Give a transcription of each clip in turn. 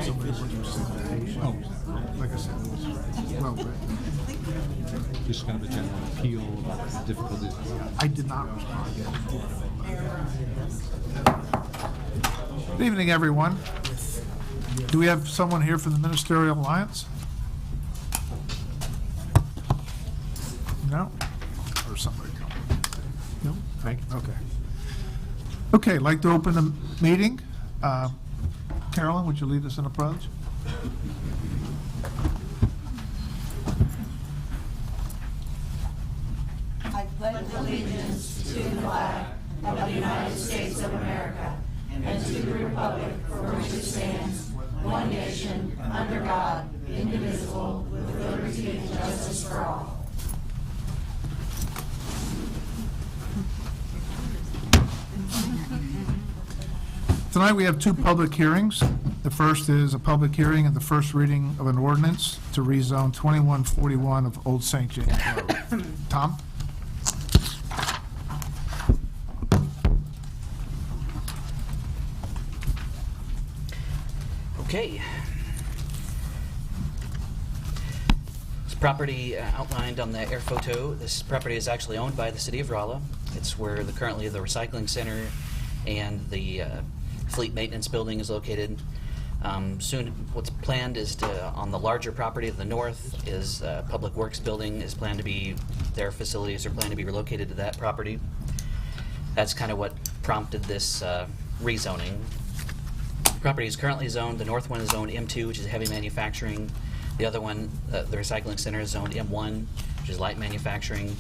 somebody put your solicitation. Oh, Like I said, it was well written. just kind of a general appeal about the difficulties. I did not respond yet. Good evening, everyone. Do we have someone here from the Ministerial Alliance? No? Or somebody coming? No? Thank you. Okay. Okay, I'd like to open the meeting. Carolyn, would you lead us in a pledge? I pledge allegiance to the flag of the United States of America and to the republic for which it stands, one nation, under God, indivisible, with liberty and justice for all. Tonight we have two public hearings. The first is a public hearing and the first reading of an ordinance to rezone 2141 of Old St. James Road. Tom? Okay. This property outlined on the air photo, this property is actually owned by the city of Rolla. It's where currently the recycling center and the fleet maintenance building is located. Soon, what's planned is on the larger property to the north is Public Works building is planned to be, their facilities are planned to be relocated to that property. That's kind of what prompted this rezoning. The property is currently zoned, the north one is zoned M2, which is heavy manufacturing. The other one, the recycling center, is zoned M1, which is light manufacturing.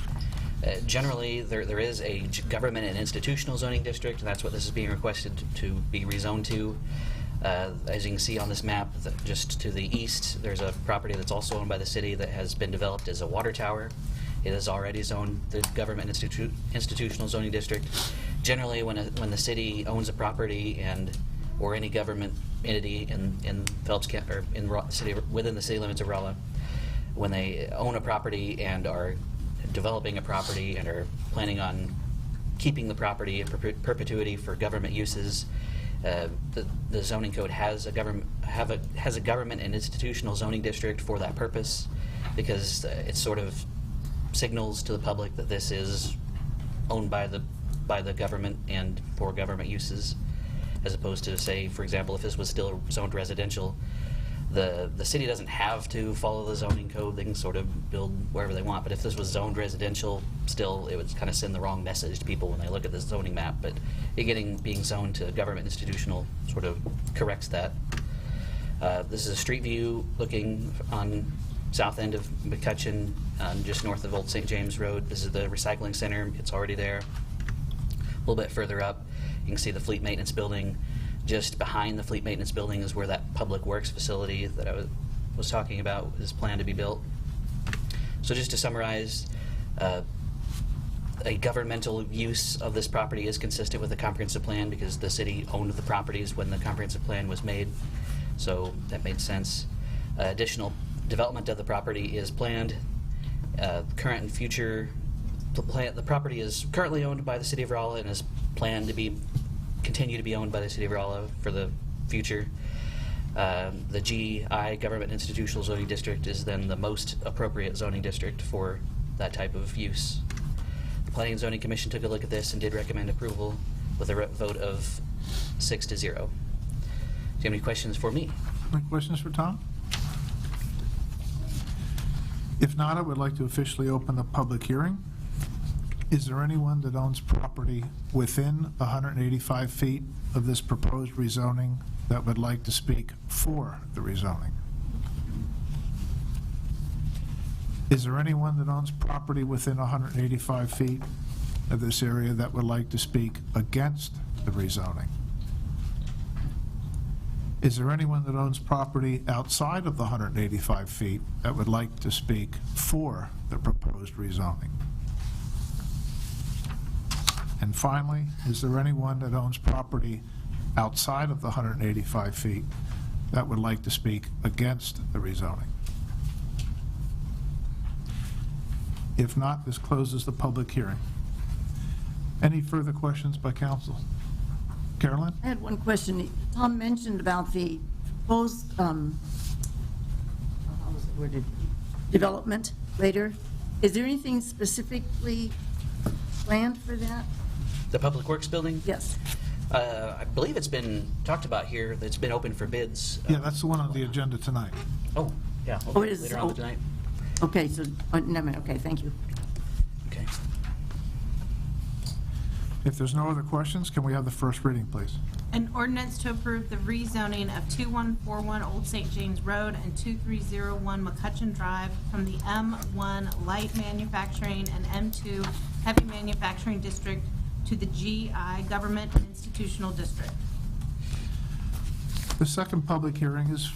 Generally, there is a government and institutional zoning district, and that's what this is being requested to be rezoned to. As you can see on this map, just to the east, there's a property that's also owned by the city that has been developed as a water tower. It is already zoned the government institutional zoning district. Generally, when the city owns a property or any government entity in Phelps County or in city within the city limits of Rolla, when they own a property and are developing a property and are planning on keeping the property in perpetuity for government uses, the zoning code has a government and institutional zoning district for that purpose, because it sort of signals to the public that this is owned by the government and for government uses, as opposed to, say, for example, if this was still zoned residential, the city doesn't have to follow the zoning code. They can sort of build wherever they want. But if this was zoned residential, still it would kind of send the wrong message to people when they look at this zoning map. But it being zoned to government institutional sort of corrects that. This is a street view looking on south end of McCutcheon, just north of Old St. James Road. This is the recycling center. It's already there. A little bit further up, you can see the fleet maintenance building. Just behind the fleet maintenance building is where that Public Works facility that I was talking about is planned to be built. So just to summarize, a governmental use of this property is consistent with the comprehensive plan because the city owned the properties when the comprehensive plan was made, so that made sense. Additional development of the property is planned. Current and future, the property is currently owned by the city of Rolla and is planned to continue to be owned by the city of Rolla for the future. The GI, Government Institutional Zoning District, is then the most appropriate zoning district for that type of use. The Planning and Zoning Commission took a look at this and did recommend approval with a vote of 6-0. Do you have any questions for me? Any questions for Tom? If not, I would like to officially open the public hearing. Is there anyone that owns property within 185 feet of this proposed rezoning that would like to speak for the rezoning? Is there anyone that owns property within 185 feet of this area that would like to speak against the rezoning? Is there anyone that owns property outside of the 185 feet that would like to speak for the proposed rezoning? And finally, is there anyone that owns property outside of the 185 feet that would like to speak against the rezoning? If not, this closes the public hearing. Any further questions by council? Carolyn? I had one question. Tom mentioned about the proposed, how was it worded, development later. Is there anything specifically planned for that? The Public Works Building? Yes. I believe it's been talked about here, that it's been open for bids. Yeah, that's the one on the agenda tonight. Oh, yeah, Oh, okay, it is, later on oh. tonight. Okay, so, never mind, okay, thank you. Okay. If there's no other questions, can we have the first reading, please? An ordinance to approve the rezoning of 2141 Old St. James Road and 2301 McCutcheon Drive from the M1 Light Manufacturing and M2 Heavy Manufacturing District to the GI Government and Institutional District. The second public hearing is,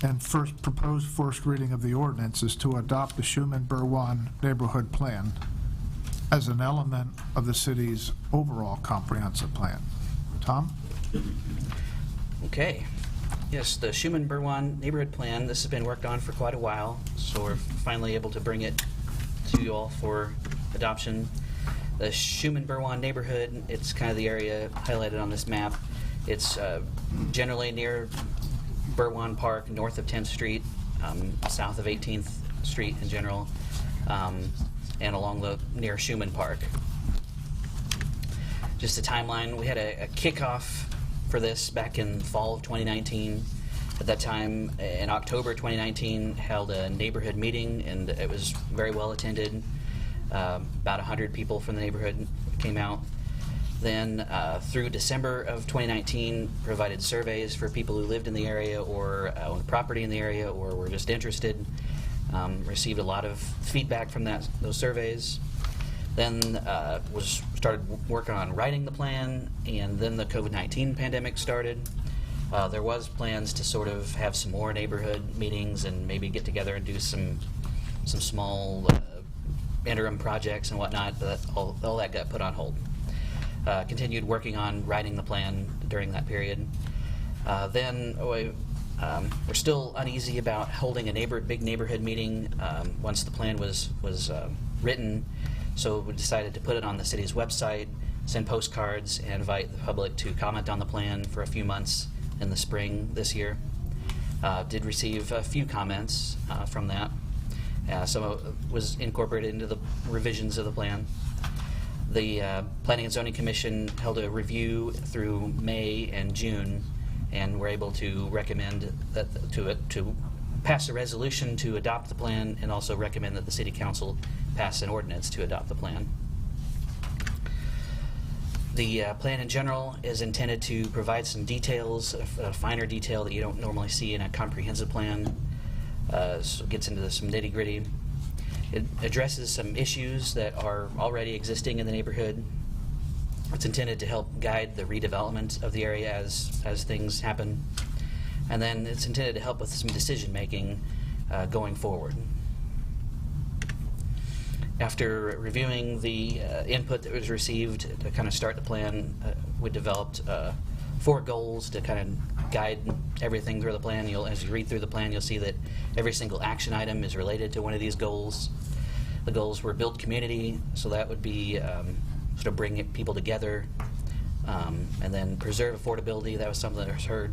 and proposed first reading of the ordinance is to adopt the Schumann-Berwan neighborhood plan as an element of the city's overall comprehensive plan. Tom? Okay. Yes, the Schumann-Berwan neighborhood plan, this has been worked on for quite a while, so we're finally able to bring it to you all for adoption. The Schumann-Berwan neighborhood, it's kind of the area highlighted on this map. It's generally near Berwan Park, north of 10th Street, south of 18th Street in general, and along the near Schumann Park. Just a timeline, we had a kickoff for this back in fall of 2019. At that time, in October 2019, held a neighborhood meeting, and it was very well attended. About 100 people from the neighborhood came out. Then through December of 2019, provided surveys for people who lived in the area or owned property in the area or were just interested. Received a lot of feedback from those surveys. Then started working on writing the plan, and then the COVID-19 pandemic started. There was plans to sort of have some more neighborhood meetings and maybe get together and do some small interim projects and whatnot, but all that got put on hold. Continued working on writing the plan during that period. Then we're still uneasy about holding a big neighborhood meeting once the plan was written, so we decided to put it on the city's website, send postcards, and invite the public to comment on the plan for a few months in the spring this year. Did receive a few comments from that. Some of it was incorporated into the revisions of the plan. The Planning and Zoning Commission held a review through May and June, and were able to recommend that to pass a resolution to adopt the plan, and also recommend that the City Council pass an ordinance to adopt the plan. The plan in general is intended to provide some details, a finer detail that you don't normally see in a comprehensive plan. So it gets into some nitty-gritty. It addresses some issues that are already existing in the neighborhood. It's intended to help guide the redevelopment of the area as things happen. And then it's intended to help with some decision-making going forward. After reviewing the input that was received to kind of start the plan, we developed 4 goals to kind of guide everything through the plan. As you read through the plan, you'll see that every single action item is related to one of these goals. The goals were build community, so that would be sort of bring people together, and then preserve affordability. That was something that was heard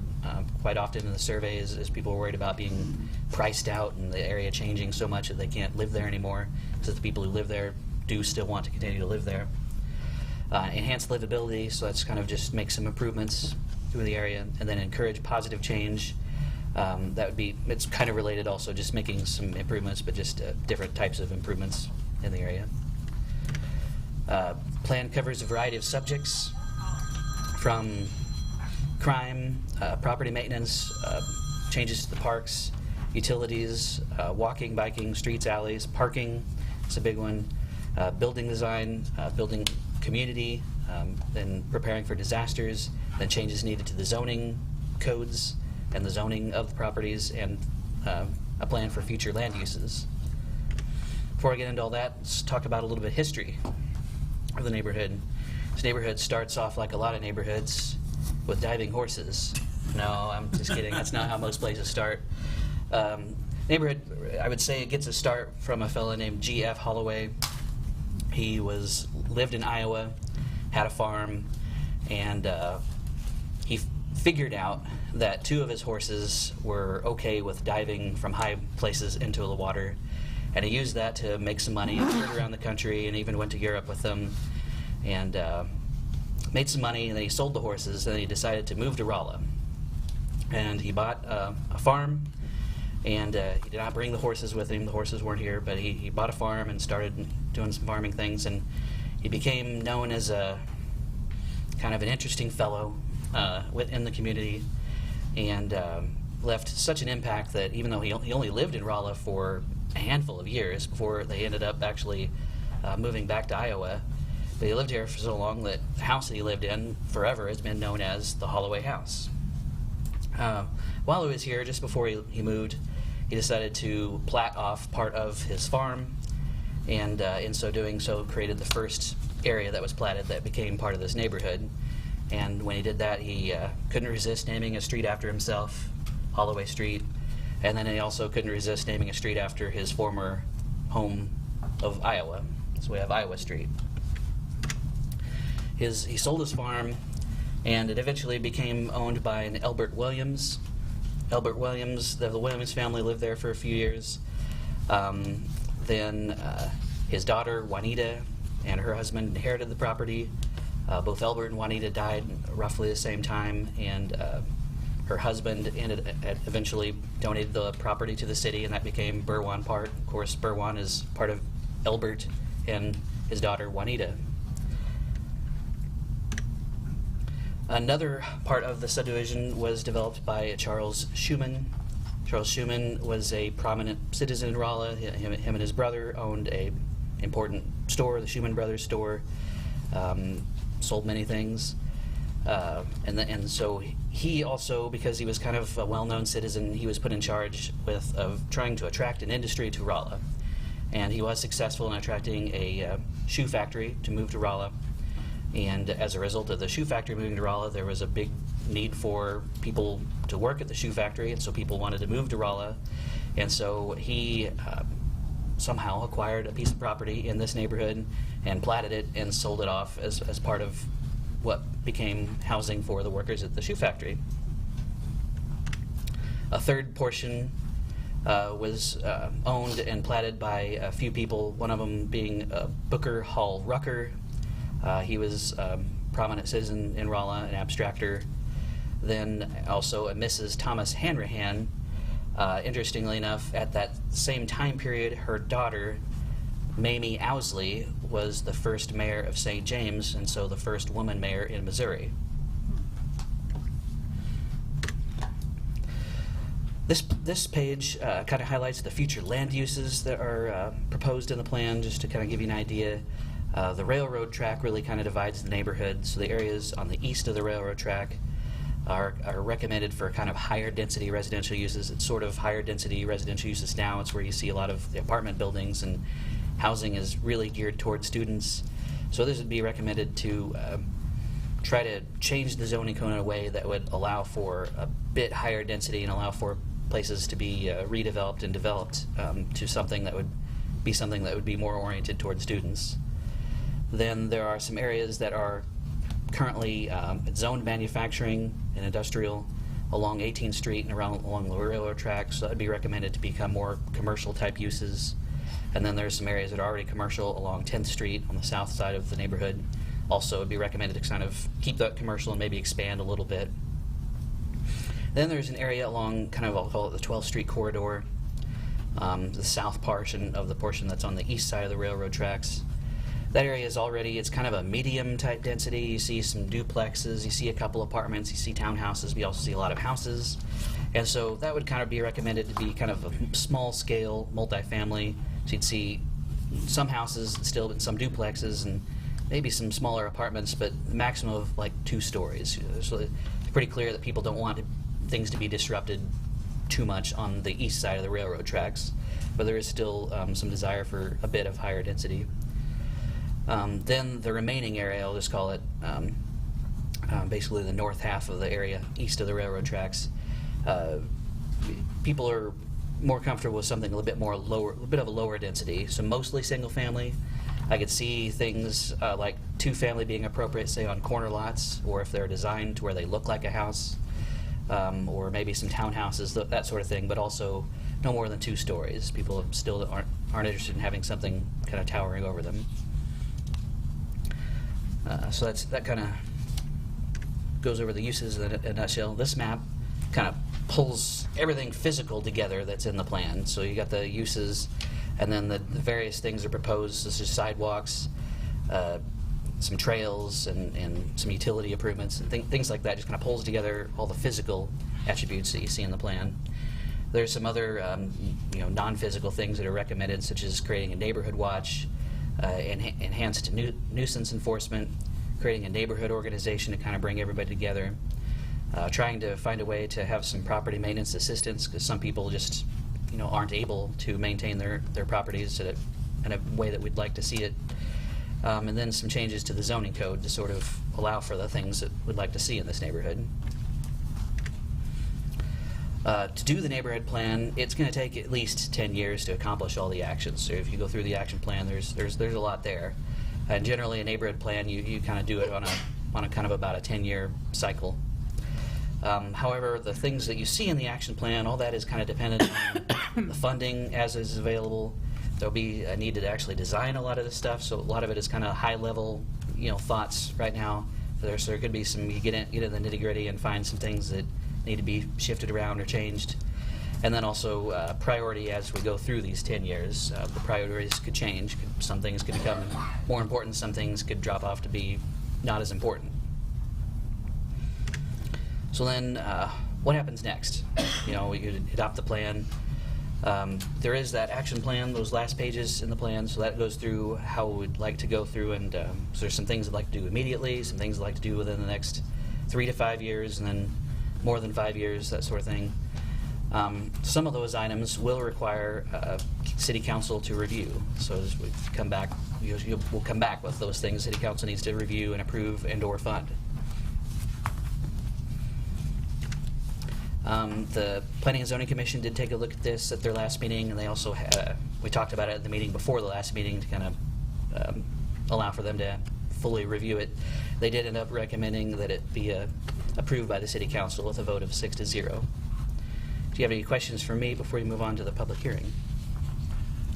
quite often in the surveys, as people were worried about being priced out and the area changing so much that they can't live there anymore, so that the people who live there do still want to continue to live there. Enhance livability, so that's kind of just make some improvements through the area, and then encourage positive change. That would be, it's kind of related also, just making some improvements, but just different types of improvements in the area. Plan covers a variety of subjects, from crime, property maintenance, changes to the parks, utilities, walking, biking, streets, alleys, parking, it's a big one, building design, building community, then preparing for disasters, then changes needed to the zoning codes and the zoning of the properties, and a plan for future land uses. Before I get into all that, let's talk about a little bit of history of the neighborhood. This neighborhood starts off like a lot of neighborhoods with diving horses. No, I'm just kidding. That's not how most places start. Neighborhood, I would say it gets a start from a fellow named G.F. Holloway. He lived in Iowa, had a farm, and he figured out that 2 of his horses were okay with diving from high places into the water, and he used that to make some money and toured around the country and even went to Europe with them and made some money, and then he sold the horses, and then he decided to move to Rolla. And he bought a farm, and he did not bring the horses with him. The horses weren't here, but he bought a farm and started doing some farming things, and he became known as a kind of an interesting fellow within the community, and left such an impact that even though he only lived in Rolla for a handful of years before they ended up actually moving back to Iowa, but he lived here for so long that the house that he lived in forever has been known as the Holloway House. While he was here, just before he moved, he decided to plat off part of his farm, and in so doing so created the first area that was platted that became part of this neighborhood. And when he did that, he couldn't resist naming a street after himself, Holloway Street, and then he also couldn't resist naming a street after his former home of Iowa. So we have Iowa Street. He sold his farm, and it eventually became owned by an Elbert Williams. Elbert Williams, the Williams family lived there for a few years. Then his daughter, Juanita, and her husband inherited the property. Both Elbert and Juanita died roughly the same time, and her husband eventually donated the property to the city, and that became Berwan Park. Of course, Berwan is part of Elbert and his daughter, Juanita. Another part of the subdivision was developed by Charles Schumann. Charles Schumann was a prominent citizen in Rolla. Him and his brother owned a important store, the Schumann Brothers store, sold many things. And so he also, because he was kind of a well-known citizen, he was put in charge of trying to attract an industry to Rolla. And he was successful in attracting a shoe factory to move to Rolla. And as a result of the shoe factory moving to Rolla, there was a big need for people to work at the shoe factory, and so people wanted to move to Rolla. And so he somehow acquired a piece of property in this neighborhood and platted it and sold it off as part of what became housing for the workers at the shoe factory. A third portion was owned and platted by a few people, one of them being Booker Hall Rucker. He was a prominent citizen in Rolla, an abstractor. Then also a Mrs. Thomas Hanrahan. Interestingly enough, at that same time period, her daughter, Mamie Owsley, was the first mayor of St. James, and so the first woman mayor in Missouri. This page kind of highlights the future land uses that are proposed in the plan, just to kind of give you an idea. The railroad track really kind of divides the neighborhood, so the areas on the east of the railroad track are recommended for kind of higher density residential uses. It's sort of higher density residential uses now. It's where you see a lot of the apartment buildings, and housing is really geared towards students. So this would be recommended to try to change the zoning code in a way that would allow for a bit higher density and allow for places to be redeveloped and developed to something that would be more oriented towards students. Then there are some areas that are currently zoned manufacturing and industrial along 18th Street and along the railroad tracks, so that would be recommended to become more commercial type uses. And then there's some areas that are already commercial along 10th Street on the south side of the neighborhood. Also, it would be recommended to kind of keep that commercial and maybe expand a little bit. Then there's an area along kind of, I'll call it the 12th Street corridor, the south portion of the portion that's on the east side of the railroad tracks. That area is already, it's kind of a medium type density. You see some duplexes, you see a couple apartments, you see townhouses, we also see a lot of houses. And so that would kind of be recommended to be kind of a small scale multifamily. So you'd see some houses still, but some duplexes and maybe some smaller apartments, but a maximum of like 2 stories. So it's pretty clear that people don't want things to be disrupted too much on the east side of the railroad tracks, but there is still some desire for a bit of higher density. Then the remaining area, I'll just call it basically the north half of the area east of the railroad tracks. People are more comfortable with something a little bit more lower, a bit of a lower density. So mostly single family. I could see things like two-family being appropriate, say, on corner lots, or if they're designed to where they look like a house, or maybe some townhouses, that sort of thing, but also no more than 2 stories. People still aren't interested in having something kind of towering over them. So that kind of goes over the uses in a nutshell. This map kind of pulls everything physical together that's in the plan. So you got the uses, and then the various things are proposed, such as sidewalks, some trails, and some utility improvements, and things like that. Just kind of pulls together all the physical attributes that you see in the plan. There's some other non-physical things that are recommended, such as creating a neighborhood watch, enhanced nuisance enforcement, creating a neighborhood organization to kind of bring everybody together, trying to find a way to have some property maintenance assistance, because some people just aren't able to maintain their properties in a way that we'd like to see it, and then some changes to the zoning code to sort of allow for the things that we'd like to see in this neighborhood. To do the neighborhood plan, it's going to take at least 10 years to accomplish all the actions. So if you go through the action plan, there's a lot there. And generally, a neighborhood plan, you kind of do it on a kind of about a 10-year cycle. However, the things that you see in the action plan, all that is kind of dependent on the funding as is available. There'll be a need to actually design a lot of this stuff, so a lot of it is kind of high-level, thoughts right now. So there could be some, you get in the nitty-gritty and find some things that need to be shifted around or changed. And then also priority as we go through these 10 years. The priorities could change. Some things could become more important, some things could drop off to be not as important. So then what happens next? We adopt the plan. There is that action plan, those last pages in the plan, so that goes through how we'd like to go through, and so there's some things I'd like to do immediately, some things I'd like to do within the next 3 to 5 years, and then more than 5 years, that sort of thing. Some of those items will require City Council to review. So as we come back, we'll come back with those things City Council needs to review and approve and/or fund. The Planning and Zoning Commission did take a look at this at their last meeting, and they also had, we talked about it at the meeting before the last meeting to kind of allow for them to fully review it. They did end up recommending that it be approved by the City Council with a vote of 6-0. Do you have any questions for me before you move on to the public hearing?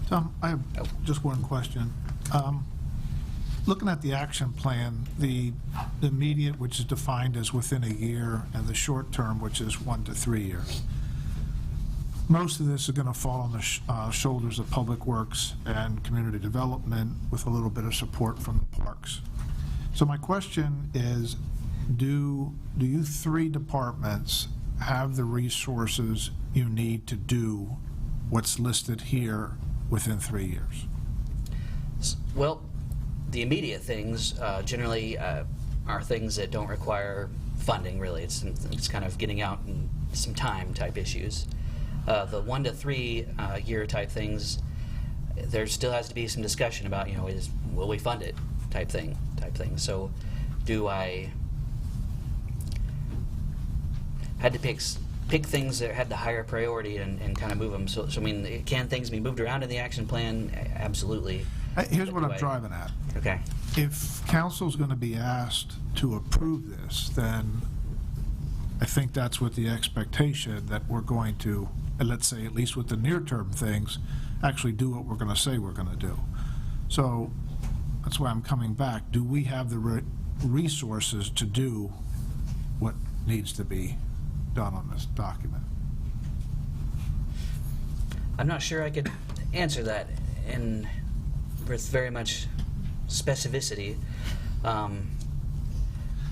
Tom, I have just one question. Looking at the action plan, the immediate, which is defined as within a year, and the short term, which is 1 to 3 years. Most of this is going to fall on the shoulders of Public Works and Community Development, with a little bit of support from the parks. So my question is, do you 3 departments have the resources you need to do what's listed here within 3 years? Well, the immediate things generally are things that don't require funding, really. It's kind of getting out in some time type issues. The 1 to 3 year type things, there still has to be some discussion about, will we fund it type thing. So do I had to pick things that had the higher priority and kind of move them. So I mean, can things be moved around in the action plan? Absolutely. Here's what I'm driving at. Okay. If council's going to be asked to approve this, then I think that's what the expectation, that we're going to, let's say at least with the near-term things, actually do what we're going to say we're going to do. So that's why I'm coming back. Do we have the resources to do what needs to be done on this document? I'm not sure I could answer that with very much specificity.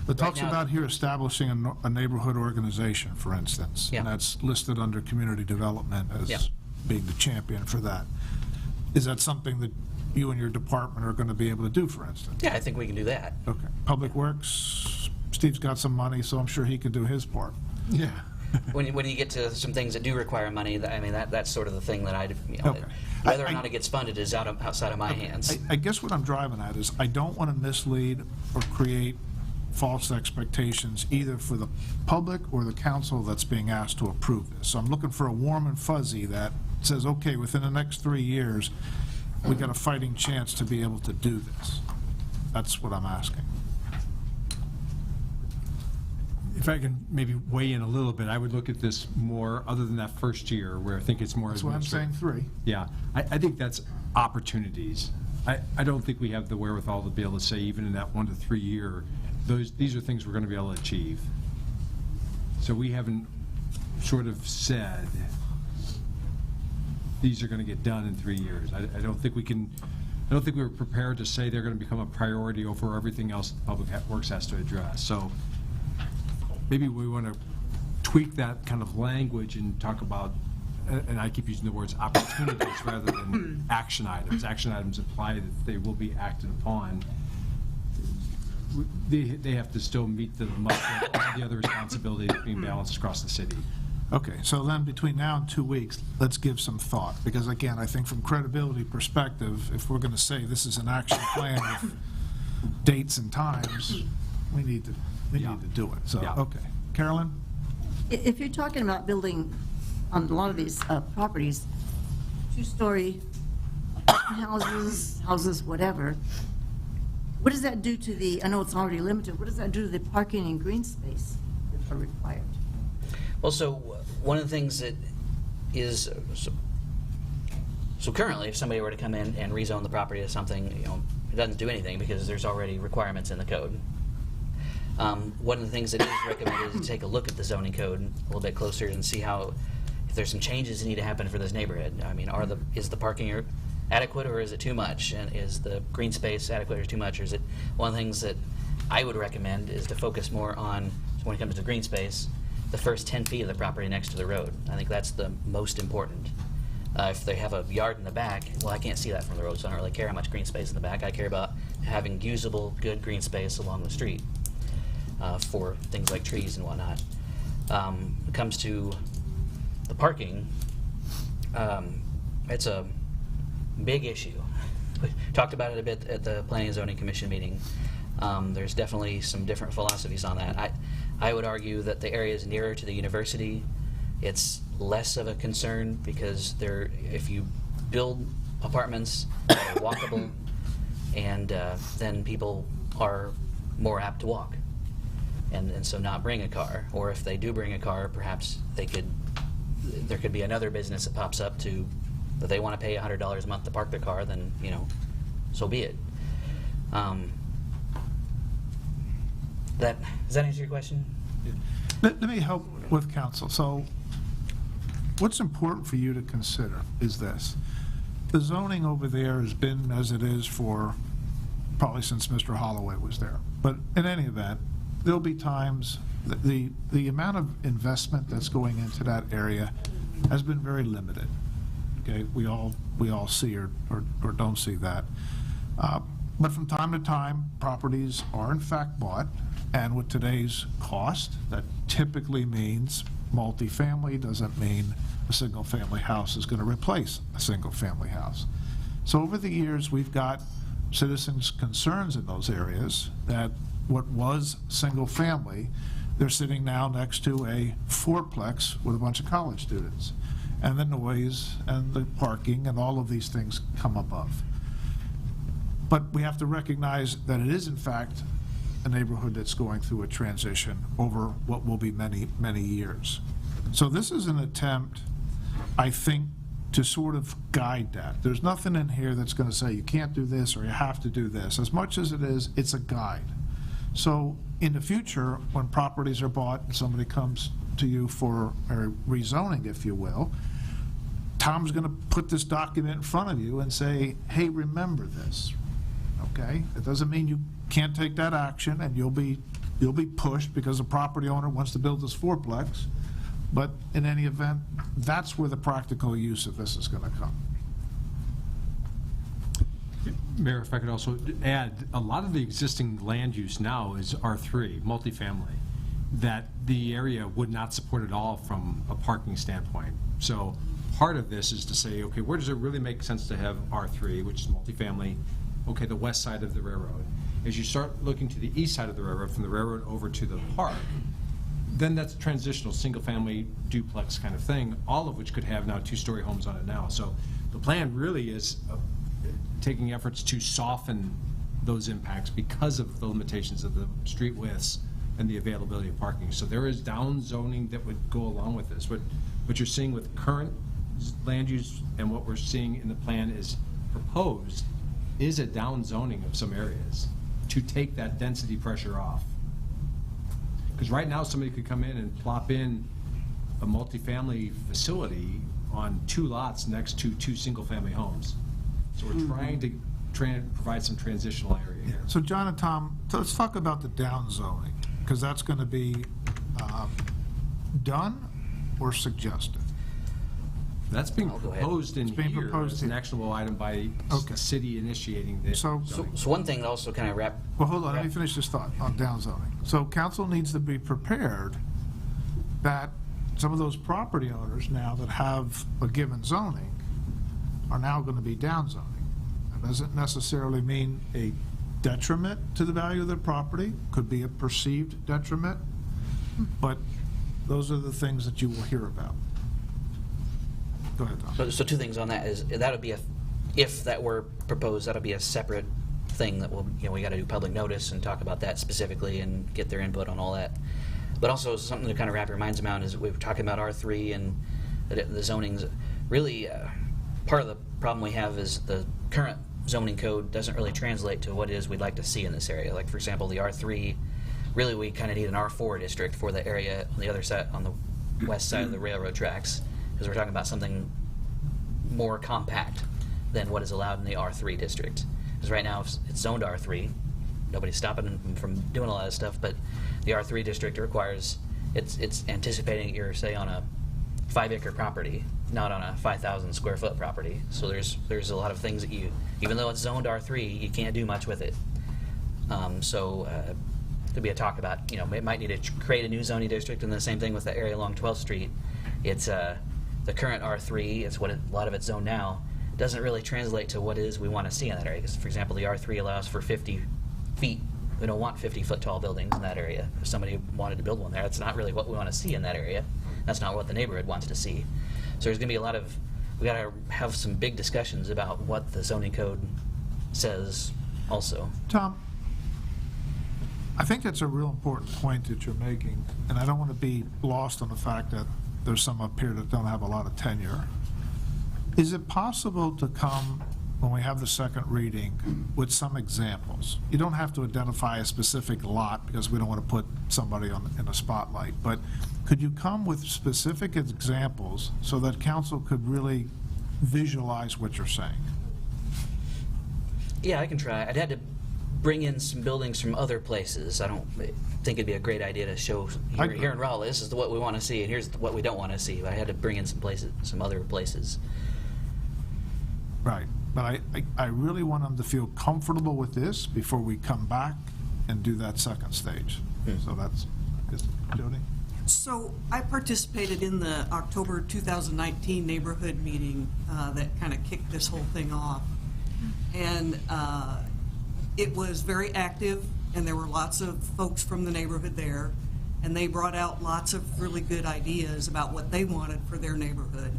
It talks about here establishing a neighborhood organization, for instance. Yeah. And that's listed under community development as Yeah. being the champion for that. Is that something that you and your department are going to be able to do, for instance? Yeah, I think we can do that. Okay. Public Works, Steve's got some money, so I'm sure he could do his part. Yeah. When you get to some things that do require money, that's sort of the thing that Okay. whether or not it gets funded is outside of my hands. I guess what I'm driving at is I don't want to mislead or create false expectations either for the public or the council that's being asked to approve this. So I'm looking for a warm and fuzzy that says, okay, within the next 3 years, we got a fighting chance to be able to do this. That's what I'm asking. If I can maybe weigh in a little bit, I would look at this more, other than that first year, where I think it's more That's why I'm saying administrative. 3. Yeah, I think that's opportunities. I don't think we have the wherewithal to be able to say, even in that 1 to 3 year, these are things we're going to be able to achieve. So we haven't sort of said, these are going to get done in 3 years. I don't think we can, I don't think we were prepared to say they're going to become a priority over everything else Public Works has to address. So maybe we want to tweak that kind of language and talk about, and I keep using the words opportunities rather than action items. Action items imply that they will be acted upon. They have to still meet the other responsibilities being balanced across the city. Okay, so then between now and 2 weeks, let's give some thought, because again, I think from credibility perspective, if we're going to say this is an action plan with dates and times, we need to do it. So, Yeah. okay. Carolyn? If you're talking about building on a lot of these properties, 2-story houses, whatever, what does that do to the, I know it's already limited, what does that do to the parking and green space that are required? Well, so one of the things that is, so currently, if somebody were to come in and rezone the property to something, it doesn't do anything because there's already requirements in the code. One of the things that is recommended is to take a look at the zoning code a little bit closer and see if there's some changes that need to happen for this neighborhood. I mean, is the parking adequate or is it too much? And is the green space adequate or too much? Or is it, one of the things that I would recommend is to focus more on, when it comes to green space, the first 10 feet of the property next to the road. I think that's the most important. If they have a yard in the back, well, I can't see that from the road, so I don't really care how much green space in the back. I care about having usable, good green space along the street for things like trees and whatnot. When it comes to the parking, it's a big issue. We talked about it a bit at the Planning and Zoning Commission meeting. There's definitely some different philosophies on that. I would argue that the areas nearer to the university, it's less of a concern because if you build apartments that are walkable, and then people are more apt to walk, and so not bring a car. Or if they do bring a car, perhaps there could be another business that pops up that they want to pay $100 a month to park their car, then so be it. Does that answer your question? Let me help with counsel. So what's important for you to consider is this. The zoning over there has been as it is for probably since Mr. Holloway was there. But in any event, there'll be times that the amount of investment that's going into that area has been very limited. Okay, we all see or don't see that. But from time to time, properties are in fact bought, and with today's cost, that typically means multifamily, doesn't mean a single-family house is going to replace a single-family house. So over the years, we've got citizens' concerns in those areas that what was single-family, they're sitting now next to a fourplex with a bunch of college students. And the noise and the parking and all of these things come above. But we have to recognize that it is in fact a neighborhood that's going through a transition over what will be many, many years. So this is an attempt, I think, to sort of guide that. There's nothing in here that's going to say you can't do this or you have to do this. As much as it is, it's a guide. So in the future, when properties are bought and somebody comes to you for a rezoning, if you will, Tom's going to put this document in front of you and say, hey, remember this, okay? It doesn't mean you can't take that action and you'll be pushed because the property owner wants to build this fourplex, but in any event, that's where the practical use of this is going to come. Mayor, if I could also add, a lot of the existing land use now is R3, multifamily, that the area would not support at all from a parking standpoint. So part of this is to say, okay, where does it really make sense to have R3, which is multifamily, okay, the west side of the railroad. As you start looking to the east side of the railroad, from the railroad over to the park, then that's a transitional single-family duplex kind of thing, all of which could have now 2-story homes on it now. So the plan really is taking efforts to soften those impacts because of the limitations of the street widths and the availability of parking. So there is down zoning that would go along with this. What you're seeing with current land use and what we're seeing in the plan is proposed is a down zoning of some areas to take that density pressure off. Because right now, somebody could come in and plop in a multifamily facility on 2 lots next to 2 single-family homes. So we're trying to provide some transitional area here. So John and Tom, so let's talk about the down zoning, because that's going to be done or suggested? That's being I'll go ahead. proposed in It's being here proposed as an here. actionable item by Okay. the city initiating the So- zoning. So one thing that also kind of Well, hold on, let me finish this thought on down zoning. So council needs to be prepared that some of those property owners now that have a given zoning are now going to be down zoning. That doesn't necessarily mean a detriment to the value of their property, could be a perceived detriment, but those are the things that you will hear about. Go ahead, Tom. So 2 things on that is, that would be if that were proposed, that'll be a separate thing that we'll, we got to do public notice and talk about that specifically and get their input on all that. But also something to kind of wrap your minds around is we were talking about R3 and the zonings. Really, part of the problem we have is the current zoning code doesn't really translate to what it is we'd like to see in this area. Like, for example, the R3, really we kind of need an R4 district for the area on the other side, on the west side of the railroad tracks, because we're talking about something more compact than what is allowed in the R3 district. Because right now it's zoned R3, nobody's stopping them from doing a lot of stuff, but the R3 district requires, it's anticipating you're, say, on a 5-acre property, not on a 5,000 square foot property. So there's a lot of things that even though it's zoned R3, you can't do much with it. There'd be a talk about, it might need to create a new zoning district, and the same thing with the area along 12th Street. It's the current R3, it's what a lot of it's zoned now, doesn't really translate to what it is we want to see in that area. Because, for example, the R3 allows for 50 feet. We don't want 50-foot tall buildings in that area. If somebody wanted to build one there, that's not really what we want to see in that area. That's not what the neighborhood wants to see. So there's going to be we got to have some big discussions about what the zoning code says also. Tom, I think that's a real important point that you're making, and I don't want to be lost on the fact that there's some up here that don't have a lot of tenure. Is it possible to come, when we have the second reading, with some examples? You don't have to identify a specific lot, because we don't want to put somebody in a spotlight, but could you come with specific examples so that council could really visualize what you're saying? Yeah, I can try. I'd have to bring in some buildings from other places. I don't think it'd be a great idea to show here in Rolla, this is what we want to see, and here's what we don't want to see. I had to bring in some other places. Right, but I really want them to feel comfortable with this before we come back and do that second stage. So that's, Jody? So I participated in the October 2019 neighborhood meeting that kind of kicked this whole thing off. And it was very active, and there were lots of folks from the neighborhood there, and they brought out lots of really good ideas about what they wanted for their neighborhood.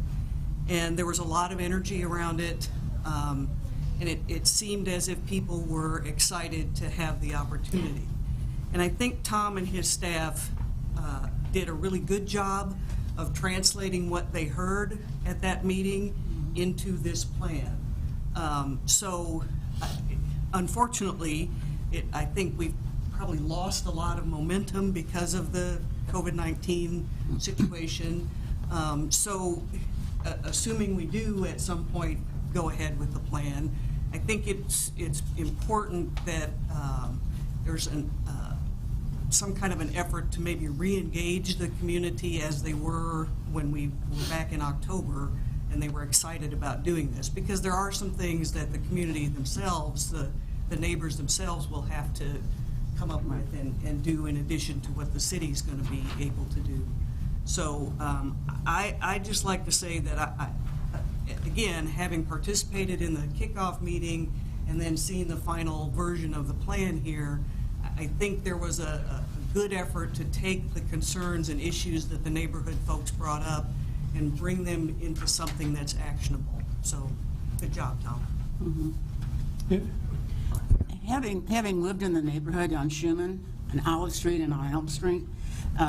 And there was a lot of energy around it, and it seemed as if people were excited to have the opportunity. And I think Tom and his staff did a really good job of translating what they heard at that meeting into this plan. Unfortunately, I think we've probably lost a lot of momentum because of the COVID-19 situation. Assuming we do at some point go ahead with the plan, I think it's important that there's some kind of an effort to maybe re-engage the community as they were when we were back in October, and they were excited about doing this, because there are some things that the community themselves, the neighbors themselves, will have to come up with and do in addition to what the city's going to be able to do. So I just like to say that again, having participated in the kickoff meeting and then seeing the final version of the plan here, I think there was a good effort to take the concerns and issues that the neighborhood folks brought up and bring them into something that's actionable. So good job, Tom. Having lived in the neighborhood on Schumann, on Olive Street and on Elm Street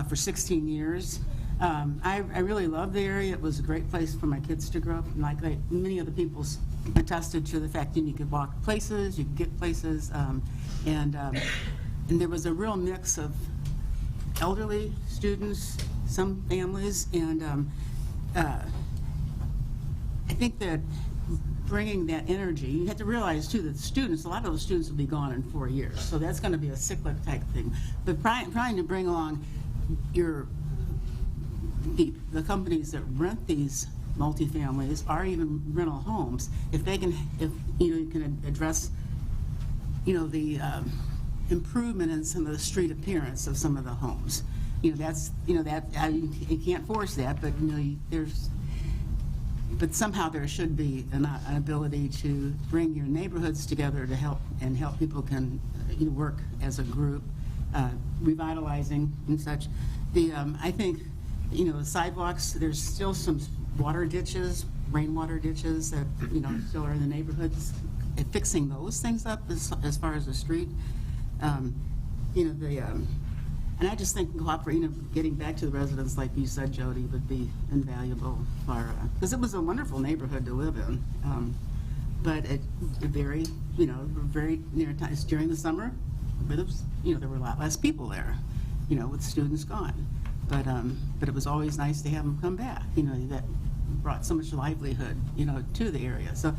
for 16 years, I really loved the area. It was a great place for my kids to grow up. And like many of the people attested to the fact that you could walk places, you could get places, and there was a real mix of elderly students, some families, and I think that bringing that energy, you have to realize too that students, a lot of those students will be gone in 4 years, so that's going to be a cyclic type thing. But trying to bring along the companies that rent these multifamilies or even rental homes, if you can address, the improvement in some of the street appearance of some of the homes. You can't force that, but but somehow there should be an ability to bring your neighborhoods together to help people can work as a group, revitalizing and such. I think sidewalks. There's still some water ditches, rainwater ditches that still are in the neighborhoods. And fixing those things up as far as the street, and I just think getting back to the residents, like you said, Jody, would be invaluable because it was a wonderful neighborhood to live in. But it very near times during the summer, there were a lot less people there, with students gone. But it was always nice to have them come back. That brought so much livelihood, to the area. So,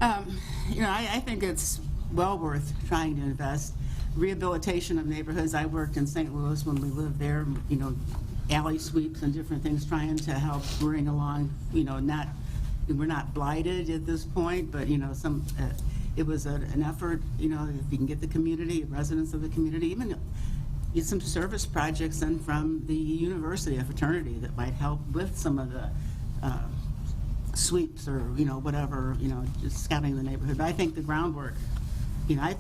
I think it's well worth trying to invest. Rehabilitation of neighborhoods. I worked in St. Louis when we lived there, alley sweeps and different things, trying to help bring along, we're not blighted at this point, but, it was an effort, if you can get the community, residents of the community, even get some service projects in from the university, a fraternity that might help with some of the sweeps or, whatever, just scouting the neighborhood. But I think the groundwork, I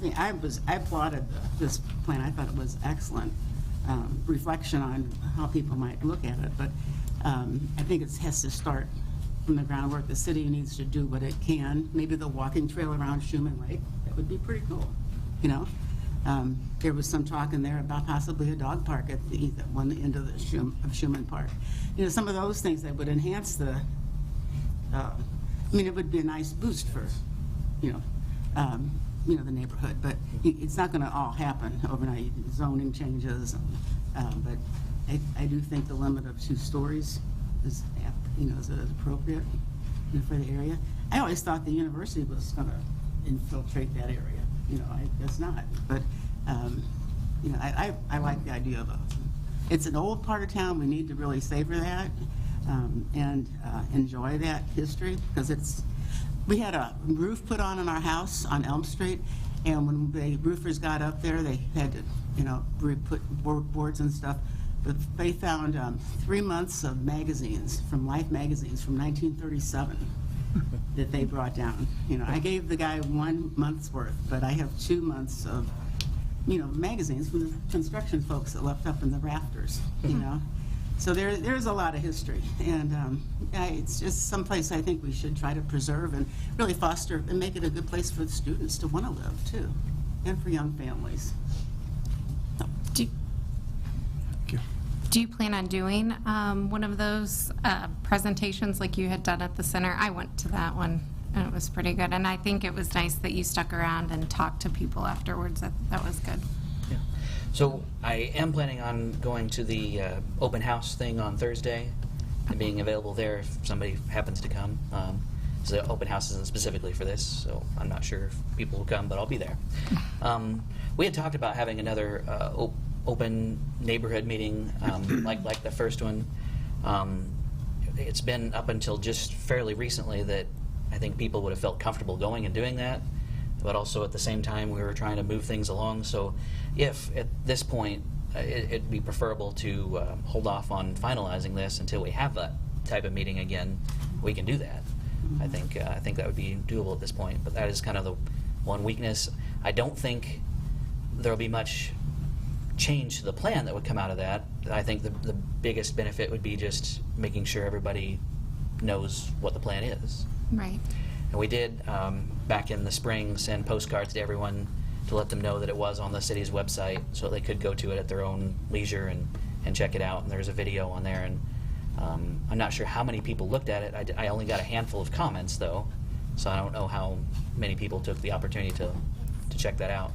applauded this plan. I thought it was excellent reflection on how people might look at it. But I think it has to start from the groundwork. The city needs to do what it can. Maybe the walking trail around Schumann Lake, that would be pretty cool. There was some talk in there about possibly a dog park at one end of the Schumann Park. Some of those things that would enhance the. It would be a nice boost for, the neighborhood, but it's not going to all happen overnight. Zoning changes, but I do think the limit of 2 stories is appropriate for the area. I always thought the university was going to infiltrate that area. I guess not, but I like the idea of it's an old part of town. We need to really savor that and enjoy that history, because we had a roof put on in our house on Elm Street, and when the roofers got up there, they had to, put boards and stuff. But they found 3 months of magazines from Life magazines from 1937 that they brought down. I gave the guy 1 month's worth, but I have 2 months of, magazines from the construction folks that left up in the rafters. So there's a lot of history, and it's just someplace I think we should try to preserve and really foster and make it a good place for the students to want to live too, and for young families. Do you plan on doing one of those presentations like you had done at the center? I went to that one, and it was pretty good, and I think it was nice that you stuck around and talked to people afterwards. That was good. So I am planning on going to the open house thing on Thursday and being available there if somebody happens to come. So the open house isn't specifically for this, so I'm not sure if people will come, but I'll be there. We had talked about having another open neighborhood meeting like the first one. It's been up until just fairly recently that I think people would have felt comfortable going and doing that, but also at the same time we were trying to move things along. So if at this point it'd be preferable to hold off on finalizing this until we have that type of meeting again, we can do that. I think that would be doable at this point, but that is kind of the one weakness. I don't think there'll be much change to the plan that would come out of that. I think the biggest benefit would be just making sure everybody knows what the plan is. Right. And we did, back in the spring, send postcards to everyone to let them know that it was on the city's website, so they could go to it at their own leisure and check it out. And there's a video on there, and I'm not sure how many people looked at it. I only got a handful of comments, though, so I don't know how many people took the opportunity to check that out.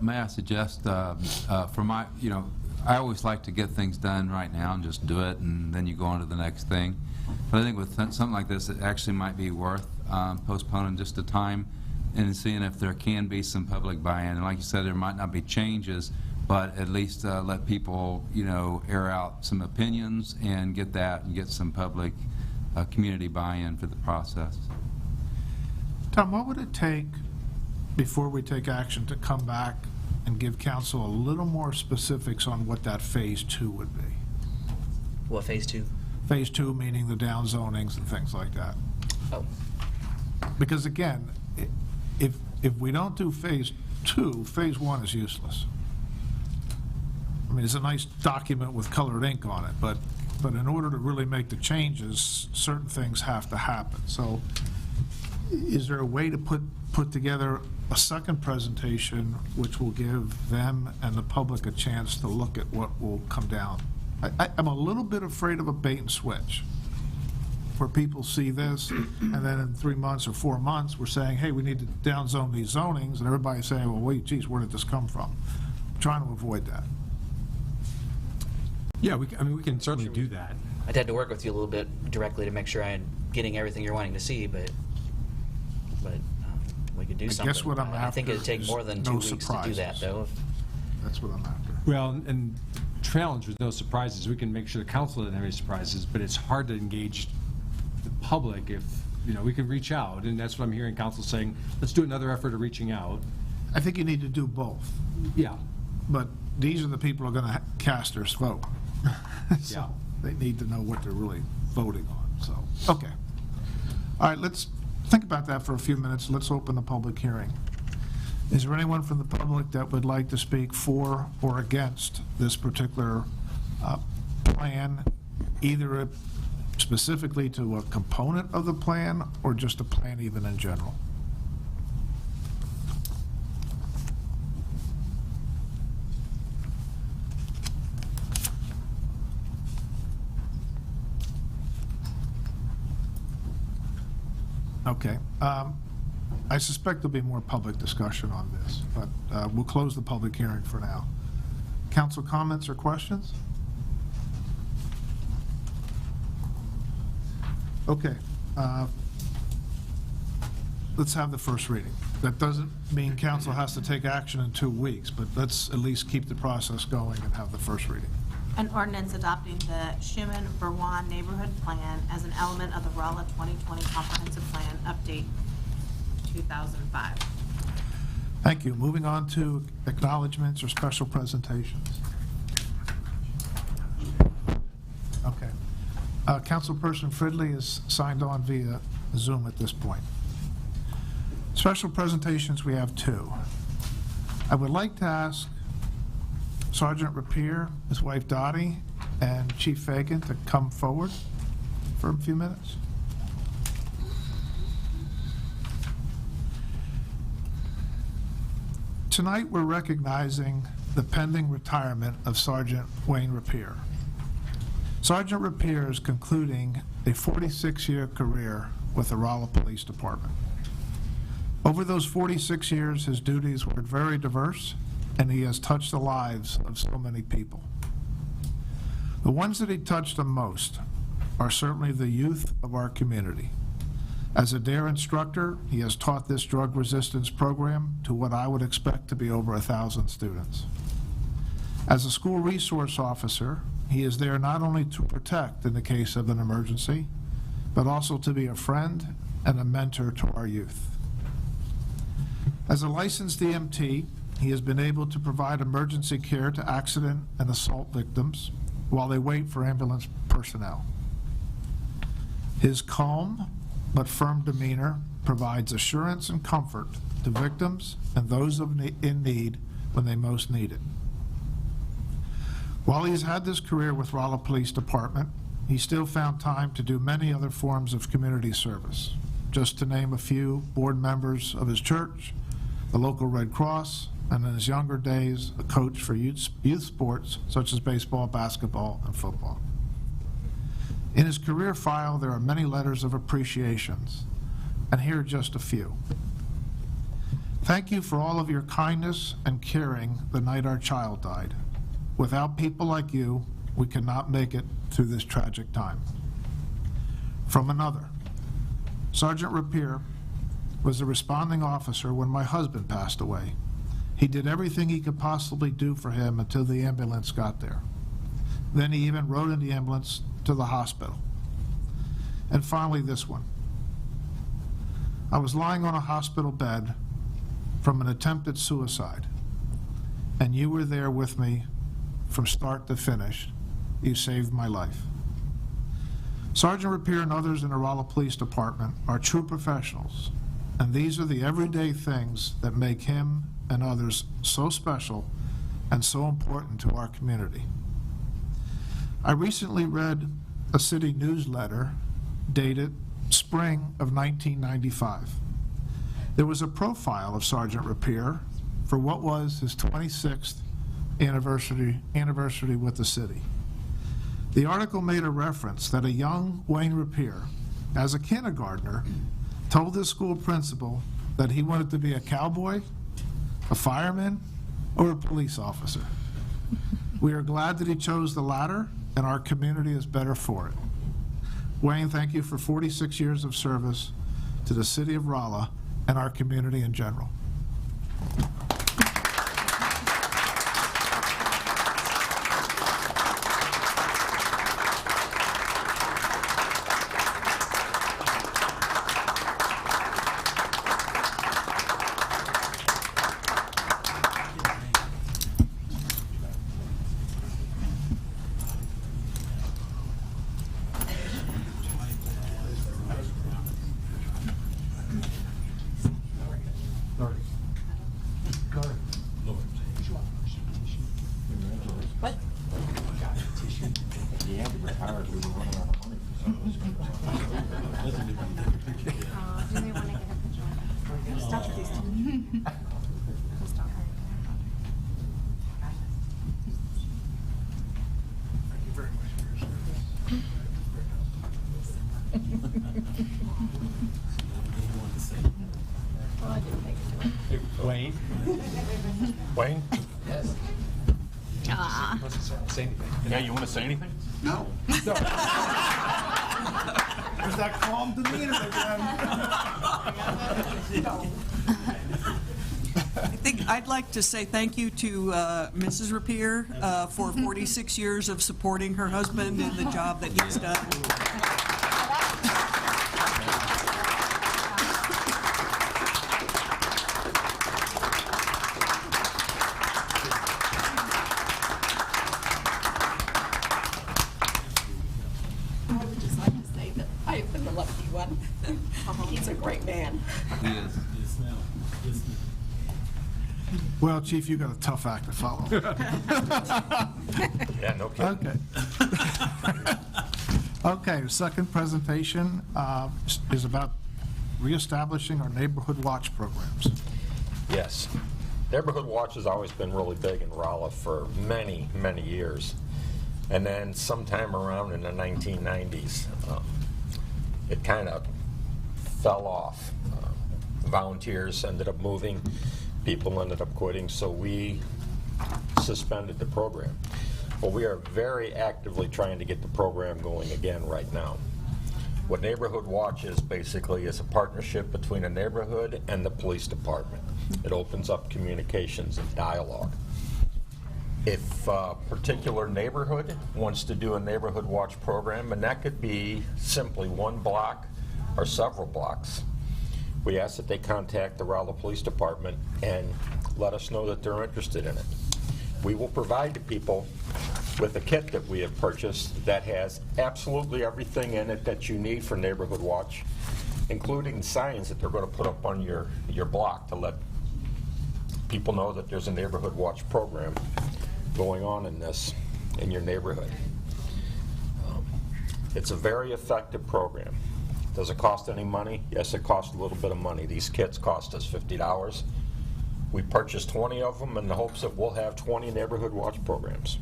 May I suggest, for my, I always like to get things done right now and just do it, and then you go on to the next thing. But I think with something like this, it actually might be worth postponing just a time and seeing if there can be some public buy-in. And like you said, there might not be changes, but at least let people, air out some opinions and get that and get some public community buy-in for the process. Tom, what would it take before we take action to come back and give council a little more specifics on what that phase 2 would be? What, phase 2? Phase 2 meaning the down zonings and things like that. Oh. Because again, if we don't do phase 2, phase 1 is useless. I mean, it's a nice document with colored ink on it, but in order to really make the changes, certain things have to happen. So is there a way to put together a second presentation which will give them and the public a chance to look at what will come down? I'm a little bit afraid of a bait and switch, where people see this, and then in 3 months or 4 months, we're saying, hey, we need to downzone these zonings, and everybody's saying, well, wait, geez, where did this come from? I'm trying to avoid that. Yeah, we can certainly do that. I'd had to work with you a little bit directly to make sure I'm getting everything you're wanting to see, but we could do I something. guess what I'm I think after it'd take is more than no 2 weeks to do that, surprises. though. That's what I'm after. Well, and challenge with no surprises. We can make sure the council doesn't have any surprises, but it's hard to engage the public if, we can reach out, and that's what I'm hearing council saying, let's do another effort of reaching out. I think you need to do both, Yeah. but these are the people who are going to cast their vote. So Yeah. they need to know what they're really voting on, so, okay. All right, let's think about that for a few minutes. Let's open the public hearing. Is there anyone from the public that would like to speak for or against this particular plan, either specifically to a component of the plan or just a plan even in general? Okay. I suspect there'll be more public discussion on this, but we'll close the public hearing for now. Council comments or questions? Okay. Let's have the first reading. That doesn't mean council has to take action in 2 weeks, but let's at least keep the process going and have the first reading. An ordinance adopting the Schumann-Berwan neighborhood plan as an element of the Rolla 2020 comprehensive plan update 2005. Thank you. Moving on to acknowledgements or special presentations. Okay. Councilperson Fridley is signed on via Zoom at this point. Special presentations, we have 2. I would like to ask Sergeant Rapier, his wife Dottie, and Chief Fagan to come forward for a few minutes. Tonight, we're recognizing the pending retirement of Sergeant Wayne Rapier. Sergeant Rapier is concluding a 46-year career with the Rolla Police Department. Over those 46 years, his duties were very diverse, and he has touched the lives of so many people. The ones that he touched the most are certainly the youth of our community. As a DARE instructor, he has taught this drug resistance program to what I would expect to be over 1,000 students. As a school resource officer, he is there not only to protect in the case of an emergency, but also to be a friend and a mentor to our youth. As a licensed EMT, he has been able to provide emergency care to accident and assault victims while they wait for ambulance personnel. His calm but firm demeanor provides assurance and comfort to victims and those in need when they most need it. While he has had this career with Rolla Police Department, he still found time to do many other forms of community service. Just to name a few, board members of his church, the local Red Cross, and in his younger days, a coach for youth sports such as baseball, basketball, and football. In his career file, there are many letters of appreciations, and here are just a few. Thank you for all of your kindness and caring the night our child died. Without people like you, we could not make it through this tragic time. From another, Sergeant Rapier was the responding officer when my husband passed away. He did everything he could possibly do for him until the ambulance got there. Then he even rode in the ambulance to the hospital. And finally, this one. I was lying on a hospital bed from an attempted suicide, and you were there with me from start to finish. You saved my life. Sergeant Rapier and others in the Rolla Police Department are true professionals, and these are the everyday things that make him and others so special and so important to our community. I recently read a city newsletter dated spring of 1995. There was a profile of Sergeant Rapier for what was his 26th anniversary with the city. The article made a reference that a young Wayne Rapier, as a kindergartner, told his school principal that he wanted to be a cowboy, a fireman, or a police officer. We are glad that he chose the latter, and our community is better for it. Wayne, thank you for 46 years of service to the city of Rolla and our community in general. Wayne? Wayne? Yes. Say anything. Yeah, you want to say anything? No. There's that calm demeanor again. I think I'd like to say thank you to Mrs. Rapier for 46 years of supporting her husband in the job that he's done. I would just like to say that I have been the lucky one. He's a great man. He is. Well, Chief, you got a tough act to follow. Yeah, no kidding. Okay. Okay, the second presentation is about reestablishing our neighborhood watch programs. Yes. Neighborhood Watch has always been really big in Rolla for many, many years. And then sometime around in the 1990s, it kind of fell off. Volunteers ended up moving, people ended up quitting, so we suspended the program. Well, we are very actively trying to get the program going again right now. What Neighborhood Watch is basically is a partnership between a neighborhood and the police department. It opens up communications and dialogue. If a particular neighborhood wants to do a Neighborhood Watch program, and that could be simply one block or several blocks, we ask that they contact the Rolla Police Department and let us know that they're interested in it. We will provide the people with a kit that we have purchased that has absolutely everything in it that you need for Neighborhood Watch, including signs that they're going to put up on your block to let people know that there's a Neighborhood Watch program going on in your neighborhood. It's a very effective program. Does it cost any money? Yes, it costs a little bit of money. These kits cost us $50. We purchased 20 of them in the hopes that we'll have 20 neighborhood watch programs.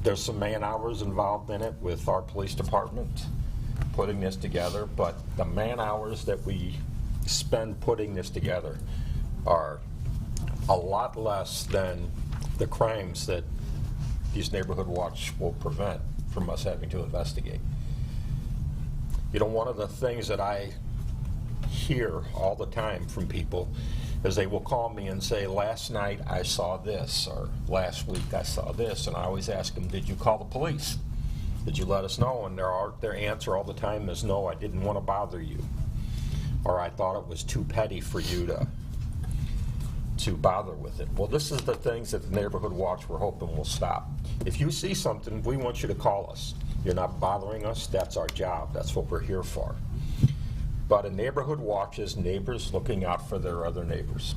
There's some man hours involved in it with our police department putting this together, but the man hours that we spend putting this together are a lot less than the crimes that these neighborhood watch will prevent from us having to investigate. You know, one of the things that I hear all the time from people is they will call me and say, last night I saw this, or last week I saw this, and I always ask them, did you call the police? Did you let us know? And their answer all the time is, no, I didn't want to bother you, or I thought it was too petty for you to bother with it. Well, this is the things that the Neighborhood Watch we're hoping will stop. If you see something, we want you to call us. You're not bothering us, that's our job, that's what we're here for. But a neighborhood watch is neighbors looking out for their other neighbors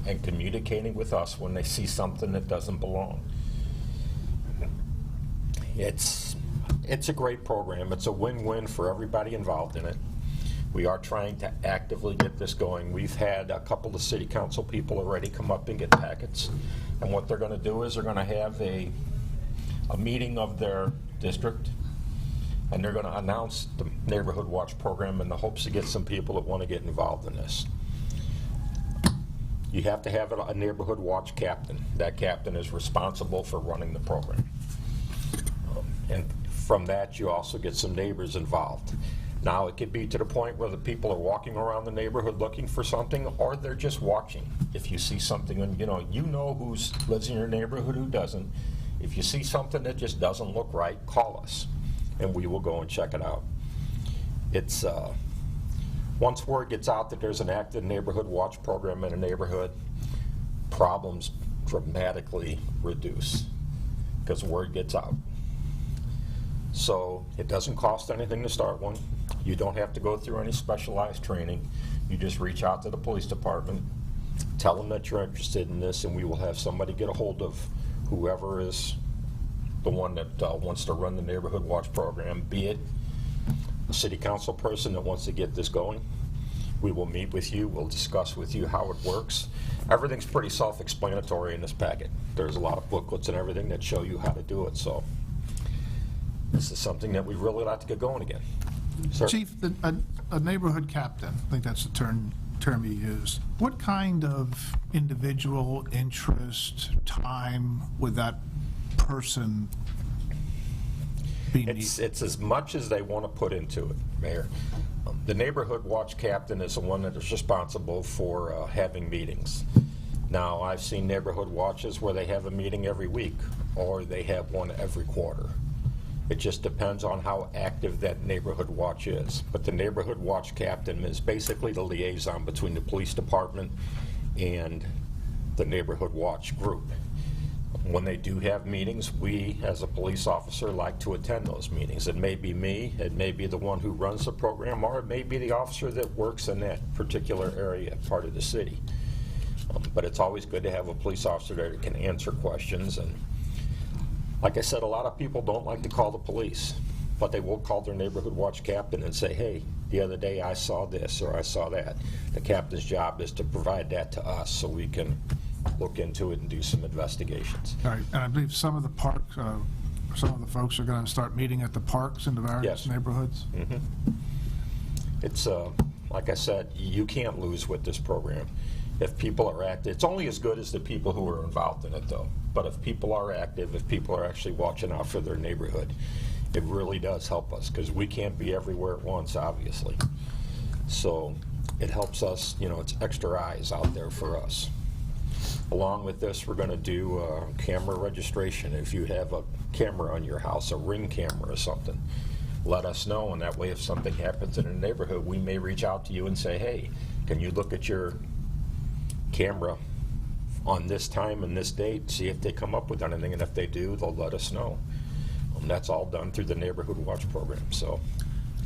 and communicating with us when they see something that doesn't belong. It's a great program. It's a win-win for everybody involved in it. We are trying to actively get this going. We've had a couple of city council people already come up and get packets. And what they're going to do is they're going to have a meeting of their district, and they're going to announce the Neighborhood Watch program in the hopes to get some people that want to get involved in this. You have to have a Neighborhood Watch captain. That captain is responsible for running the program. And from that, you also get some neighbors involved. Now, it could be to the point where the people are walking around the neighborhood looking for something, or they're just watching. If you see something, and you know who lives in your neighborhood, who doesn't. If you see something that just doesn't look right, call us, and we will go and check it out. It's once word gets out that there's an active neighborhood watch program in a neighborhood, problems dramatically reduce because word gets out. So it doesn't cost anything to start one. You don't have to go through any specialized training. You just reach out to the police department, tell them that you're interested in this, and we will have somebody get a hold of whoever is the one that wants to run the neighborhood watch program, be it a city council person that wants to get this going. We will meet with you, we'll discuss with you how it works. Everything's pretty self-explanatory in this packet. There's a lot of booklets and everything that show you how to do it, so this is something that we'd really like to get going again. Sir? Chief, a neighborhood captain, I think that's the term you used. What kind of individual interest, time would that person be needed? It's as much as they want to put into it, Mayor. The neighborhood watch captain is the one that is responsible for having meetings. Now, I've seen neighborhood watches where they have a meeting every week, or they have one every quarter. It just depends on how active that neighborhood watch is. But the neighborhood watch captain is basically the liaison between the police department and the neighborhood watch group. When they do have meetings, we, as a police officer, like to attend those meetings. It may be me, it may be the one who runs the program, or it may be the officer that works in that particular area, part of the city. But it's always good to have a police officer there that can answer questions. And like I said, a lot of people don't like to call the police, but they will call their neighborhood watch captain and say, hey, the other day I saw this or I saw that. The captain's job is to provide that to us so we can look into it and do some investigations. All right, and I believe some of the parks, some of the folks are going to start meeting at the parks in the various neighborhoods? Mm-hmm. It's, like I said, you can't lose with this program. If people are active, it's only as good as the people who are involved in it, though. But if people are active, if people are actually watching out for their neighborhood, it really does help us, because we can't be everywhere at once, obviously. So it helps us, it's extra eyes out there for us. Along with this, we're going to do camera registration. If you have a camera on your house, a Ring camera or something, let us know, and that way if something happens in a neighborhood, we may reach out to you and say, hey, can you look at your camera on this time and this date, see if they come up with anything, and if they do, they'll let us know. And that's all done through the Neighborhood Watch program, so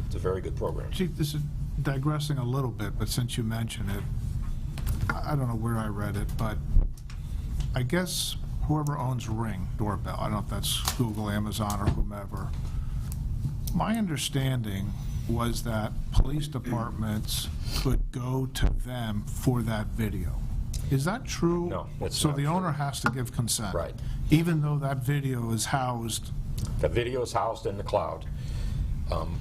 it's a very good program. Chief, this is digressing a little bit, but since you mentioned it, I don't know where I read it, but I guess whoever owns Ring doorbell, I don't know if that's Google, Amazon, or whomever, My understanding was that police departments could go to them for that video. Is that true? No, it's So not the true. owner has to give consent? Right. Even though that video is housed? The video is housed in the cloud,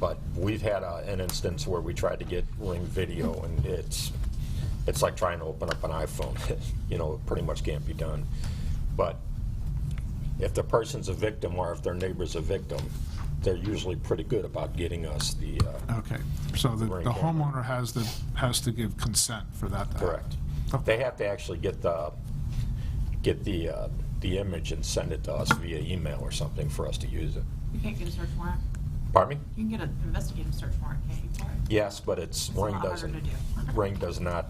but we've had an instance where we tried to get Ring video, and it's like trying to open up an iPhone. You know, it pretty much can't be done. But if the person's a victim or if their neighbor's a victim, they're usually pretty good about getting us the Okay, so the Ring the camera. homeowner has to give consent for that to happen? correct. Okay. They have to actually get the image and send it to us via email or something for us to use it. You can't get a search warrant. Pardon me? You can get an investigative search warrant, can't you, for it? Yes, but it's, a Ring lot harder doesn't, to do. Ring does not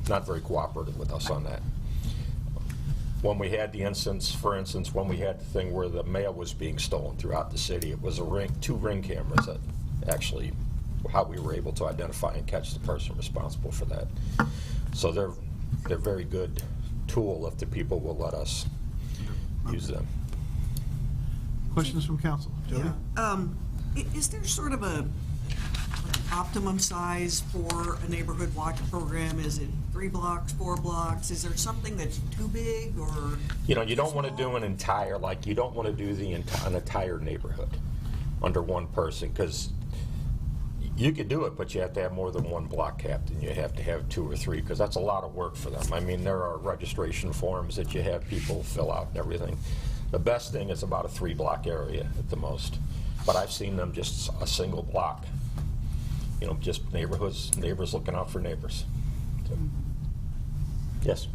very cooperative with us on that. When we had the instance, for instance, when we had the thing where the mail was being stolen throughout the city, it was two Ring cameras that actually, how we were able to identify and catch the person responsible for that. So they're a very good tool if the people will let us use them. Questions from council? Jody? Is there sort of a optimum size for a neighborhood watch program? Is it 3 blocks, 4 blocks? Is there something that's too big or? You know, you don't want to do an entire, like, you don't want to do an entire neighborhood under one person, because you could do it, but you have to have more than one block captain. You have to have 2 or 3, because that's a lot of work for them. I mean, there are registration forms that you have people fill out and everything. The best thing is about a 3-block area at the most. But I've seen them just a single block. You know, just neighbors looking out for neighbors. So, yes?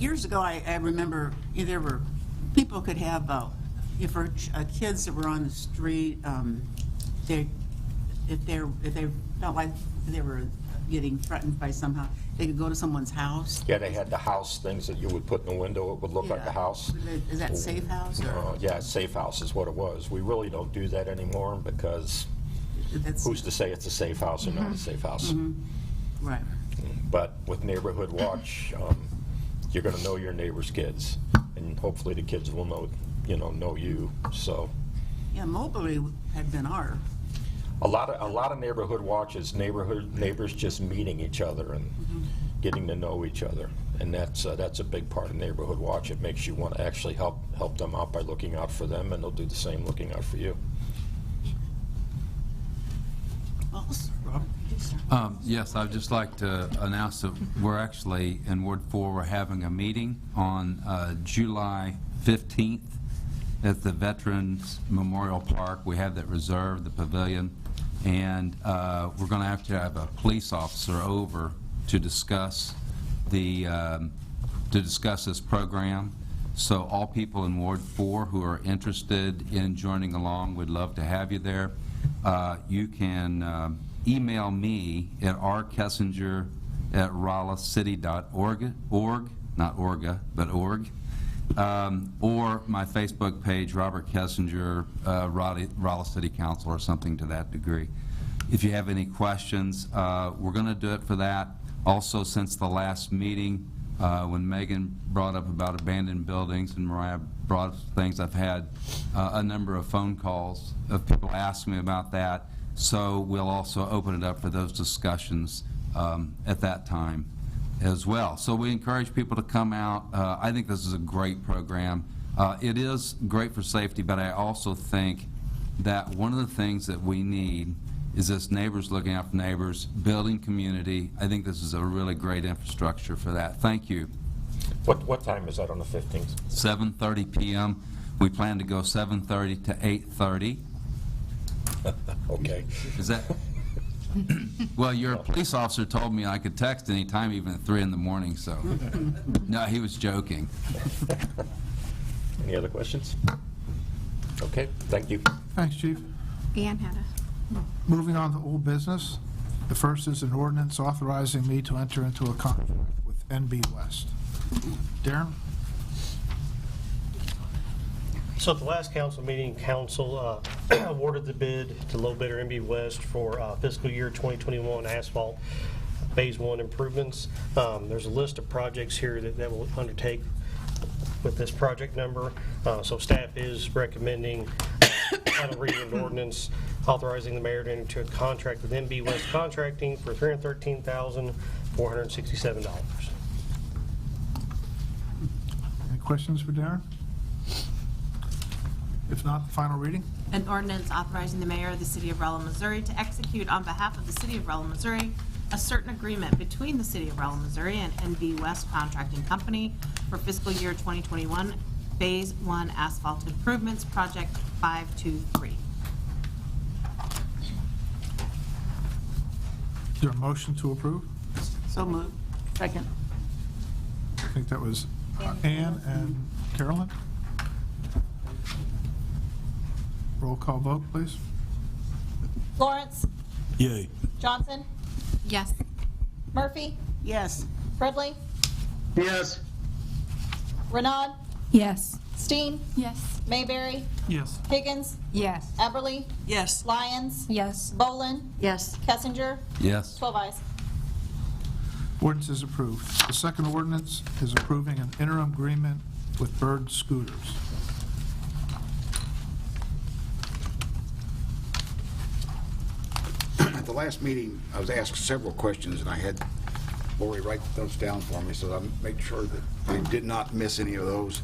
Years ago, I remember there were, people could have, if for kids that were on the street, if they felt like they were getting threatened by somehow, they could go to someone's house. Yeah, they had the house things that you would put in the window. It would look like a house. Is that safe house or? Yeah, safe house is what it was. We really don't do that anymore because who's to say it's a safe house or not a safe house? Right. But with Neighborhood Watch, you're going to know your neighbor's kids, and hopefully the kids will know you. So Yeah, Moberly had been our. a lot of Neighborhood Watch is neighbors just meeting each other and getting to know each other, and that's a big part of Neighborhood Watch. It makes you want to actually help them out by looking out for them, and they'll do the same looking out for you. Yes, I'd just like to announce that we're actually, in Ward 4, we're having a meeting on July 15th at the Veterans Memorial Park. We have that reserved, the pavilion, and we're going to have a police officer over to discuss this program. So all people in Ward 4 who are interested in joining along, we'd love to have you there. You can email me at rkessinger@rollacity.org, not orga, but org, or my Facebook page, Robert Kessinger, Rolla City Council, or something to that degree. If you have any questions, we're going to do it for that. Also, since the last meeting, when Megan brought up about abandoned buildings and Mariah brought up things, I've had a number of phone calls of people asking me about that. So we'll also open it up for those discussions at that time as well. So we encourage people to come out. I think this is a great program. It is great for safety, but I also think that one of the things that we need is this neighbors looking out for neighbors, building community. I think this is a really great infrastructure for that. Thank you. What time is that on the 15th? 7:30 p.m. We plan to go 7:30 to 8:30. Okay. Is that? Well, your police officer told me I could text any time, even at 3 in the morning, so. No, he was joking. Any other questions? Okay, thank you. Thanks, Chief. Ann had a. Moving on to old business. The first is an ordinance authorizing me to enter into a contract with NB West. Darren? So at the last council meeting, council awarded the bid to low bidder NB West for fiscal year 2021 asphalt phase 1 improvements. There's a list of projects here that will undertake with this project number. So staff is recommending final reading of the ordinance authorizing the mayor to enter into a contract with MB West Contracting for $313,467. Any questions for Darren? If not, the final reading? An ordinance authorizing the mayor of the city of Rolla, Missouri to execute on behalf of the city of Rolla, Missouri, a certain agreement between the city of Rolla, Missouri and NB West Contracting Company for fiscal year 2021, Phase 1 Asphalt Improvements, Project 523. Is there a motion to approve? So moved. Second. I think that was Ann and Carolyn. Roll call vote, please. Lawrence, Yay. Johnson, Yes. Murphy, Yes. Fredley, Yes. Renaud, Yes. Steen, Yes. Mayberry, Yes. Higgins, Yes. Eberly, Yes. Lyons, Yes. Bolin, Yes. Kessinger, Yes. 12 ayes. Ordinance is approved. The second ordinance is approving an interim agreement with Bird Scooters. At the last meeting, I was asked several questions, and I had Lori write those down for me, so I made sure that I did not miss any of those.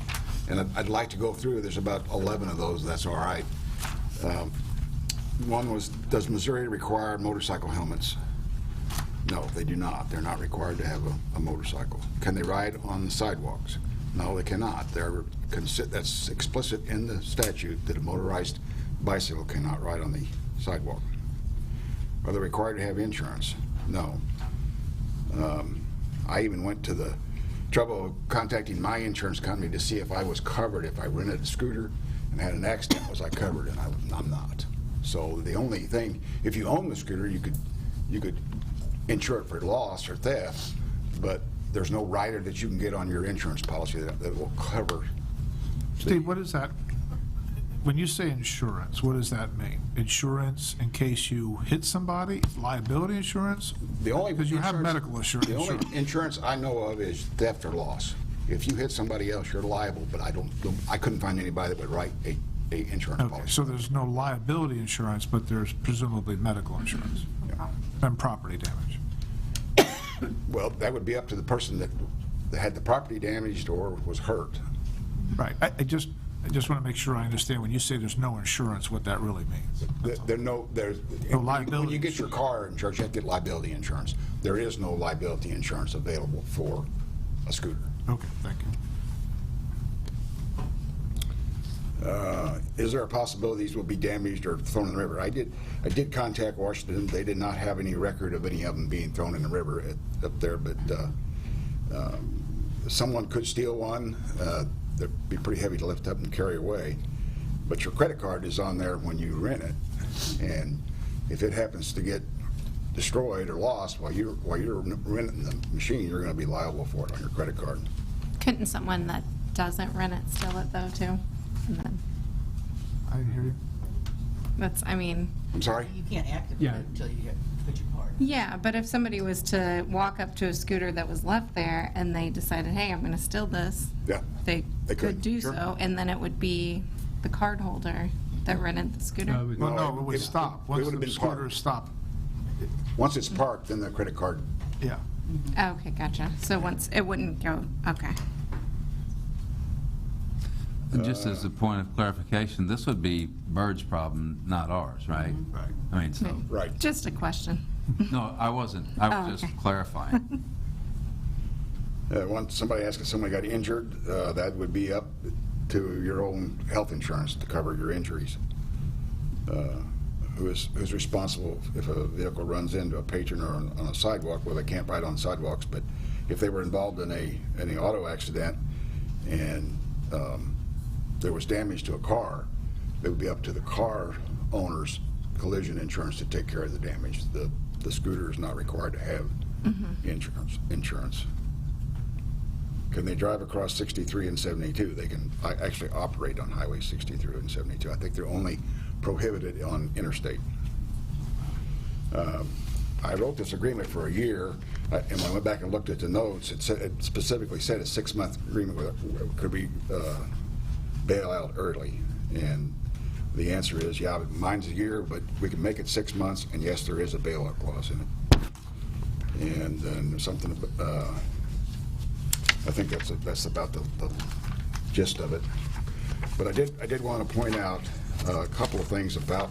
And I'd like to go through, there's about 11 of those, that's all right. One was, does Missouri require motorcycle helmets? No, they do not. They're not required to have a motorcycle. Can they ride on the sidewalks? No, they cannot. That's explicit in the statute that a motorized bicycle cannot ride on the sidewalk. Are they required to have insurance? No. I even went to the trouble of contacting my insurance company to see if I was covered if I rented a scooter and had an accident. Was I covered? And I'm not. So the only thing, if you own the scooter, you could insure it for loss or theft, but there's no rider that you can get on your insurance policy that will cover. Steve, what is that? When you say insurance, what does that mean? Insurance in case you hit somebody? Liability insurance? The only Because you have insurance- medical insurance. The only insurance I know of is theft or loss. If you hit somebody else, you're liable, but I couldn't find anybody that would write a insurance Okay, policy. so there's no liability insurance, but there's presumably medical insurance and property damage. Well, that would be up to the person that had the property damaged or was hurt. Right. I just want to make sure I understand when you say there's no insurance, what that really means. There's No when liability you get your car insurance, you have to get liability insurance. There is no liability insurance available for a scooter. Okay, thank you. Is there a possibility these will be damaged or thrown in the river? I did contact Washington. They did not have any record of any of them being thrown in the river up there, but someone could steal one. They'd be pretty heavy to lift up and carry away. But your credit card is on there when you rent it, and if it happens to get destroyed or lost while you're renting the machine, you're going to be liable for it on your credit card. Couldn't someone that doesn't rent it steal it though too? And then I didn't hear you. that's, I mean, I'm sorry? You can't activate Yeah. it until you put your card. yeah, but if somebody was to walk up to a scooter that was left there and they decided, hey, I'm going to steal this, Yeah. they They could could, do sure. so, and then it would be the card holder that rented the scooter. Well, no, it would it- stop. it Once would have the been scooter parked. stopped. Once it's parked, then the credit card. Yeah. Okay, gotcha. So once, it wouldn't go, okay. And just as a point of clarification, this would be Bird's problem, not ours, right? Right. I mean, so, Right. Just a question. no, I wasn't. I Oh, was okay. just clarifying. Once somebody asks if somebody got injured, that would be up to your own health insurance to cover your injuries. Who's responsible if a vehicle runs into a patron or on a sidewalk? Well, they can't ride on sidewalks, but if they were involved in an auto accident and there was damage to a car, it would be up to the car owner's collision insurance to take care of the damage. The scooter is not required to have insurance. Can they drive across 63 and 72? They can actually operate on Highway 63 and 72. I think they're only prohibited on interstate. I wrote this agreement for a year, and when I went back and looked at the notes, it specifically said a 6-month agreement could be bail out early. And The answer is, yeah, mine's a year, but we can make it 6 months, and yes, there is a bailout clause in it. And then something, I think that's about the gist of it. But I did want to point out a couple of things about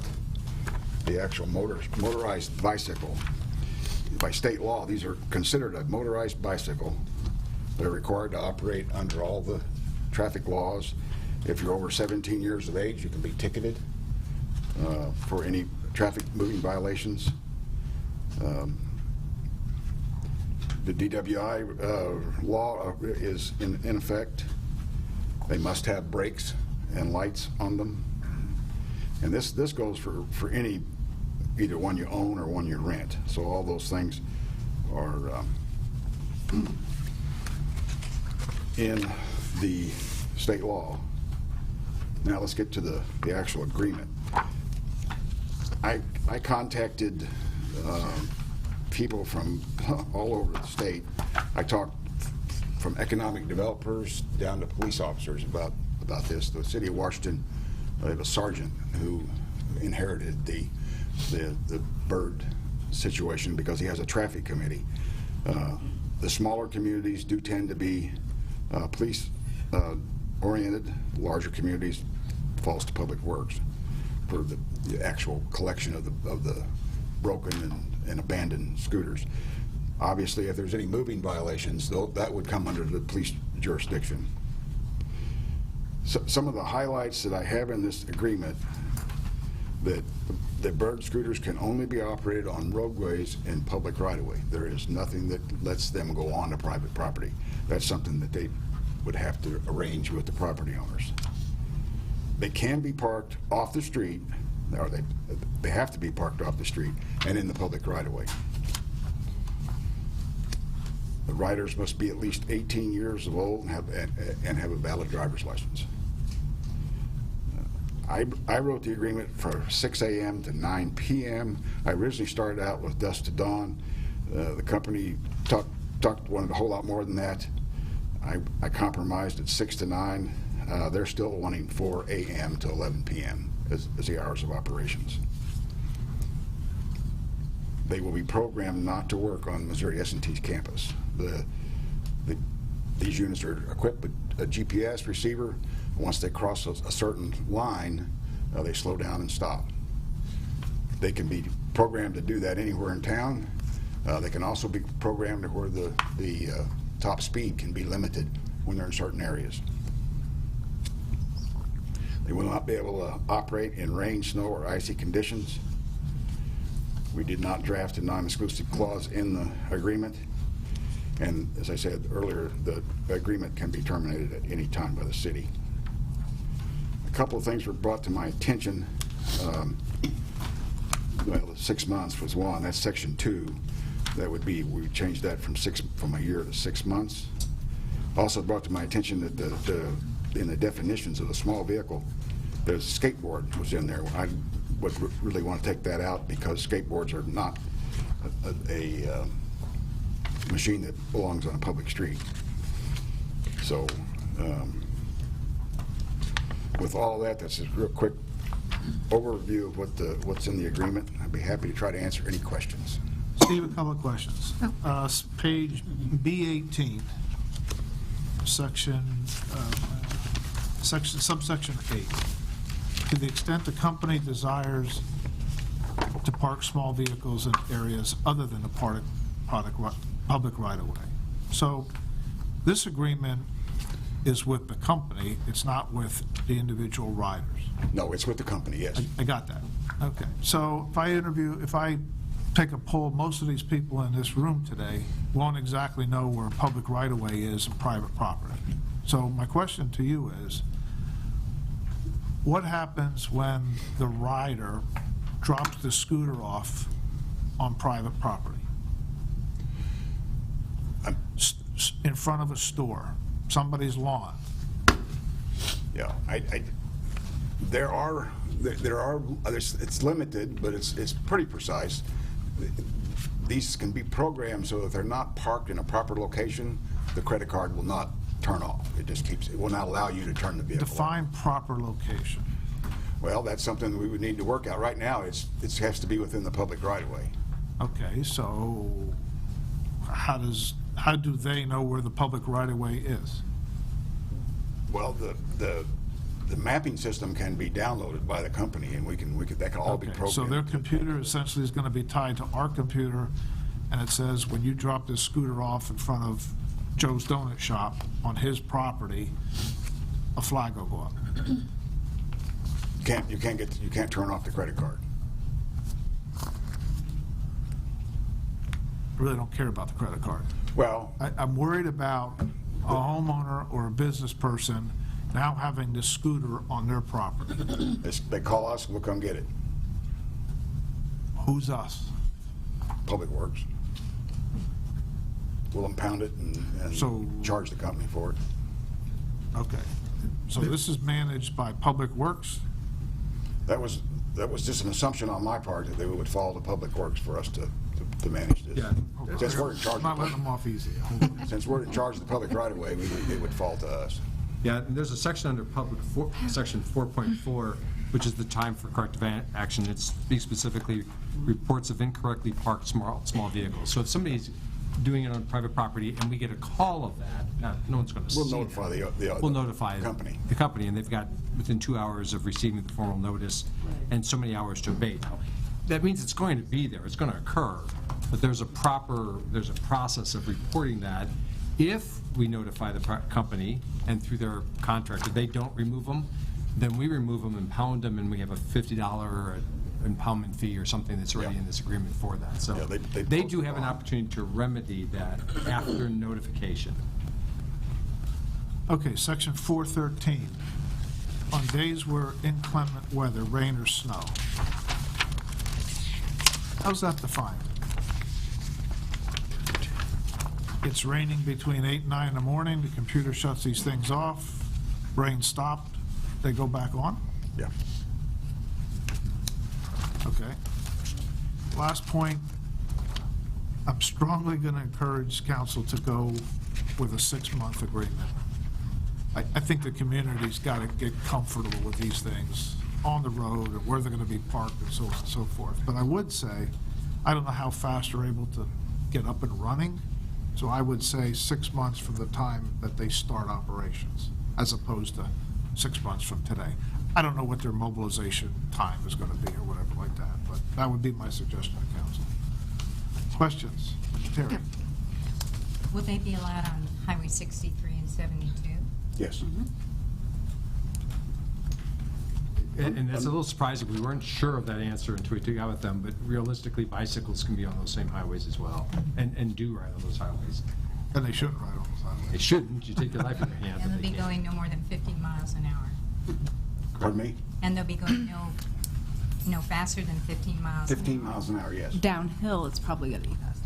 the actual motorized bicycle. By state law, these are considered a motorized bicycle. They're required to operate under all the traffic laws. If you're over 17 years of age, you can be ticketed for any traffic moving violations. The DWI law is in effect. They must have brakes and lights on them. And this goes for any, either one you own or one you rent. So all those things are in the state law. Now let's get to the actual agreement. I contacted people from all over the state. I talked from economic developers down to police officers about this. The city of Washington, they have a sergeant who inherited the bird situation because he has a traffic committee. The smaller communities do tend to be police oriented. Larger communities falls to public works for the actual collection of the broken and abandoned scooters. Obviously, if there's any moving violations, that would come under the police jurisdiction. So, some of the highlights that I have in this agreement, that the bird scooters can only be operated on roadways and public right-of-way. There is nothing that lets them go on to private property. That's something that they would have to arrange with the property owners. They can be parked off the street, or they have to be parked off the street and in the public right-of-way. The riders must be at least 18 years old and have a valid driver's license. I wrote the agreement for 6 a.m. to 9 p.m. I originally started out with dusk to dawn. The company wanted a whole lot more than that. I compromised at 6 to 9. They're still wanting 4 a.m. to 11 p.m. as the hours of operations. They will be programmed not to work on Missouri S&T's campus. These units are equipped with a GPS receiver. Once they cross a certain line, they slow down and stop. They can be programmed to do that anywhere in town. They can also be programmed to where the top speed can be limited when they're in certain areas. They will not be able to operate in rain, snow, or icy conditions. We did not draft a non-exclusive clause in the agreement. And as I said earlier, the agreement can be terminated at any time by the city. A couple of things were brought to my attention. Well, 6 months was one. That's section 2. That would be, we changed that from a year to 6 months. Also brought to my attention that in the definitions of a small vehicle, the skateboard was in there. I would really want to take that out because skateboards are not a machine that belongs on a public street. So with all of that, that's a real quick overview of what's in the agreement. I'd be happy to try to answer any questions. Steve, a couple of questions. Page B18, subsection 8. To the extent the company desires to park small vehicles in areas other than the public right-of-way. So this agreement is with the company, it's not with the individual riders. No, it's with the company, yes. I got that. Okay. So if I take a poll, most of these people in this room today won't exactly know where public right-of-way is and private property. So my question to you is, what happens when the rider drops the scooter off on private property? In front of a store, somebody's lawn. Yeah, it's limited, but it's pretty precise. These can be programmed so that they're not parked in a proper location, the credit card will not turn off. It will not allow you to turn the vehicle Define off. proper location. Well, that's something we would need to work out. Right now, it has to be within the public right-of-way. Okay, so how do they know where the public right-of-way is? Well, the mapping system can be downloaded by the company, and that can all be Okay, programmed. so their computer essentially is going to be tied to our computer, and it says, when you drop this scooter off in front of Joe's Donut Shop on his property, a flag will go up. You can't turn off the credit card. I really don't care about the credit card. Well, I'm worried about a homeowner or a business person now having this scooter on their property. they call us, we'll come get it. Who's us? Public Works. We'll impound it So- and charge the company for it. Okay. So this is managed by Public Works? That was just an assumption on my part that they would follow the Public Works for us to manage this. Yeah. Since we're in charge, I'm not letting them off easy. since we're in charge of the public right of way, it would fall to us. Yeah, and there's a section under section 4.4, which is the time for corrective action. It speaks specifically reports of incorrectly parked small vehicles. So if somebody's doing it on private property and we get a call of that, no one's going to see We'll notify that. the We'll notify company. the company, and they've got within 2 hours of receiving the formal notice and so many hours to abate. Now, that means it's going to be there, it's going to occur, but there's a process of reporting that. If we notify the company and through their contractor, they don't remove them, then we remove them, impound them, and we have a $50 impoundment fee or something that's already in this agreement for that. So Yeah, they they post do the have an bond. opportunity to remedy that after notification. Okay, section 413. On days where inclement weather, rain or snow. How's that defined? It's raining between 8 and 9 in the morning, the computer shuts these things off, rain stopped, they go back on? Yeah. Okay. Last point, I'm strongly going to encourage council to go with a 6-month agreement. I think the community's got to get comfortable with these things on the road and where they're going to be parked and so on and so forth. But I would say, I don't know how fast they're able to get up and running, so I would say 6 months from the time that they start operations, as opposed to 6 months from today. I don't know what their mobilization time is going to be or whatever like that, but that would be my suggestion to council. Questions? Terry? Will they be allowed on Highway 63 and 72? Yes. And it's a little surprising, we weren't sure of that answer until we took out with them, but realistically, bicycles can be on those same highways as well, and do ride on those highways. And they shouldn't ride on those highways. They shouldn't, you take your life in your hands. And but they'll they be can. going no more than 15 miles an hour. Pardon me? And they'll be going no faster than 15 miles an hour. 15 miles an hour, yes. Downhill, it's probably going to be faster.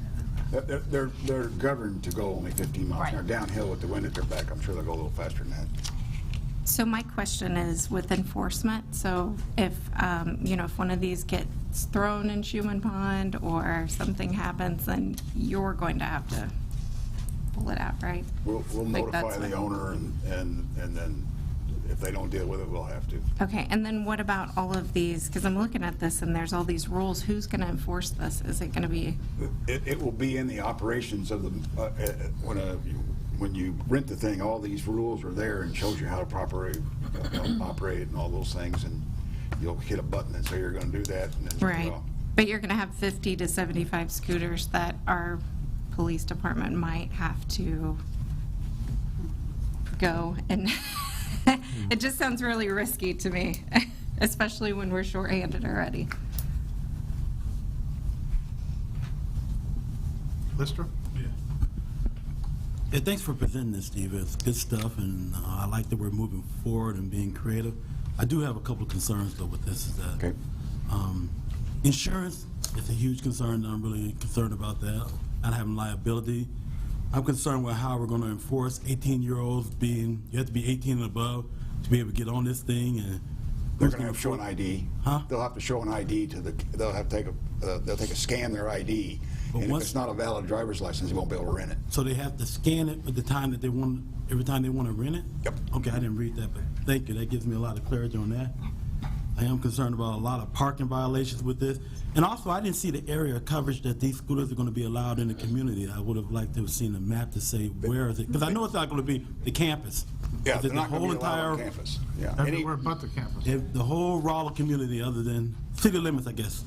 They're governed to go only 15 miles an hour. Right. Downhill with the wind at their back, I'm sure they'll go a little faster than that. So my question is with enforcement, so if, if one of these gets thrown in Schumann Pond or something happens, then you're going to have to pull it out, right? We'll Like, notify that's the what- owner, and then if they don't deal with it, we'll have to. Okay, and then what about all of these, because I'm looking at this and there's all these rules, who's going to enforce this? Is it going to be, It will be in the operations of the, when you rent the thing, all these rules are there and shows you how to properly operate and all those things, and you'll hit a button and say you're going to do that, and then, right? well, But you're going to have 50 to 75 scooters that our police department might have to go, and it just sounds really risky to me, especially when we're shorthanded already. Lister? Yeah, thanks for presenting this, Steve. It's good stuff, and I like that we're moving forward and being creative. I do have a couple of concerns, though, with this. Is that Okay. Insurance is a huge concern. I'm really concerned about that. Not having liability. I'm concerned with how we're going to enforce 18-year-olds being. You have to be 18 and above to be able to get on this thing, and They're who's going to have to show an ID. Huh? They'll have to show an ID they'll have to take a scan their ID, But and if once- it's not a valid driver's license, you won't be able to rent it. So they have to scan it at the time that they want, every time they want to rent it? Yep. Okay, I didn't read that, but thank you. That gives me a lot of clarity on that. I am concerned about a lot of parking violations with this. And also, I didn't see the area of coverage that these scooters are going to be allowed in the community. I would have liked to have seen a map to say where is it, because I know it's not going to be the campus. Yeah, Is they're it not the going whole to be allowed on entire, campus. Yeah. Everywhere but the campus. the whole Rolla community other than city limits, I guess.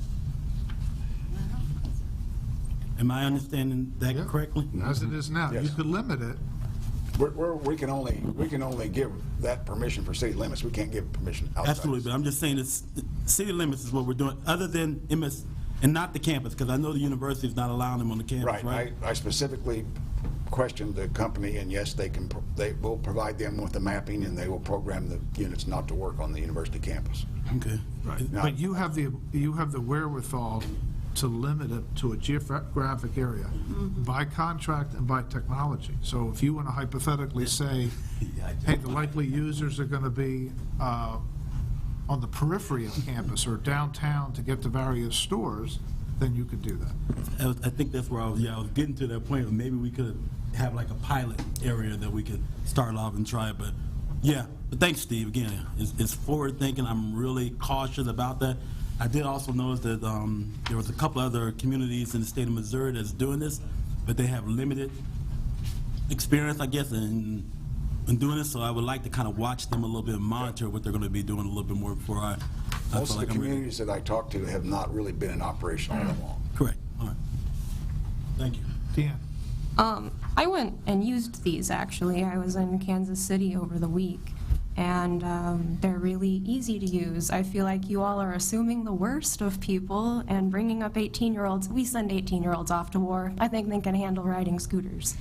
Am I understanding that Yeah. correctly? As it is now. You Yes. could limit it. We can only give that permission for city limits. We can't give permission outside. Absolutely, but I'm just saying it's, city limits is what we're doing, other than MS, and not the campus, because I know the university is not allowing them on the campus, right? I specifically questioned the company, and yes, they will provide them with the mapping, and they will program the units not to work on the university campus. Okay. Right. Now- But you have the wherewithal to limit it to a geographic area by contract and by technology. So if you want to hypothetically say, hey, the likely users are going to be on the periphery of campus or downtown to get to various stores, then you could do that. I think that's where I was getting to that point, where maybe we could have like a pilot area that we could start off and try, but yeah. But thanks, Steve, again, it's forward thinking. I'm really cautious about that. I did also notice that there was a couple other communities in the state of Missouri that's doing this, but they have limited experience, I guess, in doing this, so I would like to kind of watch them a little bit and monitor what they're going to be doing a little bit more before I Most feel of like the I'm ready. communities that I talked to have not really been in operation all that long. Correct, all right. Thank you. Deanne? I went and used these, actually. I was in Kansas City over the week, and they're really easy to use. I feel like you all are assuming the worst of people and bringing up 18-year-olds. We send 18-year-olds off to war. I think they can handle riding scooters.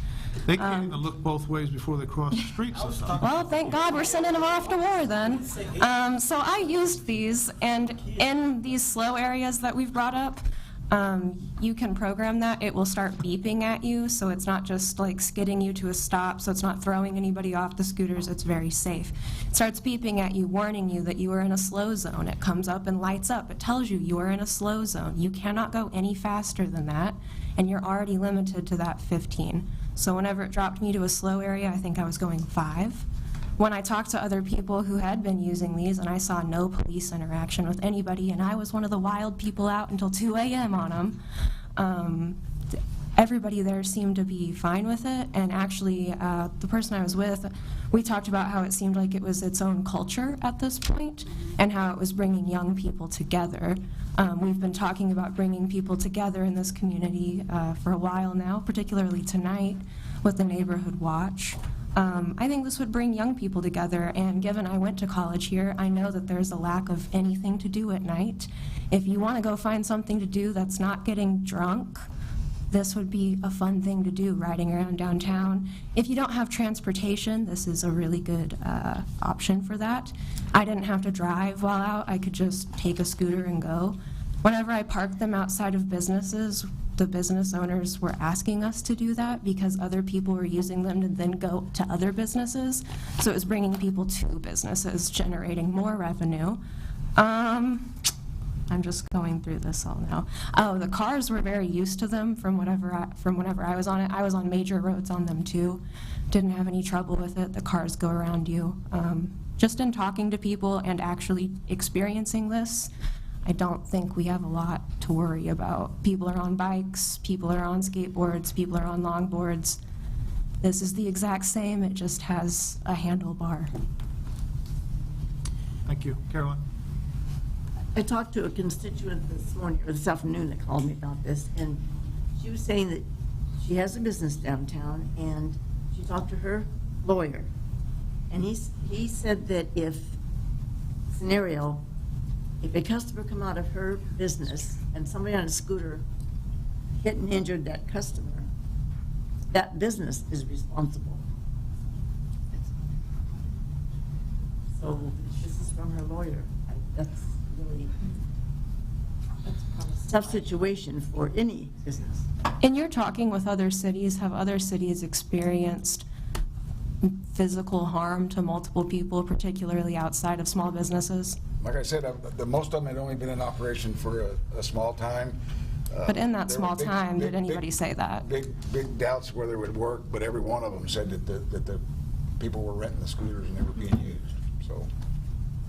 They can't even look both ways before they cross the street sometimes. Well, thank God we're sending them off to war then. So I used these, and in these slow areas that we've brought up, you can program that. It will start beeping at you, so it's not just like skidding you to a stop, so it's not throwing anybody off the scooters. It's very safe. It starts beeping at you, warning you that you are in a slow zone. It comes up and lights up. It tells you you are in a slow zone. You cannot go any faster than that, and you're already limited to that 15. So whenever it dropped me to a slow area, I think I was going 5. When I talked to other people who had been using these, and I saw no police interaction with anybody, and I was one of the wild people out until 2 a.m. on them, everybody there seemed to be fine with it. And actually, the person I was with, we talked about how it seemed like it was its own culture at this point, and how it was bringing young people together. We've been talking about bringing people together in this community for a while now, particularly tonight with the Neighborhood Watch. I think this would bring young people together, and given I went to college here, I know that there's a lack of anything to do at night. If you want to go find something to do that's not getting drunk, this would be a fun thing to do, riding around downtown. If you don't have transportation, this is a really good option for that. I didn't have to drive while out. I could just take a scooter and go. Whenever I parked them outside of businesses, the business owners were asking us to do that because other people were using them to then go to other businesses. So it was bringing people to businesses, generating more revenue. I'm just going through this all now. Oh, the cars were very used to them from whenever I was on it. I was on major roads on them too. Didn't have any trouble with it. The cars go around you. Just in talking to people and actually experiencing this, I don't think we have a lot to worry about. People are on bikes, people are on skateboards, people are on longboards. This is the exact same, it just has a handlebar. Thank you. Carolyn? I talked to a constituent this morning, or this afternoon, that called me about this, and she was saying that she has a business downtown, and she talked to her lawyer, and he said that if a customer come out of her business and somebody on a scooter hit and injured that customer, that business is responsible. So this is from her lawyer. That's really a tough situation for any business. And you're talking with other cities. Have other cities experienced physical harm to multiple people, particularly outside of small businesses? Like I said, most of them had only been in operation for a small time. But in that there small were time, did anybody say that? Big doubts whether it would work, but every one of them said that the people were renting the scooters and they were being used. So,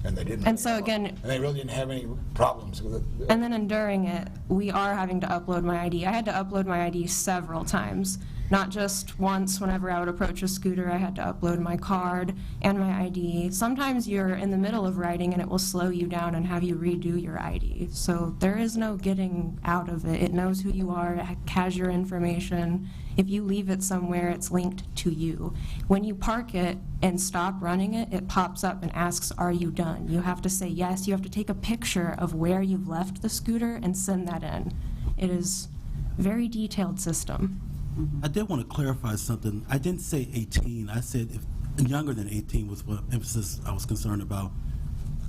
and they didn't. And so again, And they really didn't have any problems with it. and then during it, we are having to upload my ID. I had to upload my ID several times, not just once. Whenever I would approach a scooter, I had to upload my card and my ID. Sometimes you're in the middle of riding and it will slow you down and have you redo your ID. So there is no getting out of it. It knows who you are, it has your information. If you leave it somewhere, it's linked to you. When you park it and stop running it, it pops up and asks, are you done? You have to say yes. You have to take a picture of where you've left the scooter and send that in. It is a very detailed system. I did want to clarify something. I didn't say 18. I said if younger than 18 was what emphasis I was concerned about.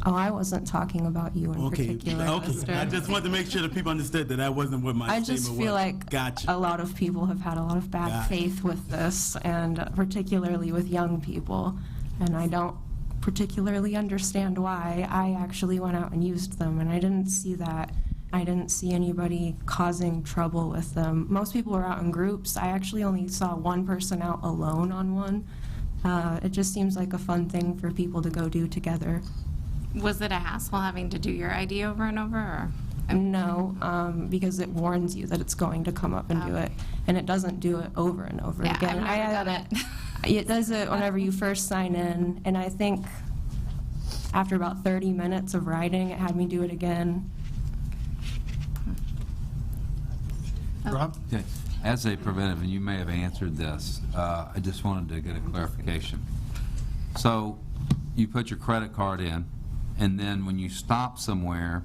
Oh, I wasn't talking about you in particular, Okay. Mr. I just wanted to make sure that people understood that that wasn't what my I statement just was. feel like Gotcha. a lot of people have had a lot of bad faith with this, and particularly with young people, and I don't particularly understand why. I actually went out and used them, and I didn't see that. I didn't see anybody causing trouble with them. Most people were out in groups. I actually only saw one person out alone on one. It just seems like a fun thing for people to go do together. Was it a hassle having to do your ID over and over, or? No, because it warns you that it's going to come up and do it, and it doesn't do it over and over Yeah, again. I've never done it. It does it whenever you first sign in, and I think after about 30 minutes of riding, it had me do it again. Rob? Okay. As a preventive, and you may have answered this, I just wanted to get a clarification. So you put your credit card in, and then when you stop somewhere,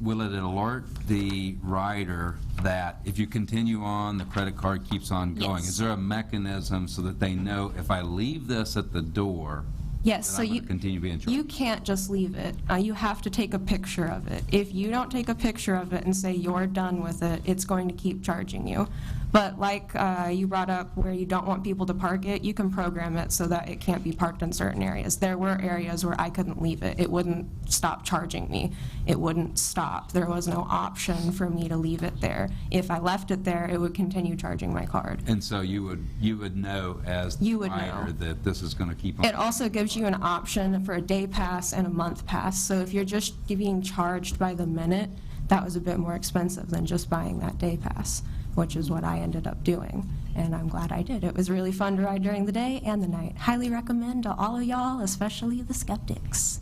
will it alert the rider that if you continue on, the credit card keeps on going? Yes. Is there a mechanism so that they know if I leave this at the door, Yes, that so I'm going you to continue being charged? you can't just leave it. You have to take a picture of it. If you don't take a picture of it and say you're done with it, it's going to keep charging you. But like you brought up where you don't want people to park it, you can program it so that it can't be parked in certain areas. There were areas where I couldn't leave it. It wouldn't stop charging me. It wouldn't stop. There was no option for me to leave it there. If I left it there, it would continue charging my card. And so you would know as the You would rider know. that this is going to keep on. It also gives you an option for a day pass and a month pass. So if you're just being charged by the minute, that was a bit more expensive than just buying that day pass, which is what I ended up doing. And I'm glad I did. It was really fun to ride during the day and the night. Highly recommend to all of y'all, especially the skeptics.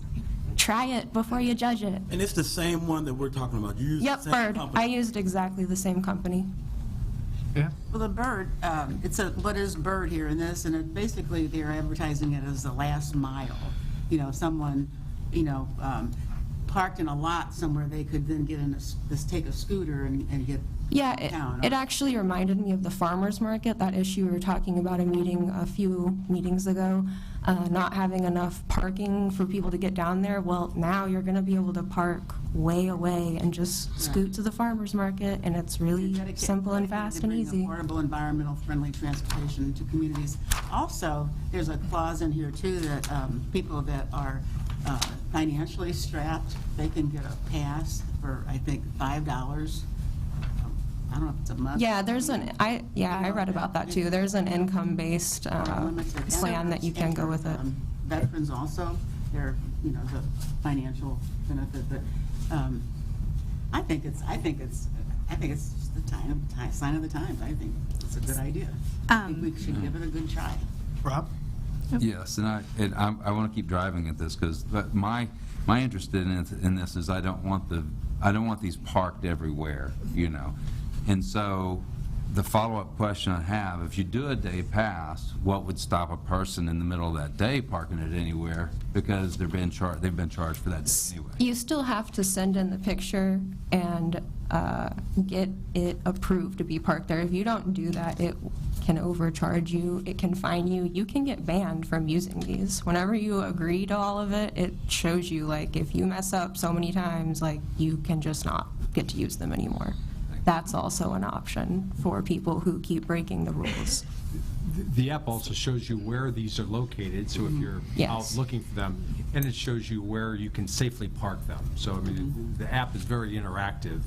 Try it before you judge it. And it's the same one that we're talking about. You used Yep, the same Bird. company. I used exactly the same company. Yeah? Well, the Bird, it's a, what is Bird here in this, and it basically they're advertising it as the last mile. You know, someone, you know, parked in a lot somewhere, they could then get in take a scooter and get Yeah, down. it actually reminded me of the farmer's market, that issue we were talking about a few meetings ago, not having enough parking for people to get down there. Well, now you're going to be able to park way away and just scoot to the farmer's market, and it's really simple and fast and easy. Affordable, environmental friendly transportation to communities. Also, there's a clause in here too that people that are financially strapped, they can get a pass for, I think, $5. I don't know if it's a month. Yeah, I read about that too. There's an income-based plan that you can go with it. Veterans also, they're, you know, the financial benefit, but I think it's just the sign of the times. I think it's a good idea. I think we should give it a good try. Rob? Yes, and I want to keep driving at this because my interest in this is I don't want these parked everywhere, you know, and so the follow-up question I have: if you do a day pass, what would stop a person in the middle of that day parking it anywhere because they've been charged for that day anyway? You still have to send in the picture and get it approved to be parked there. If you don't do that, it can overcharge you, it can fine you, you can get banned from using these. Whenever you agree to all of it, it shows you, like, if you mess up so many times, like, you can just not get to use them anymore. That's also an option for people who keep breaking the rules. The app also shows you where these are located, so if you're out looking for them, and it shows you where you can safely park them. So, I mean, the app is very interactive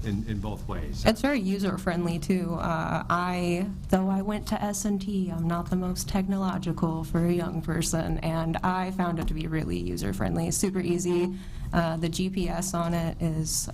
in both ways. It's very user-friendly, too. Though I went to S&T, I'm not the most technological for a young person, and I found it to be really user-friendly, super easy. The GPS on it is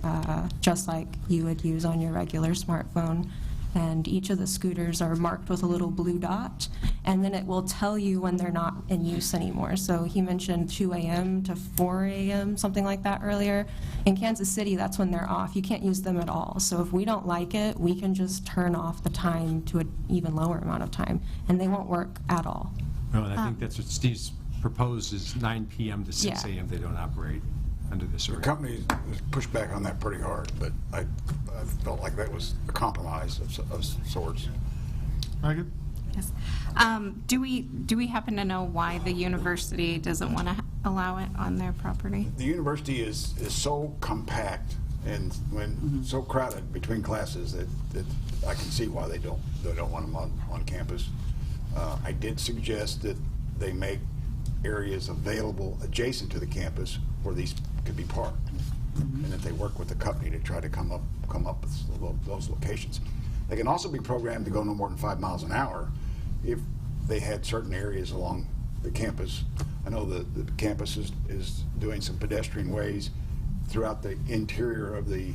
just like you would use on your regular smartphone, and each of the scooters are marked with a little blue dot, and then it will tell you when they're not in use anymore. So he mentioned 2 a.m. to 4 a.m., something like that earlier. In Kansas City, that's when they're off. You can't use them at all. So if we don't like it, we can just turn off the time to an even lower amount of time, and they won't work at all. No, and I think that's what Steve's proposed is 9 p.m. to 6 Yeah. a.m. They don't operate under this The order. company has pushed back on that pretty hard, but I felt like that was a compromise of sorts. Megan? Yes. Do we happen to know why the university doesn't want to allow it on their property? The university is so compact and when so crowded between classes that I can see why they don't want them on campus. I did suggest that they make areas available adjacent to the campus where these could be parked, and that they work with the company to try to come up with those locations. They can also be programmed to go no more than 5 miles an hour if they had certain areas along the campus. I know the campus is doing some pedestrian ways throughout the interior of the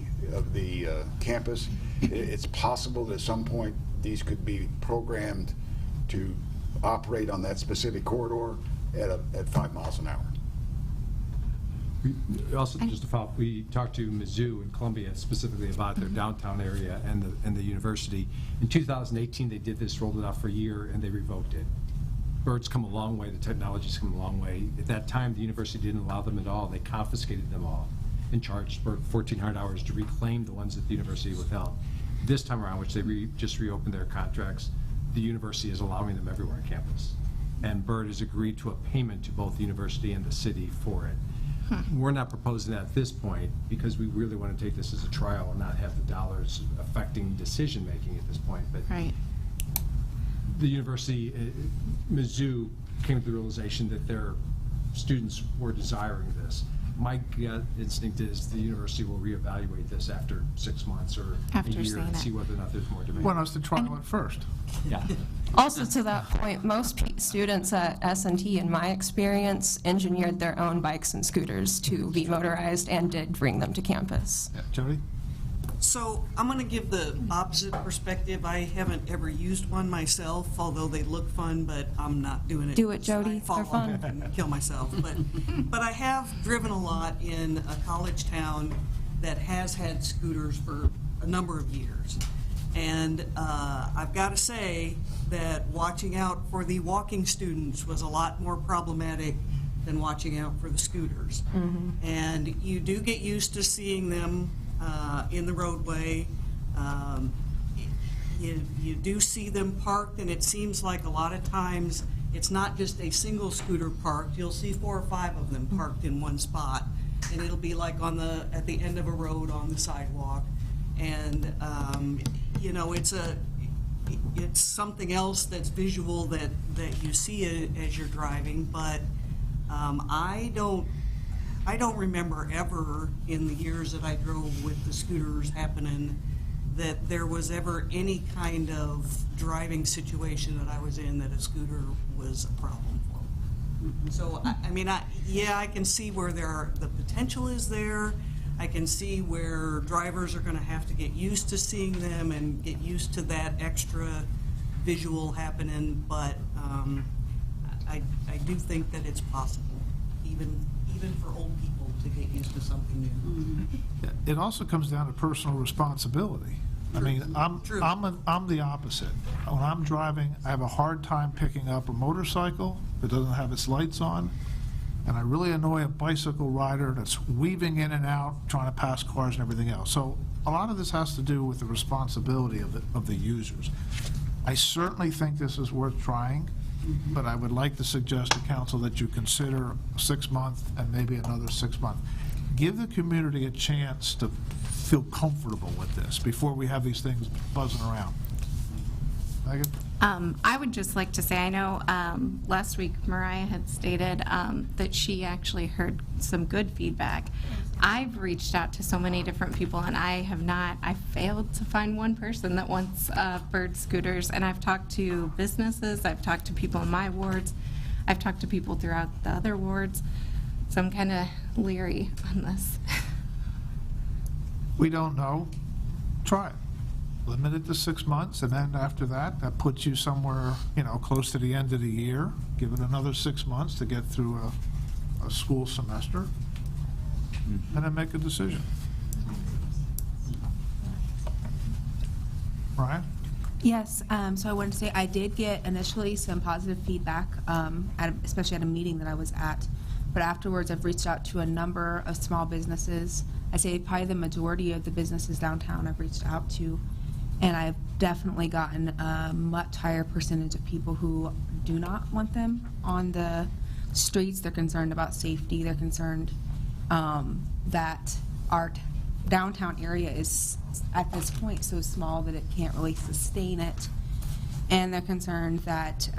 campus. It's possible that at some point these could be programmed to operate on that specific corridor at 5 miles an hour. Also, just to follow up, we talked to Mizzou in Columbia specifically about their downtown area and the university. In 2018, they did this, rolled it out for a year, and they revoked it. Bird's come a long way, the technology's come a long way. At that time, the university didn't allow them at all. They confiscated them all and charged Bird $1,400 to reclaim the ones that the university withheld. This time around, which they just reopened their contracts, the university is allowing them everywhere on campus. And Bird has agreed to a payment to both the university and the city for it. We're not proposing that at this point because we really want to take this as a trial and not have the dollars affecting decision-making at this point. But Right. the university, Mizzou, came to the realization that their students were desiring this. My gut instinct is the university will reevaluate this after 6 months or After a year seeing and it. see whether or not there's more demand. Want us to trial it first? Yeah. Also, to that point, most students at S&T, in my experience, engineered their own bikes and scooters to be motorized and did bring them to campus. Jody? So I'm going to give the opposite perspective. I haven't ever used one myself, although they look fun, but I'm not doing it. Do it, Jody. I fall They're fun. off and kill myself. But I have driven a lot in a college town that has had scooters for a number of years. And I've got to say that watching out for the walking students was a lot more problematic than watching out for the scooters. And you do get used to seeing them in the roadway. You do see them parked, and it seems like a lot of times it's not just a single scooter parked. You'll see 4 or 5 of them parked in one spot, and it'll be like at the end of a road on the sidewalk. And you know, it's something else that's visual that you see it as you're driving, but I don't remember ever in the years that I drove with the scooters happening that there was ever any kind of driving situation that I was in that a scooter was a problem for. So, I mean, I can see where the potential is there. I can see where drivers are going to have to get used to seeing them and get used to that extra visual happening, but I do think that it's possible, even for old people, to get used to something new. It also comes down to personal responsibility. I mean, I'm the opposite. When I'm driving, I have a hard time picking up a motorcycle that doesn't have its lights on, and I really annoy a bicycle rider that's weaving in and out, trying to pass cars and everything else. So a lot of this has to do with the responsibility of the users. I certainly think this is worth trying, but I would like to suggest to council that you consider 6 months and maybe another 6 months. Give the community a chance to feel comfortable with this before we have these things buzzing around. Megan? I would just like to say, I know last week Mariah had stated that she actually heard some good feedback. I've reached out to so many different people, and I failed to find one person that wants bird scooters, and I've talked to businesses, I've talked to people in my wards, I've talked to people throughout the other wards, so I'm kind of leery on this. We don't know. Try it. Limit it to 6 months, and then after that, that puts you somewhere, close to the end of the year. Give it another 6 months to get through a school semester, and then make a decision. Ryan? Yes, so I wanted to say I did get initially some positive feedback, especially at a meeting that I was at. But afterwards, I've reached out to a number of small businesses. I say probably the majority of the businesses downtown I've reached out to. And I've definitely gotten a much higher percentage of people who do not want them on the streets. They're concerned about safety. They're concerned that our downtown area is, at this point, so small that it can't really sustain it. And they're concerned that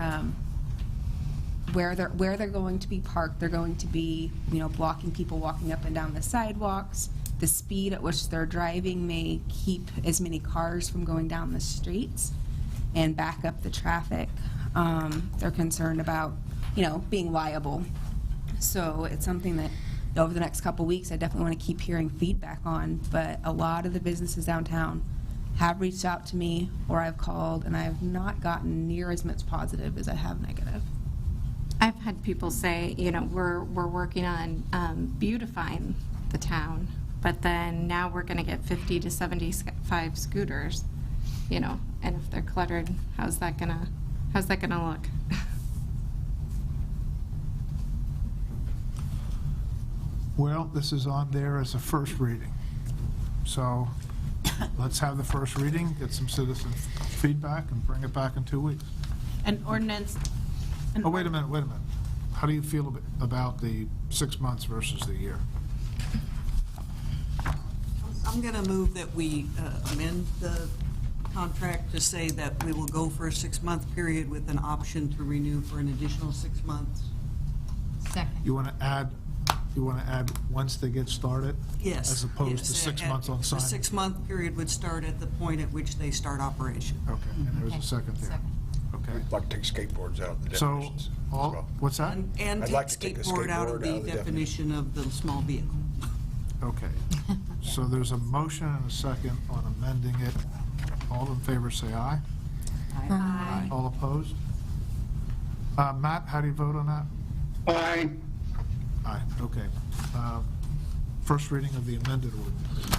where they're going to be parked, they're going to be, blocking people walking up and down the sidewalks. The speed at which they're driving may keep as many cars from going down the streets and back up the traffic. They're concerned about, being liable. So it's something that over the next couple weeks I definitely want to keep hearing feedback on. But a lot of the businesses downtown have reached out to me, or I've called, and I have not gotten near as much positive as I have negative. I've had people say, we're working on beautifying the town, but then now we're going to get 50 to 75 scooters, and if they're cluttered, how's that gonna look? Well, this is on there as a first reading. So let's have the first reading, get some citizen feedback, and bring it back in 2 weeks. An ordinance. Oh, wait a minute. How do you feel about the 6 months versus the year? I'm going to move that we amend the contract to say that we will go for a 6-month period with an option to renew for an additional 6 months. Second. You want to add once they get started? Yes. As opposed to 6 months on signing? The 6-month period would start at the point at which they start operation. Okay, and there's a second there. Second. Okay. I'd like to take skateboards out of the So, definitions as well. what's that? And I'd take like to take the skateboard out of the definition of the small vehicle. Okay. So there's a motion and a second on amending it. All in favor, say aye. Aye. All opposed? Matt, how do you vote on that? Aye. Aye, okay. First reading of the amended ordinance.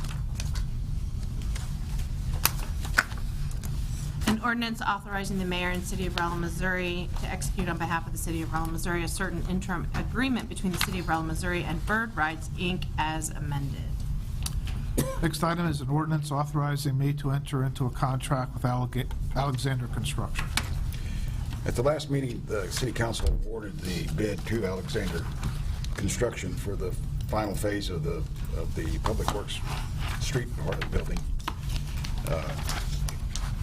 An ordinance authorizing the mayor and city of Rolla, Missouri to execute on behalf of the city of Rolla, Missouri a certain interim agreement between the city of Rolla, Missouri and Bird Rights, Inc. as amended. Next item is an ordinance authorizing me to enter into a contract with Alexander Construction. At the last meeting, the city council awarded the bid to Alexander Construction for the final phase of the Public Works street part of the building.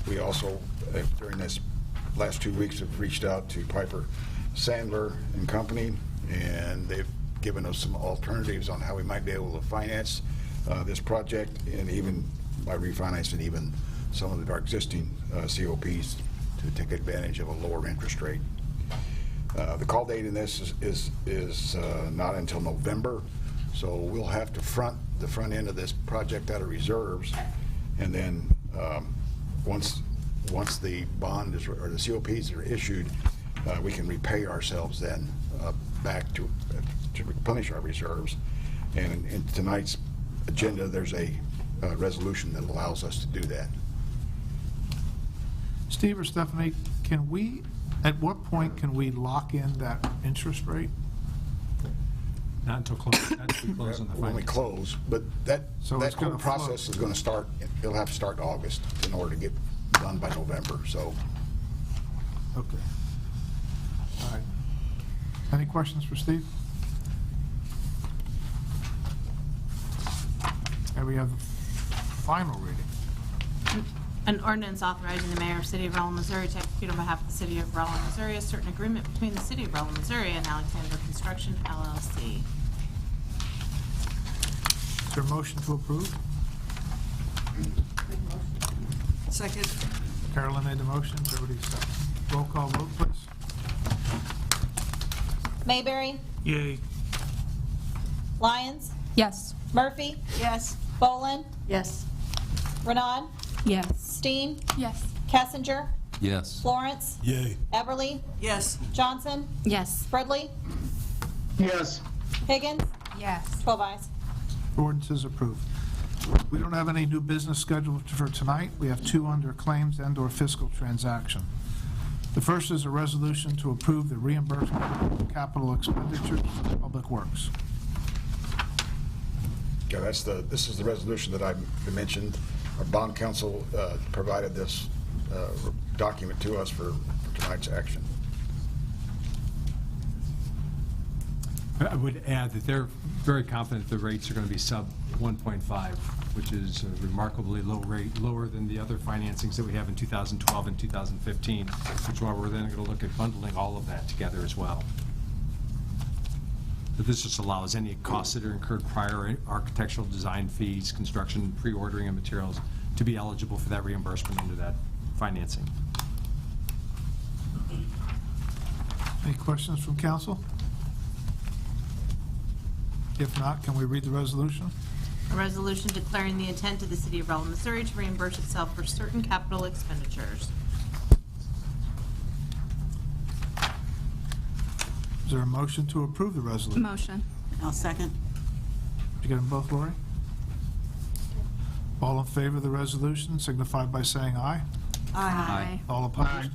We also, during this last 2 weeks, have reached out to Piper Sandler and Company, and they've given us some alternatives on how we might be able to finance this project, and even by refinancing even some of our existing COPs to take advantage of a lower interest rate. The call date in this is not until November, so we'll have to front the front end of this project out of reserves, and then once the bond is, or the COPs are issued, we can repay ourselves then back to replenish our reserves. And in tonight's agenda, there's a resolution that allows us to do that. Steve or Stephanie, at what point can we lock in that interest rate? Not until close on the When we financing. close, but that So it's whole gonna process flow. is going to start, it'll have to start in August in order to get done by November, so. Okay. All right. Any questions for Steve? And we have the final reading. An ordinance authorizing the mayor of the city of Rolla, Missouri to execute on behalf of the city of Rolla, Missouri, a certain agreement between the city of Rolla, Missouri and Alexander Construction LLC. Is there a motion to approve? Second. Carolyn made the motion, Jody second. Roll call vote, please. Mayberry, Yay. Lyons, Yes. Murphy, Yes. Bolin, Yes. Renaud, Yes. Steen, Yes. Kessinger, Yes. Florence, Yay. Everly, Yes. Johnson, Yes. Fredley, Yes. Higgins, Yes. 12 ayes. Ordinance is approved. We don't have any new business scheduled for tonight. We have 2 under claims and/or fiscal transaction. The first is a resolution to approve the reimbursement of capital expenditures for public works. Okay, this is the resolution that I mentioned. Our bond counsel provided this document to us for tonight's action. I would add that they're very confident the rates are going to be sub 1.5, which is a remarkably low rate, lower than the other financings that we have in 2012 and 2015, which is why we're then going to look at bundling all of that together as well. But this just allows any costs that are incurred prior, architectural design fees, construction, pre-ordering of materials, to be eligible for that reimbursement under that financing. Any questions from council? If not, can we read the resolution? A resolution declaring the intent of the city of Rolla, Missouri to reimburse itself for certain capital expenditures. Is there a motion to approve the resolution? Motion. I'll second. Did you get them both, Lori? All in favor of the resolution signify by saying aye. Aye. All opposed?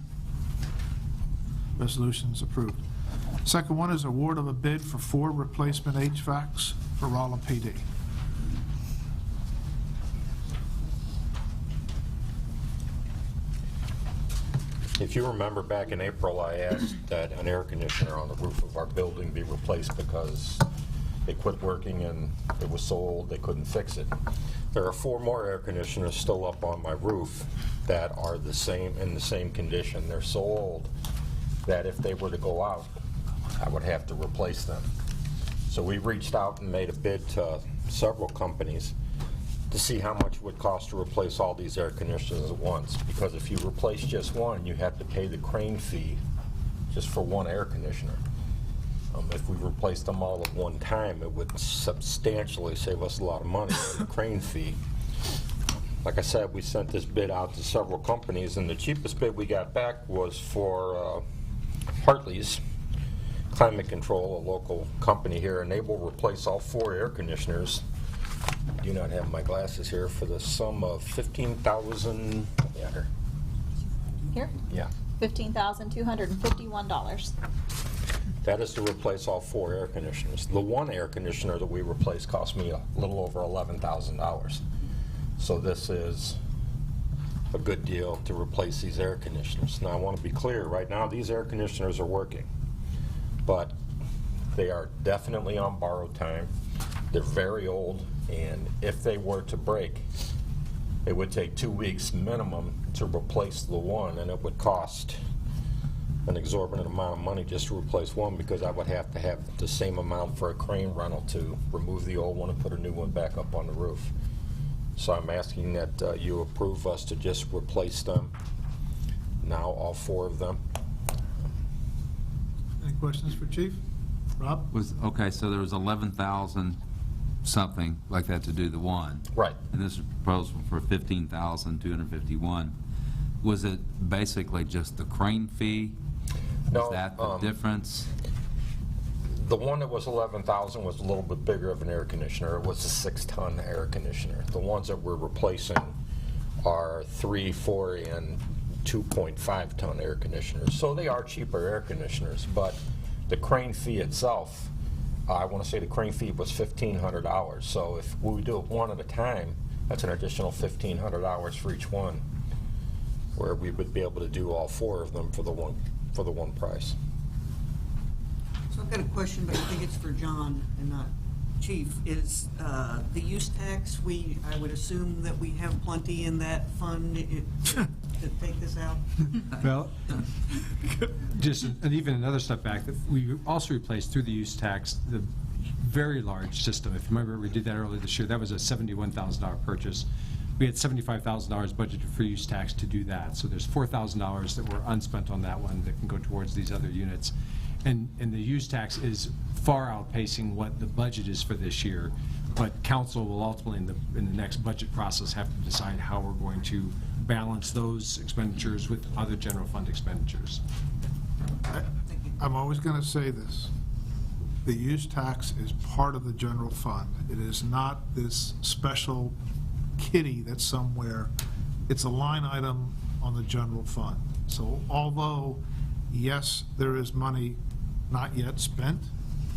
Resolution is approved. Second one is award of a bid for 4 replacement HVACs for Rolla PD. If you remember back in April, I asked that an air conditioner on the roof of our building be replaced because it quit working and it was so old they couldn't fix it. There are 4 more air conditioners still up on my roof that are in the same condition. They're so old that if they were to go out, I would have to replace them. So we reached out and made a bid to several companies to see how much it would cost to replace all these air conditioners at once. Because if you replace just one, you have to pay the crane fee just for one air conditioner. If we replaced them all at one time, it would substantially save us a lot of money for the crane fee. Like I said, we sent this bid out to several companies, and the cheapest bid we got back was for Hartley's Climate Control, a local company here, and they will replace all 4 air conditioners. I do not have my glasses here, for the sum of $15,000. Yeah, here. Here? Yeah. $15,251. That is to replace all 4 air conditioners. The one air conditioner that we replaced cost me a little over $11,000. So this is a good deal to replace these air conditioners. Now I want to be clear, right now these air conditioners are working, but they are definitely on borrowed time. They're very old, and if they were to break, it would take 2 weeks minimum to replace the one, and it would cost an exorbitant amount of money just to replace one, because I would have to have the same amount for a crane rental to remove the old one and put a new one back up on the roof. So I'm asking that you approve us to just replace them now, all 4 of them. Any questions for Chief? Rob? Okay, so there was 11,000 something like that to do the one. Right. And this is a proposal for 15,251. Was it basically just the crane fee? No, Is that the difference? The one that was 11,000 was a little bit bigger of an air conditioner. It was a 6-ton air conditioner. The ones that we're replacing are 3, 4, and 2.5-ton air conditioners. So they are cheaper air conditioners, but the crane fee itself, I want to say the crane fee was $1,500. So if we do it one at a time, that's an additional $1,500 for each one, where we would be able to do all 4 of them for the one price. So I've got a question, but I think it's for John and not Chief, is the use tax, I would assume that we have plenty in that fund to take this out? Well, just, and even another step back, that we also replaced through the use tax, the very large system. If you remember, we did that earlier this year. That was a $71,000 purchase. We had $75,000 budgeted for use tax to do that. So there's $4,000 that were unspent on that one that can go towards these other units. And the use tax is far outpacing what the budget is for this year. But council will ultimately, in the next budget process, have to decide how we're going to balance those expenditures with other general fund expenditures. I'm always going to say this. The use tax is part of the general fund. It is not this special kitty that's somewhere. It's a line item on the general fund. So although, yes, there is money not yet spent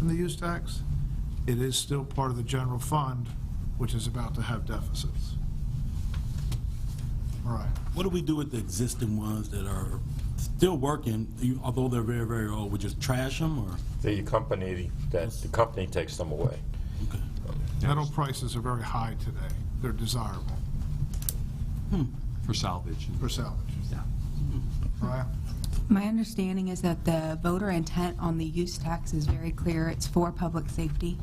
in the use tax, it is still part of the general fund, which is about to have deficits. All right. What do we do with the existing ones that are still working, although they're very, very old? We just trash them, or? The company takes them away. Okay. Metal prices are very high today. They're desirable. For salvage. For salvage. Yeah. All right. My understanding is that the voter intent on the use tax is very clear. It's for public safety.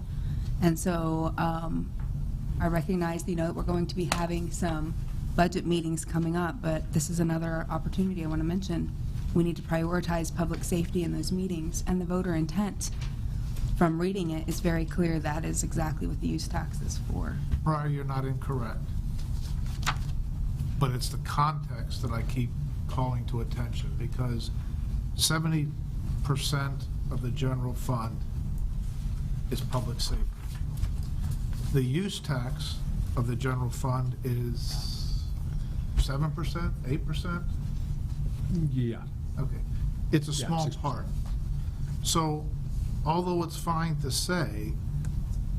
And so I recognize, that we're going to be having some budget meetings coming up, but this is another opportunity I want to mention. We need to prioritize public safety in those meetings, and the voter intent, from reading it, is very clear that is exactly what the use tax is for. Brian, you're not incorrect. But it's the context that I keep calling to attention, because 70% of the general fund is public safety. The use tax of the general fund is 7%, 8%? Yeah. Okay. It's a Yeah, small 6%. part. So although it's fine to say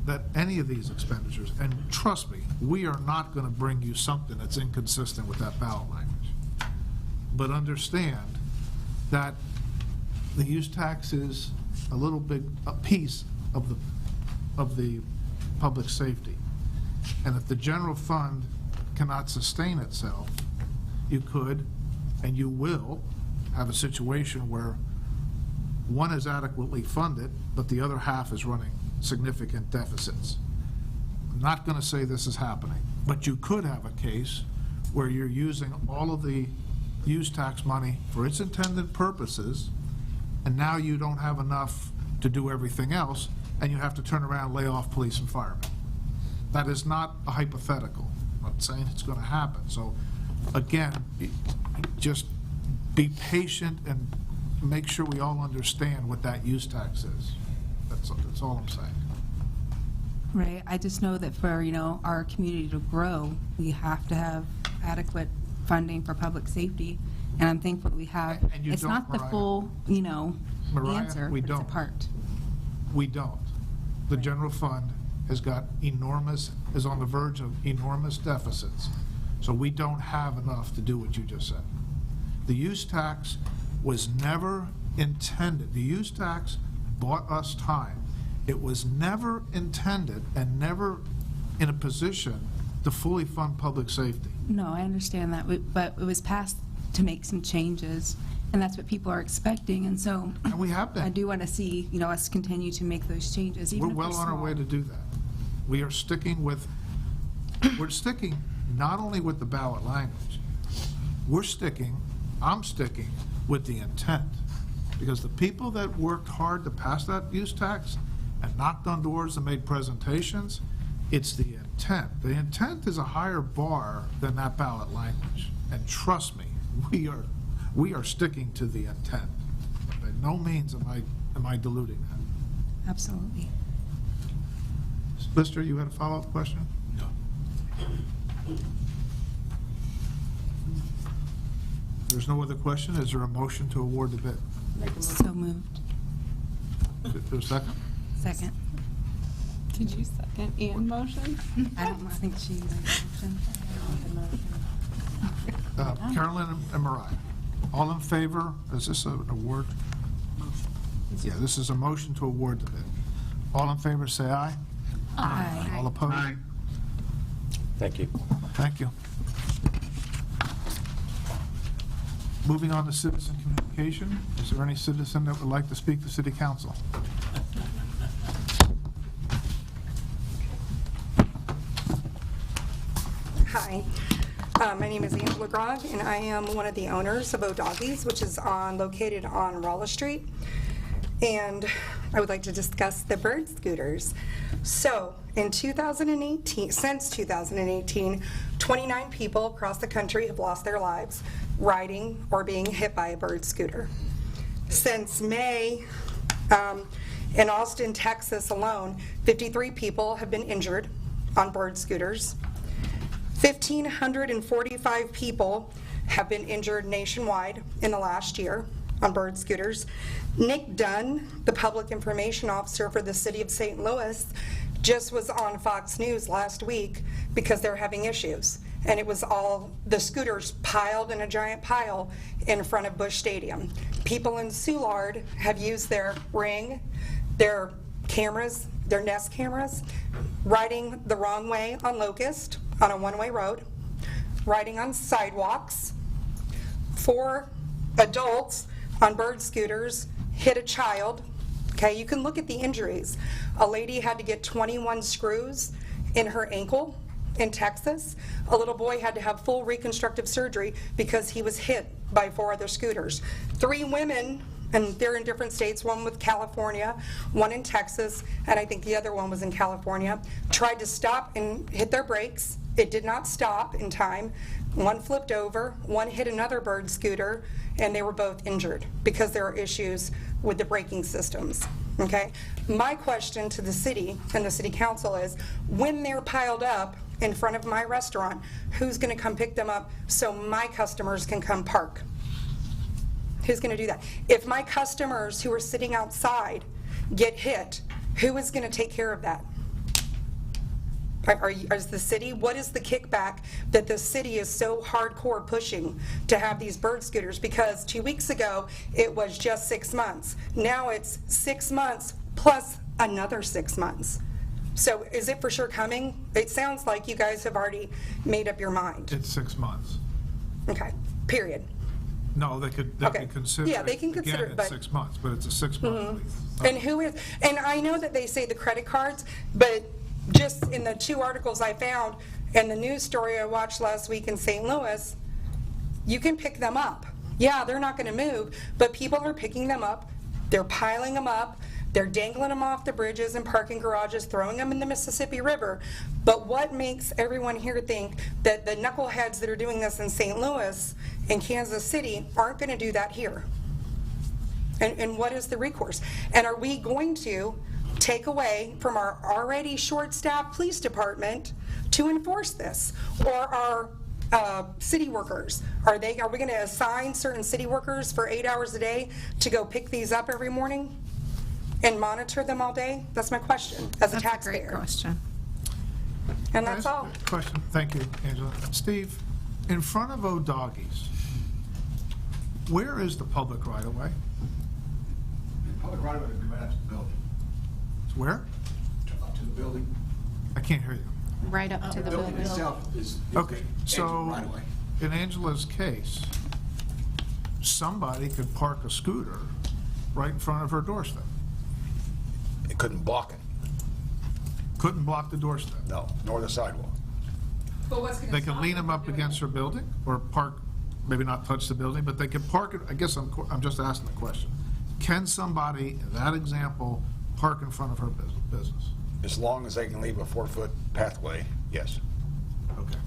that any of these expenditures, and trust me, we are not going to bring you something that's inconsistent with that ballot language. But understand that the use tax is a piece of the public safety. And if the general fund cannot sustain itself, you could, and you will, have a situation where one is adequately funded, but the other half is running significant deficits. I'm not going to say this is happening, but you could have a case where you're using all of the use tax money for its intended purposes, and now you don't have enough to do everything else, and you have to turn around and lay off police and firemen. That is not a hypothetical. I'm not saying it's going to happen. So again, just be patient and make sure we all understand what that use tax is. That's all I'm saying. Right. I just know that for, our community to grow, we have to have adequate funding for public safety. And I'm thankful that we have. And you It's don't, not the Mariah. full, Mariah, answer, we but it's a don't. part. We don't. The general fund has got is on the verge of enormous deficits. So we don't have enough to do what you just said. The use tax was never intended. The use tax bought us time. It was never intended and never in a position to fully fund public safety. No, I understand that, but it was passed to make some changes, and that's what people are expecting, and so. And we have been. I do want to see, us continue to make those changes, even We're if well on our small. way to do that. We are sticking not only with the ballot language, I'm sticking with the intent. Because the people that worked hard to pass that use tax and knocked on doors and made presentations, it's the intent. The intent is a higher bar than that ballot language. And trust me, we are sticking to the intent. By no means am I diluting that. Absolutely. Lister, you had a follow-up question? No. There's no other question. Is there a motion to award the bid? So moved. Is there a second? Second. Did you second and motion? I don't think she made a motion. Carolyn and Mariah, all in favor? Is this an award? Yeah, this is a motion to award the bid. All in favor, say aye. Aye. All opposed? Thank you. Thank you. Moving on to citizen communication, is there any citizen that would like to speak to City Council? Hi, my name is Angela Grog, and I am one of the owners of O'Doggies, which is located on Rolla Street. And I would like to discuss the bird scooters. So, in 2018, since 2018, 29 people across the country have lost their lives riding or being hit by a bird scooter. Since May, in Austin, Texas alone, 53 people have been injured on bird scooters. 1,545 people have been injured nationwide in the last year on bird scooters. Nick Dunn, the public information officer for the city of St. Louis, just was on Fox News last week because they're having issues. And it was all the scooters piled in a giant pile in front of Busch Stadium. People in Soulard have used their Ring, their cameras, their Nest cameras, riding the wrong way on Locust on a one-way road, riding on sidewalks. 4 adults on bird scooters hit a child. Okay, you can look at the injuries. A lady had to get 21 screws in her ankle in Texas. A little boy had to have full reconstructive surgery because he was hit by 4 other scooters. 3 women, and they're in different states, one with California, one in Texas, and I think the other one was in California, tried to stop and hit their brakes. It did not stop in time. One flipped over, one hit another bird scooter, and they were both injured because there are issues with the braking systems. Okay? My question to the city and the city council is, when they're piled up in front of my restaurant, who's going to come pick them up so my customers can come park? Who's going to do that? If my customers who are sitting outside get hit, who is going to take care of that? Is the city? What is the kickback that the city is so hardcore pushing to have these bird scooters? Because 2 weeks ago, it was just 6 months. Now it's 6 months plus another 6 months. So is it for sure coming? It sounds like you guys have already made up your mind. It's 6 months. Okay, period. No, they could consider Yeah, they can consider again it, but- at 6 months, but it's a 6 month lease. And who is, and I know that they say the credit cards, but just in the 2 articles I found and the news story I watched last week in St. Louis, you can pick them up. Yeah, they're not going to move, but people are picking them up. They're piling them up. They're dangling them off the bridges and parking garages, throwing them in the Mississippi River. But what makes everyone here think that the knuckleheads that are doing this in St. Louis and Kansas City aren't going to do that here? And what is the recourse? And are we going to take away from our already short-staffed police department to enforce this? Or our city workers, are we going to assign certain city workers for 8 hours a day to go pick these up every morning and monitor them all day? That's my question as a taxpayer. That's a great question. And that's all. Question. Thank you, Angela. Steve, in front of O'Doggies, where is the public right-of-way? Public right of way would be right up to the building. It's where? Up to the building. I can't hear you. Right up to the building. itself is Okay, the so right of way. in Angela's case, somebody could park a scooter right in front of her doorstep. It couldn't block it. Couldn't block the doorstep. No, nor the sidewalk. But what's going to They can lean them up against her building or park, maybe not touch the building, but they can park it, I guess I'm just asking the question. Can somebody, in that example, park in front of her business? As long as they can leave a 4-foot pathway, yes. Okay.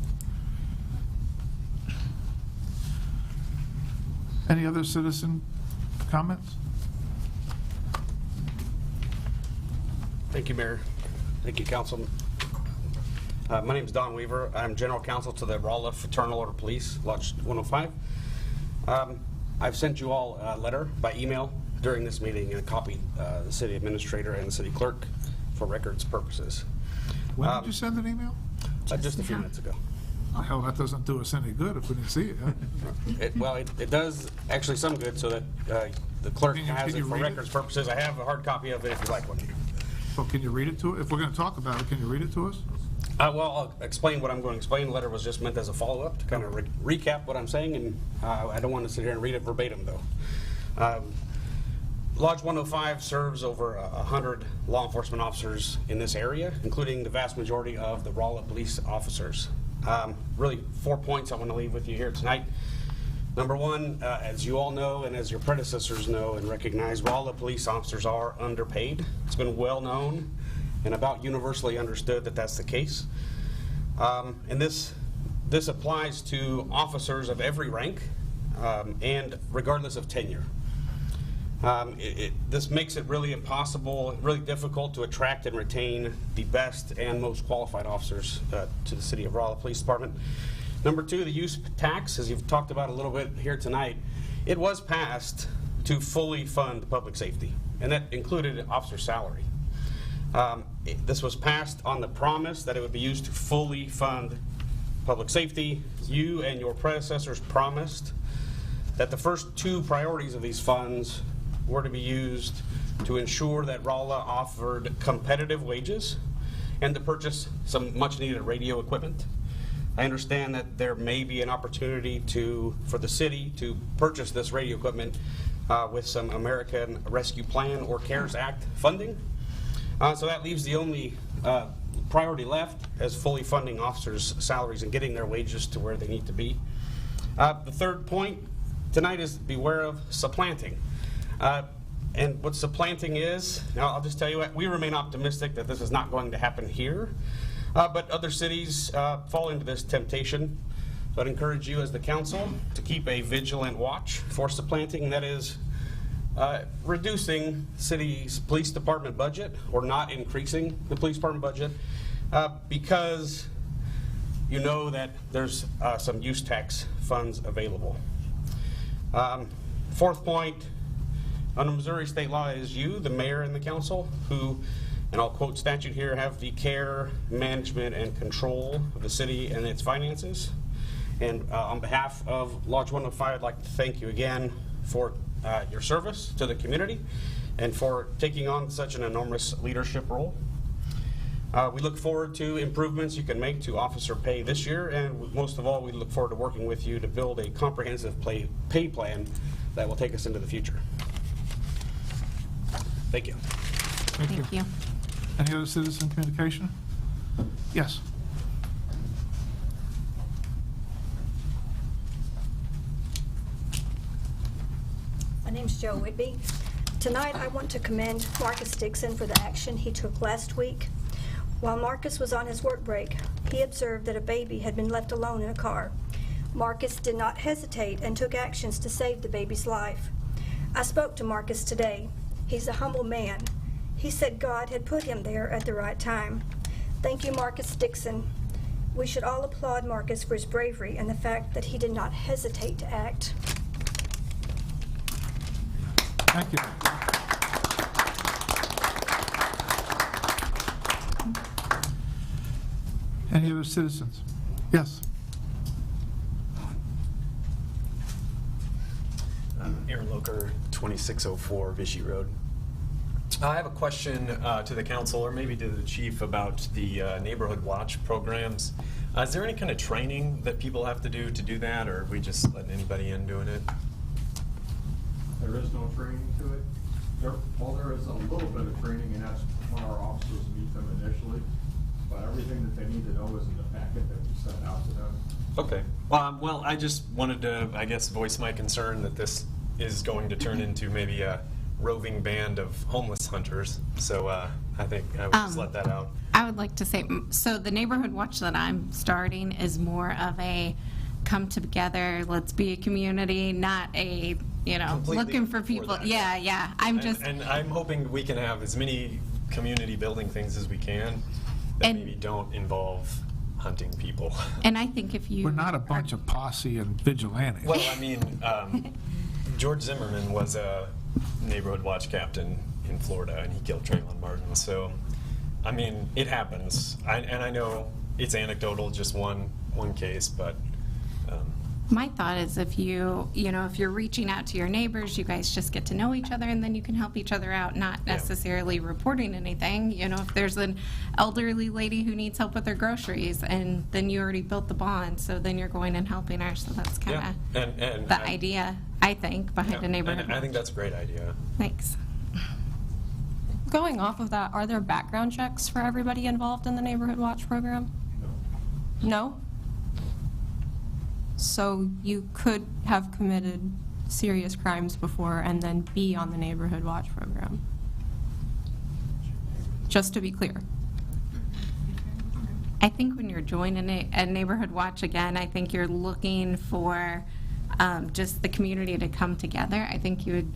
Any other citizen comments? Thank you, Mayor. Thank you, Council. My name is Don Weaver. I'm General Counsel to the Rolla Fraternal Order Police, Lodge 105. I've sent you all a letter by email during this meeting and copied the city administrator and the city clerk for records purposes. When did you send an email? Just a few minutes ago. Hell, that doesn't do us any good if we didn't see it. Huh? It does actually some good so that the clerk has can it you for read it? records purposes. I have a hard copy of it if you'd like one. Well, can you read it to, if we're going to talk about it, can you read it to us? Well, I'll explain what I'm going to explain. The letter was just meant as a follow-up to kind of recap what I'm saying, and I don't want to sit here and read it verbatim, though. Lodge 105 serves over 100 law enforcement officers in this area, including the vast majority of the Rolla police officers. Really, 4 points I want to leave with you here tonight. Number one, as you all know, and as your predecessors know and recognize, Rolla police officers are underpaid. It's been well known and about universally understood that that's the case. And this applies to officers of every rank and regardless of tenure. This makes it really impossible, really difficult to attract and retain the best and most qualified officers to the City of Rolla Police Department. Number two, the use tax, as you've talked about a little bit here tonight, it was passed to fully fund public safety, and that included officer salary. This was passed on the promise that it would be used to fully fund public safety. You and your predecessors promised that the first two priorities of these funds were to be used to ensure that Rolla offered competitive wages and to purchase some much needed radio equipment. I understand that there may be an opportunity for the city to purchase this radio equipment with some American Rescue Plan or CARES Act funding. So that leaves the only priority left as fully funding officers' salaries and getting their wages to where they need to be. The third point tonight is beware of supplanting. And what supplanting is, now I'll just tell you what, we remain optimistic that this is not going to happen here, but other cities fall into this temptation. So I'd encourage you as the council to keep a vigilant watch for supplanting, and that is reducing city's police department budget or not increasing the police department budget because you know that there's some use tax funds available. Fourth point, under Missouri state law, it is you, the mayor and the council, who, and I'll quote statute here, have the care, management, and control of the city and its finances. And on behalf of Lodge 105, I'd like to thank you again for your service to the community and for taking on such an enormous leadership role. We look forward to improvements you can make to officer pay this year, and most of all, we look forward to working with you to build a comprehensive pay plan that will take us into the future. Thank you. Thank you. Any other citizen communication? Yes. My name's Joe Whitby. Tonight I want to commend Marcus Dixon for the action he took last week. While Marcus was on his work break, he observed that a baby had been left alone in a car. Marcus did not hesitate and took actions to save the baby's life. I spoke to Marcus today. He's a humble man. He said God had put him there at the right time. Thank you, Marcus Dixon. We should all applaud Marcus for his bravery and the fact that he did not hesitate to act. Thank you. Any other citizens? Yes. Aaron Loker, 2604 Vichy Road. I have a question to the council, or maybe to the chief, about the neighborhood watch programs. Is there any kind of training that people have to do that, or are we just letting anybody in doing it? There is no training to it. There is a little bit of training, and that's when our officers meet them initially. But everything that they need to know is in the packet that we send out to them. Okay. Well, I just wanted to, I guess, voice my concern that this is going to turn into maybe a roving band of homeless hunters. So I think I would just let that out. I would like to say, so the neighborhood watch that I'm starting is more of a come together, let's be a community, not a, Completely looking for people. that. Yeah. And I'm hoping we can have as many community building things as we can that maybe don't involve hunting people. And I think if you... We're not a bunch of posse and vigilantes. Well, I mean, George Zimmerman was a neighborhood watch captain in Florida, and he killed Trayvon Martin. So, I mean, it happens. And I know it's anecdotal, just one case, but My thought is if if you're reaching out to your neighbors, you guys just get to know each other and then you can help each other out, not necessarily reporting anything. If there's an elderly lady who needs help with her groceries and then you already built the bond, so then you're going and helping her. So that's kind of the idea, I think, behind a neighborhood And I think watch. that's a great idea. Thanks. Going off of that, are there background checks for everybody involved in the Neighborhood Watch program? No? So you could have committed serious crimes before and then be on the Neighborhood Watch program? Just to be clear. I think when you're joining a neighborhood watch, again, I think you're looking for just the community to come together. I think you would,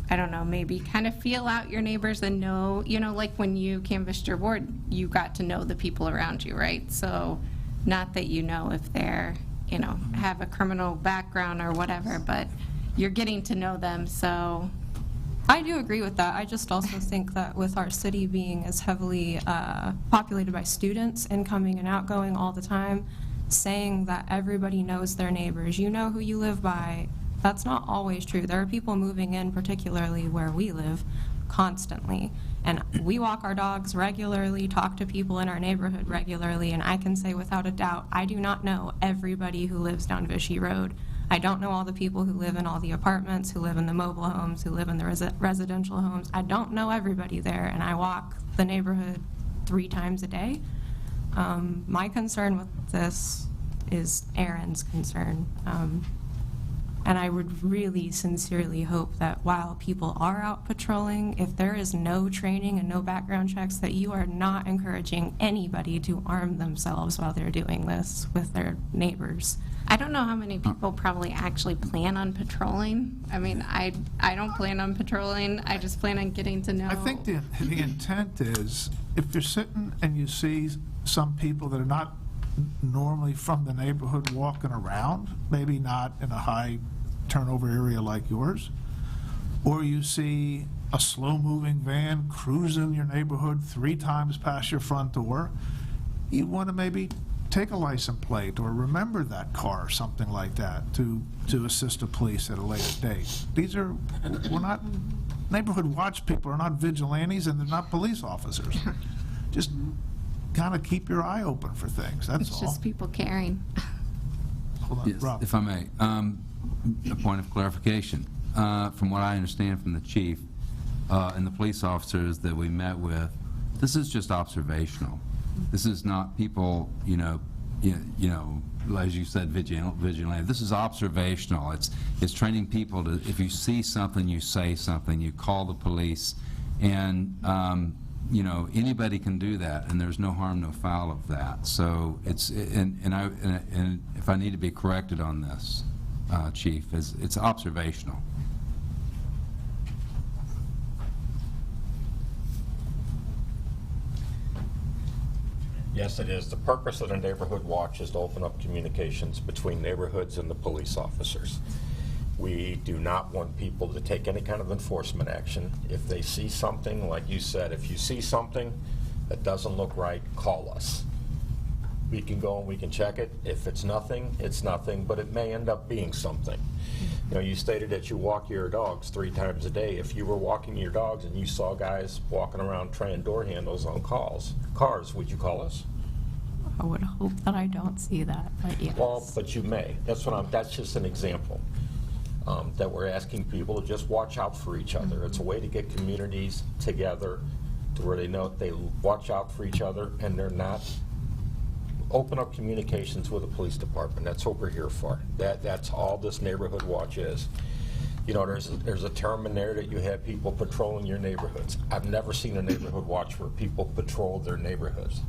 I don't know, maybe kind of feel out your neighbors and know, like when you canvassed your ward, you got to know the people around you, right? So not that if they're, have a criminal background or whatever, but you're getting to know them, so. I do agree with that. I just also think that with our city being as heavily populated by students, incoming and outgoing all the time, saying that everybody knows their neighbors, you know who you live by, that's not always true. There are people moving in, particularly where we live, constantly. And we walk our dogs regularly, talk to people in our neighborhood regularly, and I can say without a doubt, I do not know everybody who lives down Vichy Road. I don't know all the people who live in all the apartments, who live in the mobile homes, who live in the residential homes. I don't know everybody there, and I walk the neighborhood 3 times a day. My concern with this is Aaron's concern. And I would really sincerely hope that while people are out patrolling, if there is no training and no background checks, that you are not encouraging anybody to arm themselves while they're doing this with their neighbors. I don't know how many people probably actually plan on patrolling. I mean, I don't plan on patrolling. I just plan on getting to know. I think the intent is, if you're sitting and you see some people that are not normally from the neighborhood walking around, maybe not in a high turnover area like yours, or you see a slow-moving van cruising your neighborhood 3 times past your front door, you want to maybe take a license plate or remember that car or something like that to assist the police at a later date. We're not, neighborhood watch people are not vigilantes and they're not police officers. Just kind of keep your eye open for things, that's all. It's just people caring. Hold on, Yes, Rob. if I may, a point of clarification. From what I understand from the chief and the police officers that we met with, this is just observational. This is not people, as you said, vigilante. This is observational. It's training people to, if you see something, you say something, you call the police, and anybody can do that, and there's no harm, no foul of that. So and if I need to be corrected on this, Chief, it's observational. Yes, it is. The purpose of the Neighborhood Watch is to open up communications between neighborhoods and the police officers. We do not want people to take any kind of enforcement action. If they see something, like you said, if you see something that doesn't look right, call us. We can go and we can check it. If it's nothing, but it may end up being something. You stated that you walk your dogs 3 times a day. If you were walking your dogs and you saw guys walking around trying door handles on cars, would you call us? I would hope that I don't see that, but yes. Well, but you may. That's just an example. That we're asking people to just watch out for each other. Mm-hmm. It's a way to get communities together to where they know they watch out for each other and they're not open up communications with the police department. That's what we're here for. That's all this Neighborhood Watch is. There's a term in there that you have people patrolling your neighborhoods. I've never seen a Neighborhood Watch where people patrol their neighborhoods.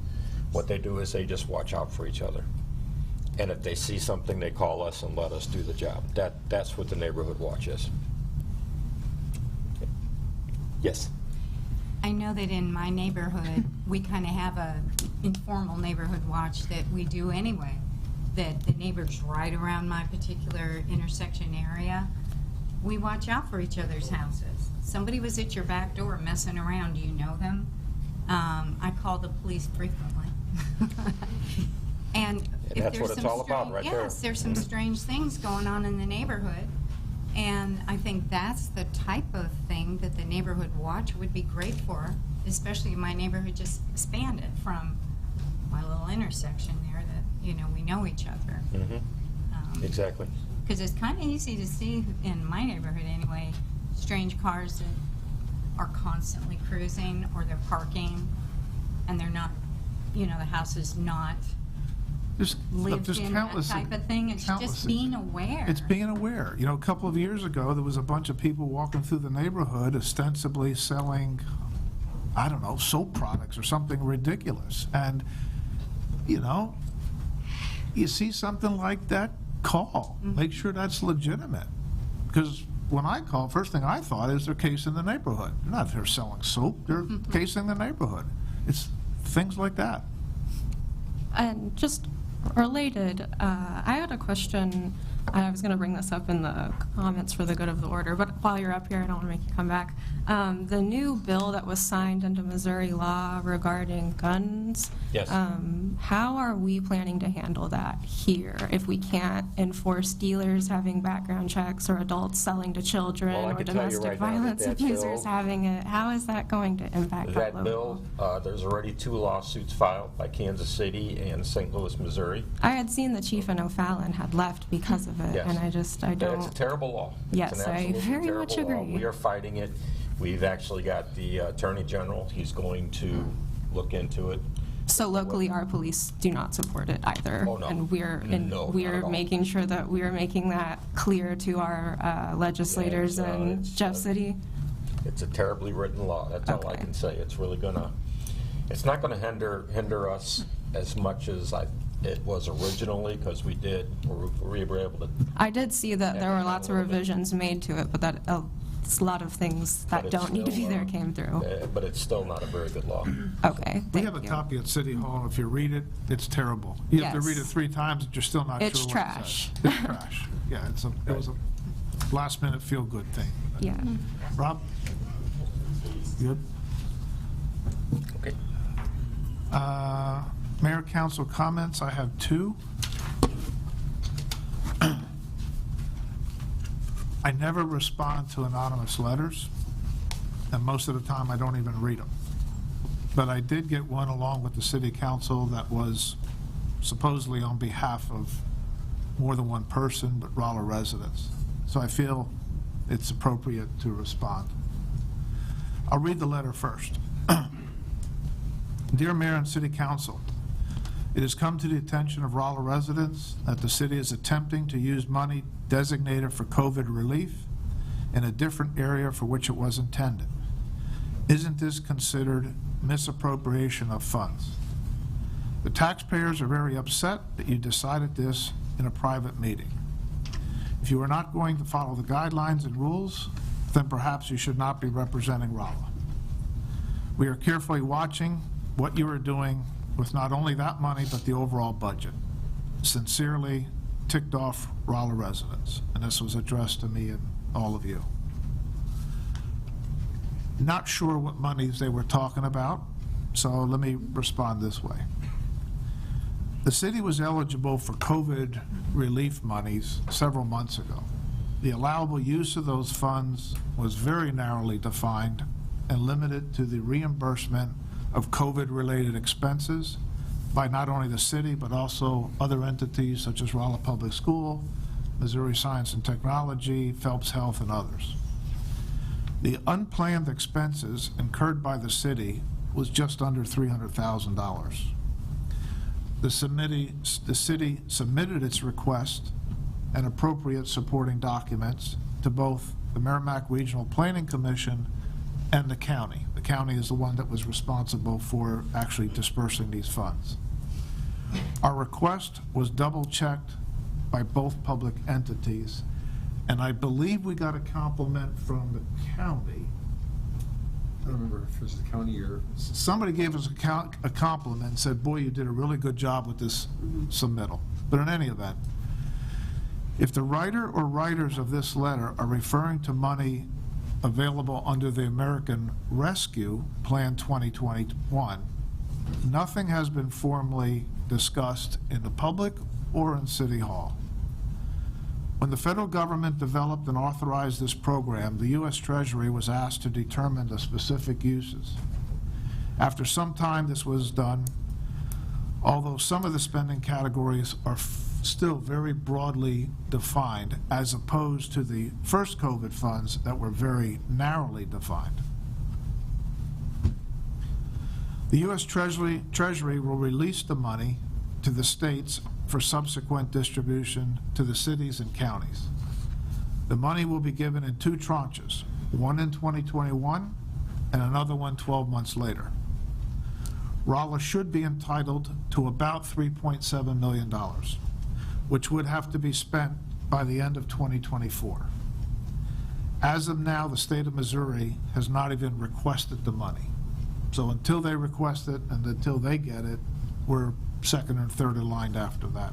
What they do is they just watch out for each other. And if they see something, they call us and let us do the job. That's what the Neighborhood Watch is. Yes? I know that in my neighborhood, we kind of have a informal neighborhood watch that we do anyway, that the neighbors right around my particular intersection area, we watch out for each other's houses. Somebody was at your back door messing around. Do you know them? I call the police frequently. And if that's there's what it's some all about strange- right there. Yes, there's some strange things going on in the neighborhood. And I think that's the type of thing that the neighborhood watch would be great for, especially my neighborhood just expanded from my little intersection there that, you know, we know each other. Exactly. Because it's kind of easy to see in my neighborhood anyway, strange cars that are constantly cruising or they're parking and they're not, you know, the house is not lived in, that type of thing. It's just being aware. It's being aware. You know, a couple of years ago, there was a bunch of people walking through the neighborhood ostensibly selling, I don't know, soap products or something ridiculous. And, you know, you see something like that, call. Make sure that's legitimate. Because when I call, first thing I thought is they're casing the neighborhood. They're not there selling soap, they're casing the neighborhood. It's things like that. And just related, I had a question. I was going to bring this up in the comments for the good of the order, but while you're up here, I don't want to make you come back. The new bill that was signed into Missouri law regarding guns, Yes. how are we planning to handle that here if we can't enforce dealers having background checks or adults selling to children Well, I or can tell you domestic right now that violence that abusers bill- having it? How is that going to impact our That local? bill, there's already 2 lawsuits filed by Kansas City and St. Louis, Missouri. I had seen the chief in O'Fallon had left because of it, Yes. and I don't. It's a terrible law. Yes, It's an I absolutely very much terrible law. agree. We are fighting it. We've actually got the Attorney General. He's going to look into it. So locally, our police do not support it either. Oh, no. And we're No, not at all. making sure that we are making that clear to our legislators Yeah, in Jeff City. It's a terribly written law. That's all I can say. It's really it's not gonna hinder us as much as it was originally, because we were able to. I did see that there were lots of revisions made to it, but that it's a lot of things that But it's don't need to be still, there came through. But it's still not a very good law. Okay, We have a copy at City Hall. If you read it, it's terrible. You have to Yes. read it 3 times, and you're still not sure It's what trash. it says. It's trash. Yeah, it was a last-minute feel-good thing. Yeah. Rob? Good? Okay. Mayor, council comments, I have 2. I never respond to anonymous letters, and most of the time I don't even read them. But I did get one along with the city council that was supposedly on behalf of more than one person, but Rolla residents. So I feel it's appropriate to respond. I'll read the letter first. Dear Mayor and City Council, it has come to the attention of Rolla residents that the city is attempting to use money designated for COVID relief in a different area for which it was intended. Isn't this considered misappropriation of funds? The taxpayers are very upset that you decided this in a private meeting. If you are not going to follow the guidelines and rules, then perhaps you should not be representing Rolla. We are carefully watching what you are doing with not only that money, but the overall budget. Sincerely, ticked off Rolla residents. And this was addressed to me and all of you. Not sure what monies they were talking about, so let me respond this way. The city was eligible for COVID relief monies several months ago. The allowable use of those funds was very narrowly defined and limited to the reimbursement of COVID-related expenses by not only the city, but also other entities such as Rolla Public School, Missouri Science and Technology, Phelps Health, and others. The unplanned expenses incurred by the city was just under $300,000. The city submitted its request and appropriate supporting documents to both the Merrimack Regional Planning Commission and the county. The county is the one that was responsible for actually dispersing these funds. Our request was double-checked by both public entities, and I believe we got a compliment from the county. I don't remember if it was the county or... Somebody gave us a compliment and said, boy, you did a really good job with this submittal. But in any event, if the writer or writers of this letter are referring to money available under the American Rescue Plan 2021, Nothing has been formally discussed in the public or in City Hall. When the federal government developed and authorized this program, the U.S. Treasury was asked to determine the specific uses. After some time, this was done, although some of the spending categories are still very broadly defined, as opposed to the first COVID funds that were very narrowly defined. The U.S. Treasury will release the money to the states for subsequent distribution to the cities and counties. The money will be given in 2 tranches, one in 2021 and another one 12 months later. Rolla should be entitled to about $3.7 million, which would have to be spent by the end of 2024. As of now, the state of Missouri has not even requested the money. So until they request it and until they get it, we're second and third in line after that.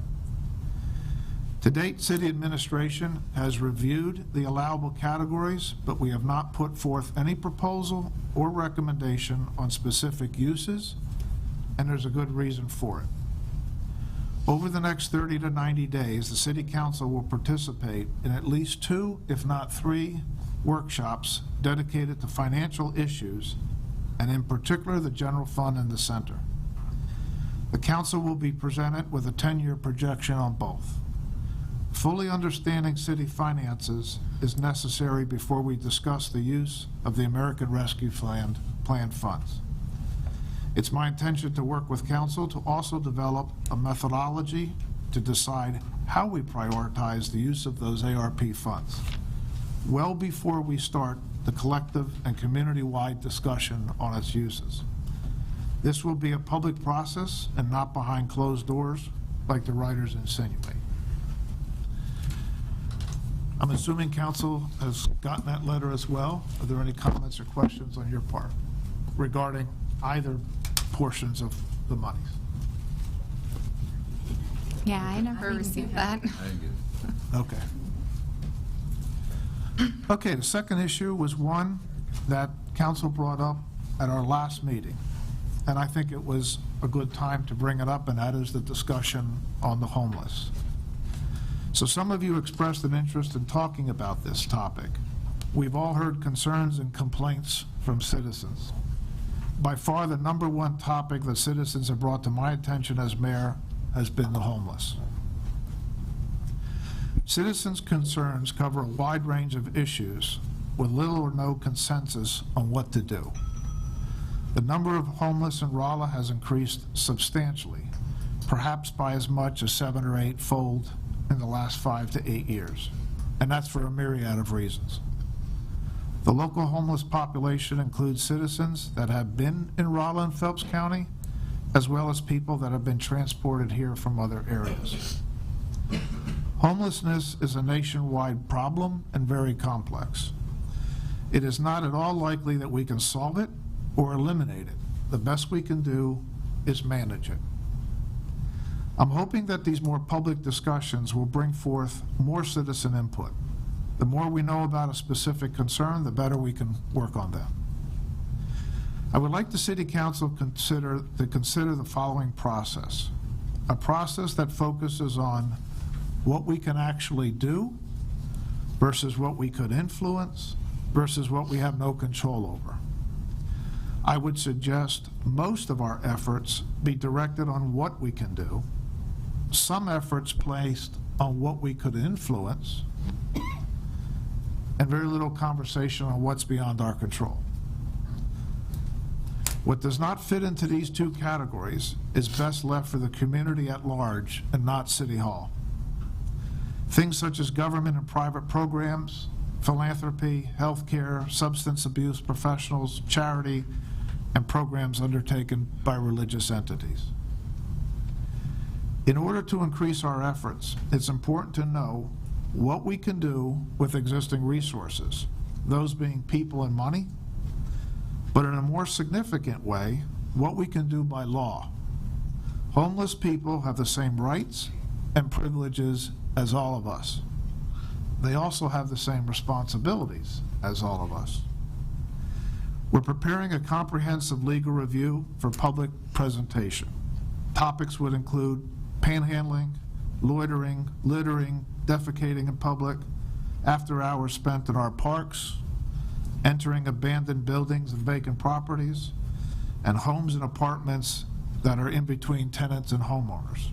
To date, city administration has reviewed the allowable categories, but we have not put forth any proposal or recommendation on specific uses, and there's a good reason for it. Over the next 30 to 90 days, the City Council will participate in at least 2, if not 3, workshops dedicated to financial issues, and in particular the general fund and the center. The Council will be presented with a 10-year projection on both. Fully understanding city finances is necessary before we discuss the use of the American Rescue Plan funds. It's my intention to work with Council to also develop a methodology to decide how we prioritize the use of those ARP funds, well before we start the collective and community-wide discussion on its uses. This will be a public process and not behind closed doors like the writers insinuate. I'm assuming Council has gotten that letter as well. Are there any comments or questions on your part regarding either portions of the monies? Yeah, I never received that. Okay. Okay, the second issue was one that Council brought up at our last meeting, and I think it was a good time to bring it up, and that is the discussion on the homeless. So some of you expressed an interest in talking about this topic. We've all heard concerns and complaints from citizens. By far, the #1 topic that citizens have brought to my attention as mayor has been the homeless. Citizens' concerns cover a wide range of issues with little or no consensus on what to do. The number of homeless in Rolla has increased substantially, perhaps by as much as 7 or 8-fold in the last 5 to 8 years, and that's for a myriad of reasons. The local homeless population includes citizens that have been in Rolla and Phelps County, as well as people that have been transported here from other areas. Homelessness is a nationwide problem and very complex. It is not at all likely that we can solve it or eliminate it. The best we can do is manage it. I'm hoping that these more public discussions will bring forth more citizen input. The more we know about a specific concern, the better we can work on them. I would like the City Council to consider the following process. A process that focuses on what we can actually do versus what we could influence versus what we have no control over. I would suggest most of our efforts be directed on what we can do, some efforts placed on what we could influence, and very little conversation on what's beyond our control. What does not fit into these 2 categories is best left for the community at large and not City Hall. Things such as government and private programs, philanthropy, healthcare, substance abuse professionals, charity, and programs undertaken by religious entities. In order to increase our efforts, it's important to know what we can do with existing resources, those being people and money, but in a more significant way, what we can do by law. Homeless people have the same rights and privileges as all of us. They also have the same responsibilities as all of us. We're preparing a comprehensive legal review for public presentation. Topics would include panhandling, loitering, littering, defecating in public, after hours spent in our parks, entering abandoned buildings and vacant properties, and homes and apartments that are in between tenants and homeowners.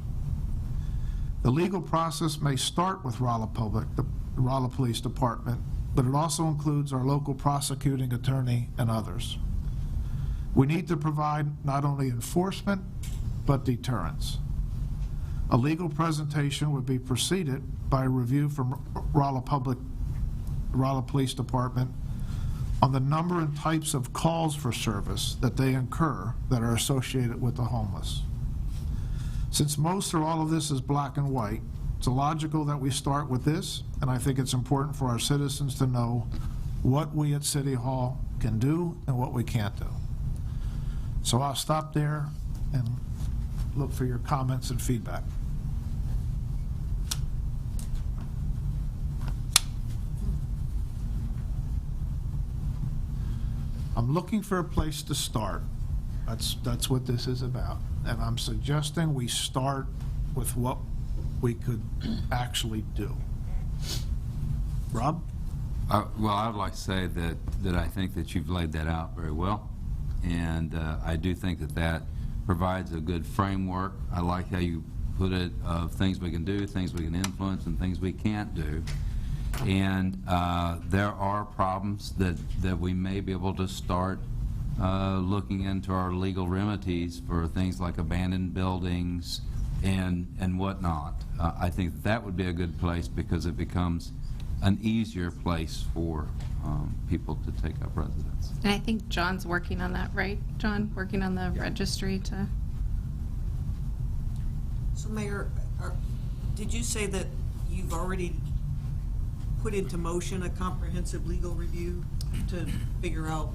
The legal process may start with Rolla Police Department, but it also includes our local prosecuting attorney and others. We need to provide not only enforcement, but deterrence. A legal presentation would be preceded by a review from Rolla Police Department on the number and types of calls for service that they incur that are associated with the homeless. Since most or all of this is black and white, it's logical that we start with this, and I think it's important for our citizens to know what we at City Hall can do and what we can't do. So I'll stop there and look for your comments and feedback. I'm looking for a place to start. That's what this is about. And I'm suggesting we start with what we could actually do. Rob? Well, I would like to say that I think that you've laid that out very well. And I do think that that provides a good framework. I like how you put it of things we can do, things we can influence, and things we can't do. And there are problems that we may be able to start looking into our legal remedies for things like abandoned buildings and whatnot. I think that would be a good place because it becomes an easier place for people to take up residence. And I think John's working on that, right? John, working on the registry to... So Mayor, did you say that you've already put into motion a comprehensive legal review to figure out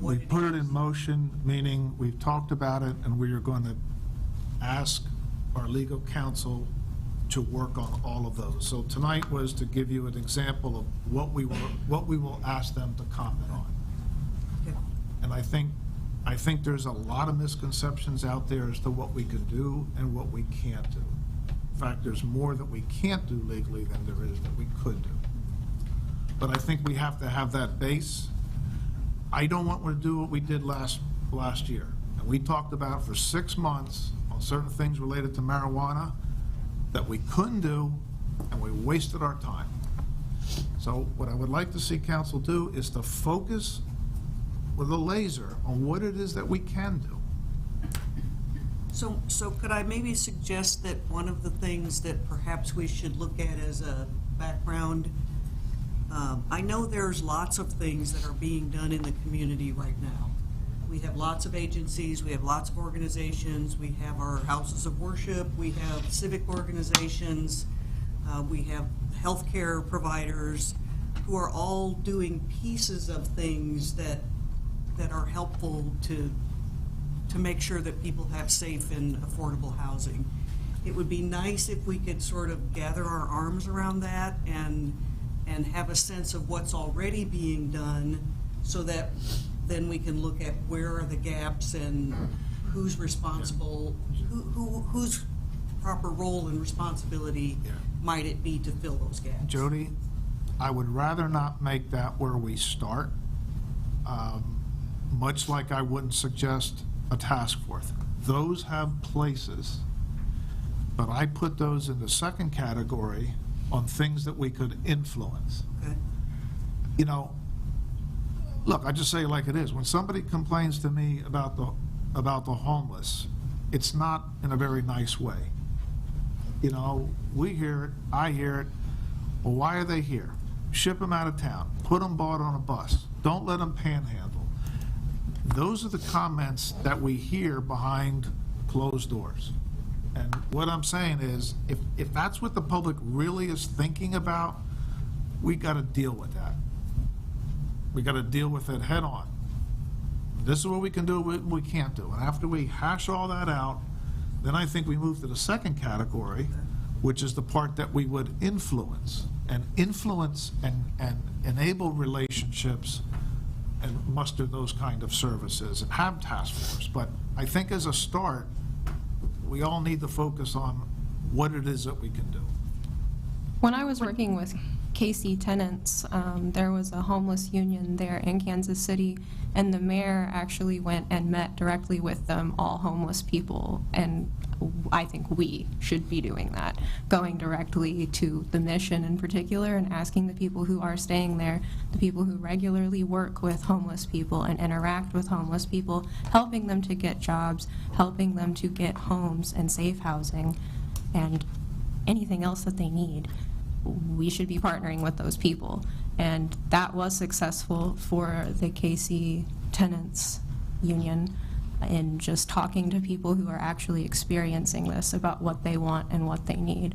what We put it in motion, meaning we've talked about it, and we are going to ask our legal counsel to work on all of those. So tonight was to give you an example of what we will ask them to comment on. Okay. And I think there's a lot of misconceptions out there as to what we can do and what we can't do. In fact, there's more that we can't do legally than there is that we could do. But I think we have to have that base. I don't want to do what we did last year. And we talked about for 6 months on certain things related to marijuana that we couldn't do, and we wasted our time. So what I would like to see council do is to focus with a laser on what it is that we can do. So could I maybe suggest that one of the things that perhaps we should look at as a background, I know there's lots of things that are being done in the community right now. We have lots of agencies, we have lots of organizations, we have our houses of worship, we have civic organizations, we have healthcare providers who are all doing pieces of things that are helpful to make sure that people have safe and affordable housing. It would be nice if we could sort of gather our arms around that and have a sense of what's already being done so that then we can look at where are the gaps and who's responsible, whose proper role and responsibility might it be to fill those gaps. Jody, I would rather not make that where we start, much like I wouldn't suggest a task force. Those have places, but I put those in the second category on things that we could influence. Okay. You know, look, I just say it like it is. When somebody complains to me about the homeless, it's not in a very nice way. You know, we hear it, I hear it. Well, why are they here? Ship them out of town. Put them on a bus. Don't let them panhandle. Those are the comments that we hear behind closed doors. And what I'm saying is, if that's what the public really is thinking about, we got to deal with that. We got to deal with it head on. This is what we can do, what we can't do. And after we hash all that out, then I think we move to the second category, which is the part that we would influence and enable relationships and muster those kind of services and have task force. But I think as a start, we all need to focus on what it is that we can do. When I was working with KC tenants, there was a homeless union there in Kansas City, and the mayor actually went and met directly with them, all homeless people, and I think we should be doing that, going directly to the mission in particular and asking the people who are staying there, the people who regularly work with homeless people and interact with homeless people, helping them to get jobs, helping them to get homes and safe housing, and anything else that they need. We should be partnering with those people. And that was successful for the KC Tenants Union in just talking to people who are actually experiencing this about what they want and what they need.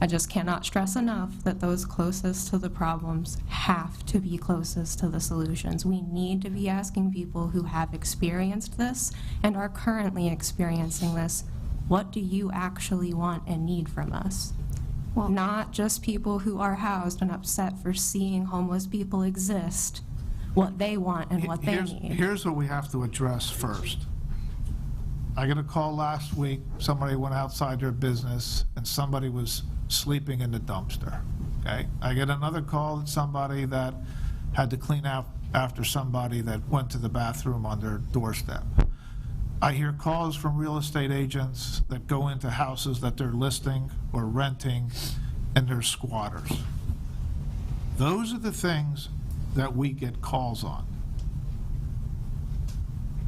I just cannot stress enough that those closest to the problems have to be closest to the solutions. We need to be asking people who have experienced this and are currently experiencing this, what do you actually want and need from us? Well, not just people who are housed and upset for seeing homeless people exist, what they want and what they need. Here's what we have to address first. I got a call last week, somebody went outside their business and somebody was sleeping in the dumpster, okay? I get another call that somebody that had to clean out after somebody that went to the bathroom on their doorstep. I hear calls from real estate agents that go into houses that they're listing or renting, and they're squatters. Those are the things that we get calls on.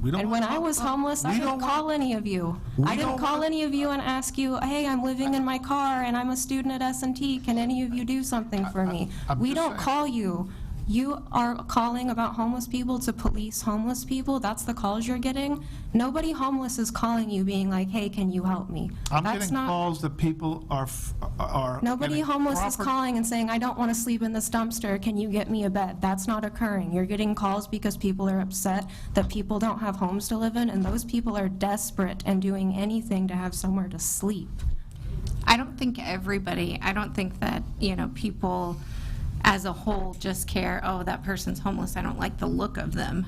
And when I was homeless, I didn't call any of you. I didn't call any of you and ask you, hey, I'm living in my car and I'm a student at S&T, can any of you do something for me? We don't call you. You are calling about homeless people to police homeless people. That's the calls you're getting. Nobody homeless is calling you being like, hey, can you help me? I'm getting calls that people are Nobody homeless is proper- calling and saying, I don't want to sleep in this dumpster, can you get me a bed? That's not occurring. You're getting calls because people are upset that people don't have homes to live in, and those people are desperate and doing anything to have somewhere to sleep. I don't think that, people as a whole just care, oh, that person's homeless, I don't like the look of them.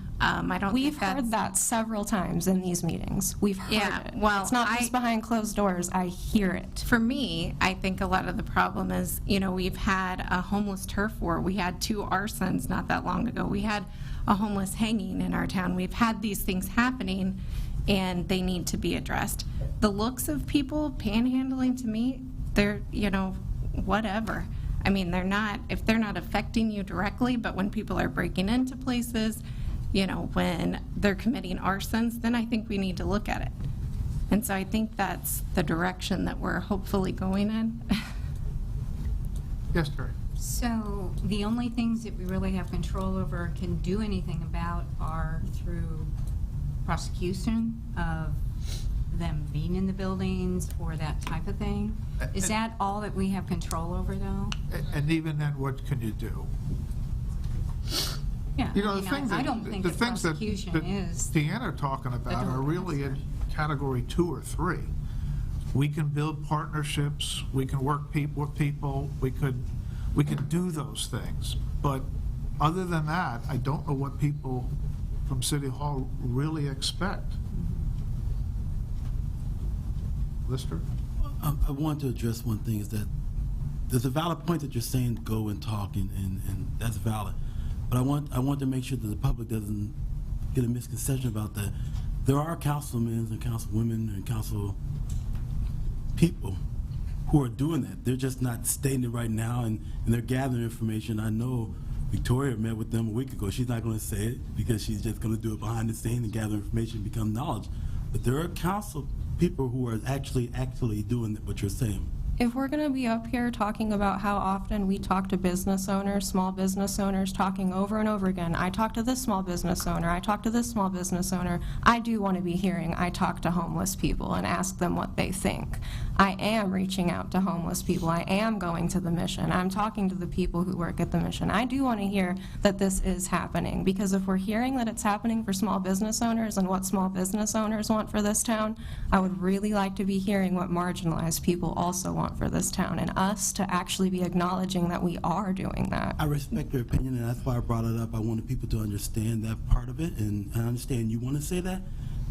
We've heard that several times in these meetings. We've heard it. Well, it's not just behind closed doors. I hear it. For me, I think a lot of the problem is, we've had a homeless turf war. We had 2 arsons not that long ago. We had a homeless hanging in our town. We've had these things happening, and they need to be addressed. The looks of people panhandling, to me, they're, whatever. I mean, if they're not affecting you directly, but when people are breaking into places, when they're committing arsons, then I think we need to look at it. And so I think that's the direction that we're hopefully going in. Yes, Terry. So the only things that we really have control over and can do anything about are through prosecution of them being in the buildings or that type of thing? Is that all that we have control over, though? And even then, what can you do? Yeah, The things I don't think the that things that prosecution is Deanna are talking about are really in category 2 or 3. We can build partnerships, we can work with people, we could do those things. But other than that, I don't know what people from City Hall really expect. Lister? I want to address one thing, is that there's a valid point that you're saying go and talk, and that's valid. But I want to make sure that the public doesn't get a misconception about that. There are councilmen and councilwomen and council people who are doing that. They're just not stating it right now, and they're gathering information. I know Victoria met with them a week ago. She's not going to say it because she's just going to do it behind the scenes and gather information and become knowledge. But there are council people who are actually doing what you're saying. If we're going to be up here talking about how often we talk to business owners, small business owners, talking over and over again, I talk to this small business owner, I talk to this small business owner, I do want to be hearing I talk to homeless people and ask them what they think. I am reaching out to homeless people. I am going to the mission. I'm talking to the people who work at the mission. I do want to hear that this is happening, because if we're hearing that it's happening for small business owners and what small business owners want for this town, I would really like to be hearing what marginalized people also want paramount for this town, and us to actually be acknowledging that we are doing that. I respect your opinion, and that's why I brought it up. I wanted people to understand that part of it, and I understand you want to say that,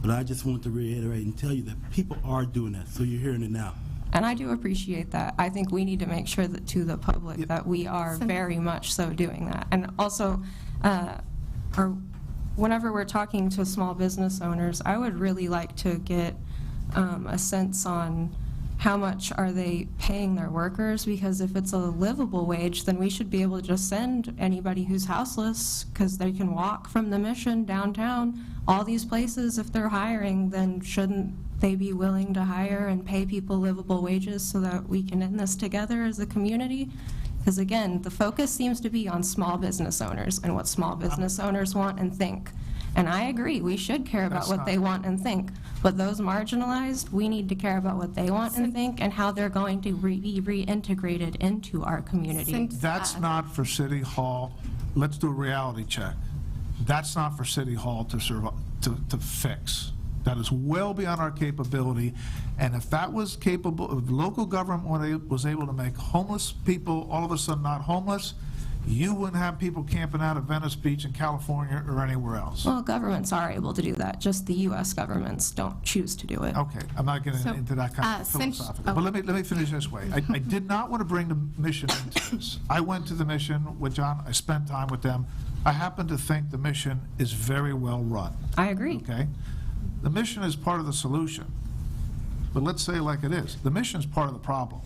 but I just want to reiterate and tell you that people are doing that, so you're hearing it now. And I do appreciate that. I think we need to make sure that to the public that we are very much so doing that. And also, whenever we're talking to small business owners, I would really like to get a sense on how much are they paying their workers, because if it's a livable wage, then we should be able to just send anybody who's houseless, because they can walk from the Mission downtown, all these places. If they're hiring, then shouldn't they be willing to hire and pay people livable wages so that we can end this together as a community? Because again, the focus seems to be on small business owners and what small business owners want and think. And I agree, we should care about what they want and think. But those marginalized, we need to care about what they want and think and how they're going to be reintegrated into our community. That's not for City Hall. Let's do a reality check. That's not for City Hall to fix. That is well beyond our capability. And if that was capable, if local government was able to make homeless people all of a sudden not homeless, you wouldn't have people camping out at Venice Beach in California or anywhere else. Well, governments are able to do that, just the U.S. governments don't choose to do it. Okay, I'm not getting into that kind of philosophical. But let me finish this way. I did not want to bring the Mission into this. I went to the Mission with John, I spent time with them. I happen to think the Mission is very well run. I agree. Okay? The Mission is part of the solution. But let's say it like it is. The Mission's part of the problem.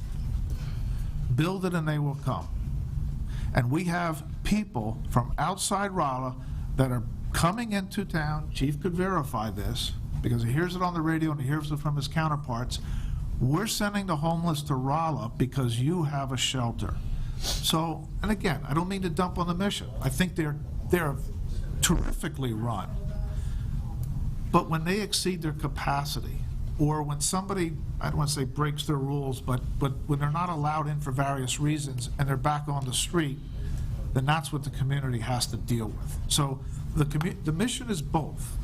Build it and they will come. And we have people from outside Rolla that are coming into town. Chief could verify this because he hears it on the radio and he hears it from his counterparts. We're sending the homeless to Rolla because you have a shelter. So, and again, I don't mean to dump on the Mission. I think they're terrifically run. But when they exceed their capacity, or when somebody, I don't want to say breaks their rules, but when they're not allowed in for various reasons and they're back on the street, then that's what the community has to deal with. So the Mission is both.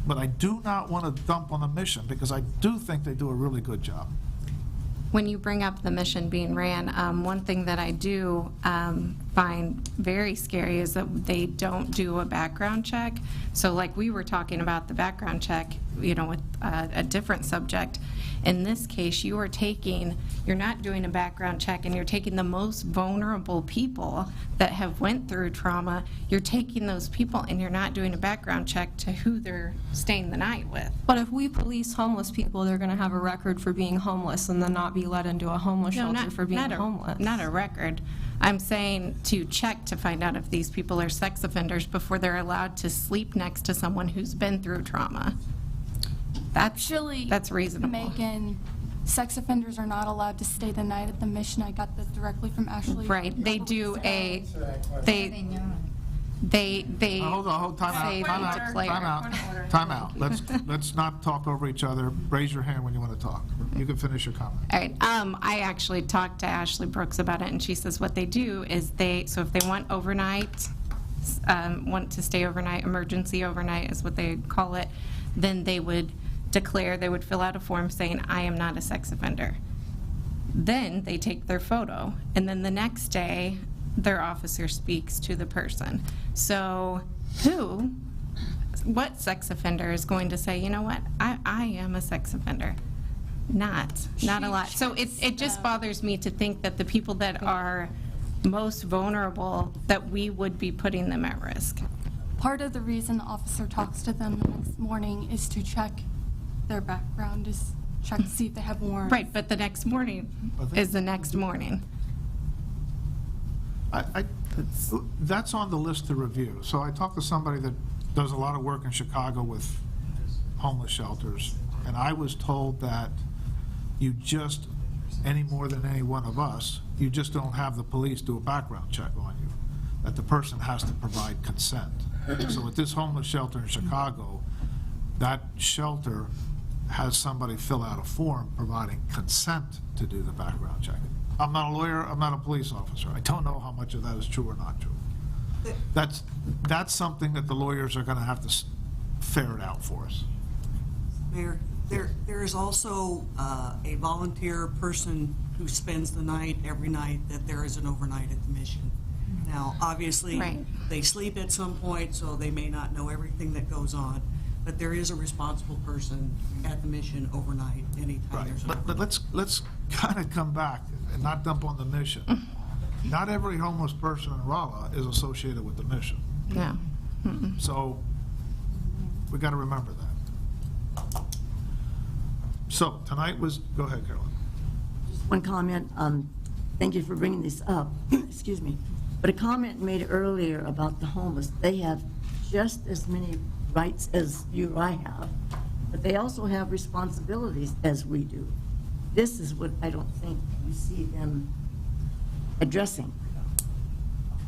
But I do not want to dump on the Mission because I do think they do a really good job. When you bring up the Mission being ran, one thing that I do find very scary is that they don't do a background check. So like we were talking about the background check, you know, with a different subject. In this case, you're not doing a background check, and you're taking the most vulnerable people that have went through trauma. You're taking those people and you're not doing a background check to who they're staying the night with. But if we police homeless people, they're going to have a record for being homeless and then not be let into a homeless shelter for being homeless. Not a record. I'm saying to check to find out if these people are sex offenders before they're allowed to sleep next to someone who's been through trauma. That's reasonable. Megan, sex offenders are not allowed to stay the night at the Mission. I got this directly from Ashley. Right. They do a, they Hold on, time out. Let's not talk over each other. Raise your hand when you want to talk. You can finish your comment. All right. I actually talked to Ashley Brooks about it, and she says what they do is so if they want overnight, want to stay overnight, emergency overnight is what they call it, then they would fill out a form saying, I am not a sex offender. Then they take their photo, and then the next day, their officer speaks to the person. So what sex offender is going to say, you know what, I am a sex offender? Not a lot. So it just bothers me to think that the people that are most vulnerable, that we would be putting them at risk. Part of the reason the officer talks to them the next morning is to check their background, is check to see if they have warrants. Right, but the next morning is the next morning. That's on the list to review. So I talked to somebody that does a lot of work in Chicago with homeless shelters, and I was told that you just, any more than any one of us, you just don't have the police do a background check on you, that the person has to provide consent. So at this homeless shelter in Chicago, that shelter has somebody fill out a form providing consent to do the background check. I'm not a lawyer, I'm not a police officer. I don't know how much of that is true or not true. That's something that the lawyers are going to have to ferret out for us. Mayor, There is also a volunteer person who spends the night every night that there is an overnight at the mission. Now, obviously, Right. they sleep at some point, so they may not know everything that goes on, but there is a responsible person at the mission overnight anytime there's an But let's kind of come back and not dump on the mission. Not every homeless person in Rolla is associated with the mission. No. So we got to remember that. So tonight was, go ahead, Carolyn. One comment, thank you for bringing this up, excuse me. But a comment made earlier about the homeless, they have just as many rights as you or I have, but they also have responsibilities as we do. This is what I don't think you see them addressing.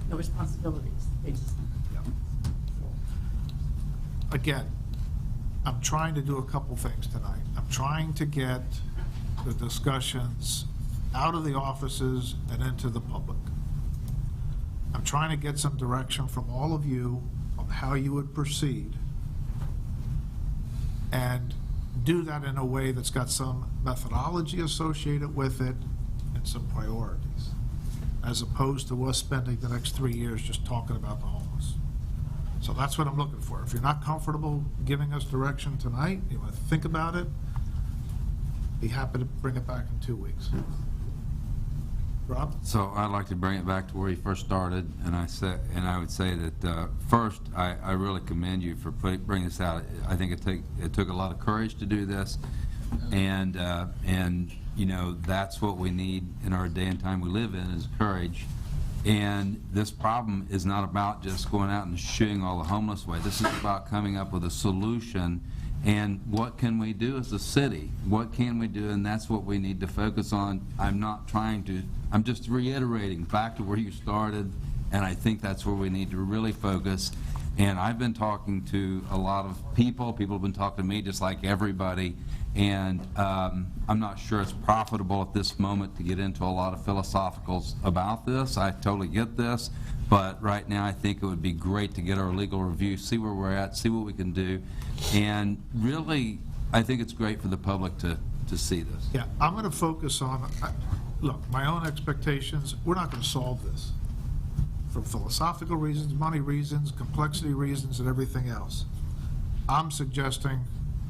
The responsibilities, they just. Again, I'm trying to do a couple things tonight. I'm trying to get the discussions out of the offices and into the public. I'm trying to get some direction from all of you on how you would proceed and do that in a way that's got some methodology associated with it and some priorities, as opposed to us spending the next 3 years just talking about the homeless. So that's what I'm looking for. If you're not comfortable giving us direction tonight, you want to think about it, be happy to bring it back in 2 weeks. Rob? So I'd like to bring it back to where you first started, and I would say that first, I really commend you for bringing this out. I think it took a lot of courage to do this, and you know, that's what we need in our day and time we live in, is courage. And this problem is not about just going out and shooing all the homeless away. This is about coming up with a solution. And what can we do as a city? What can we do? And that's what we need to focus on. I'm just reiterating back to where you started, and I think that's where we need to really focus. And I've been talking to a lot of people. People have been talking to me just like everybody. And I'm not sure it's profitable at this moment to get into a lot of philosophicals about this. I totally get this. But right now, I think it would be great to get our legal review, see where we're at, see what we can do. And really, I think it's great for the public to see this. Yeah, I'm going to focus on, look, my own expectations, we're not going to solve this for philosophical reasons, money reasons, complexity reasons, and everything else. I'm suggesting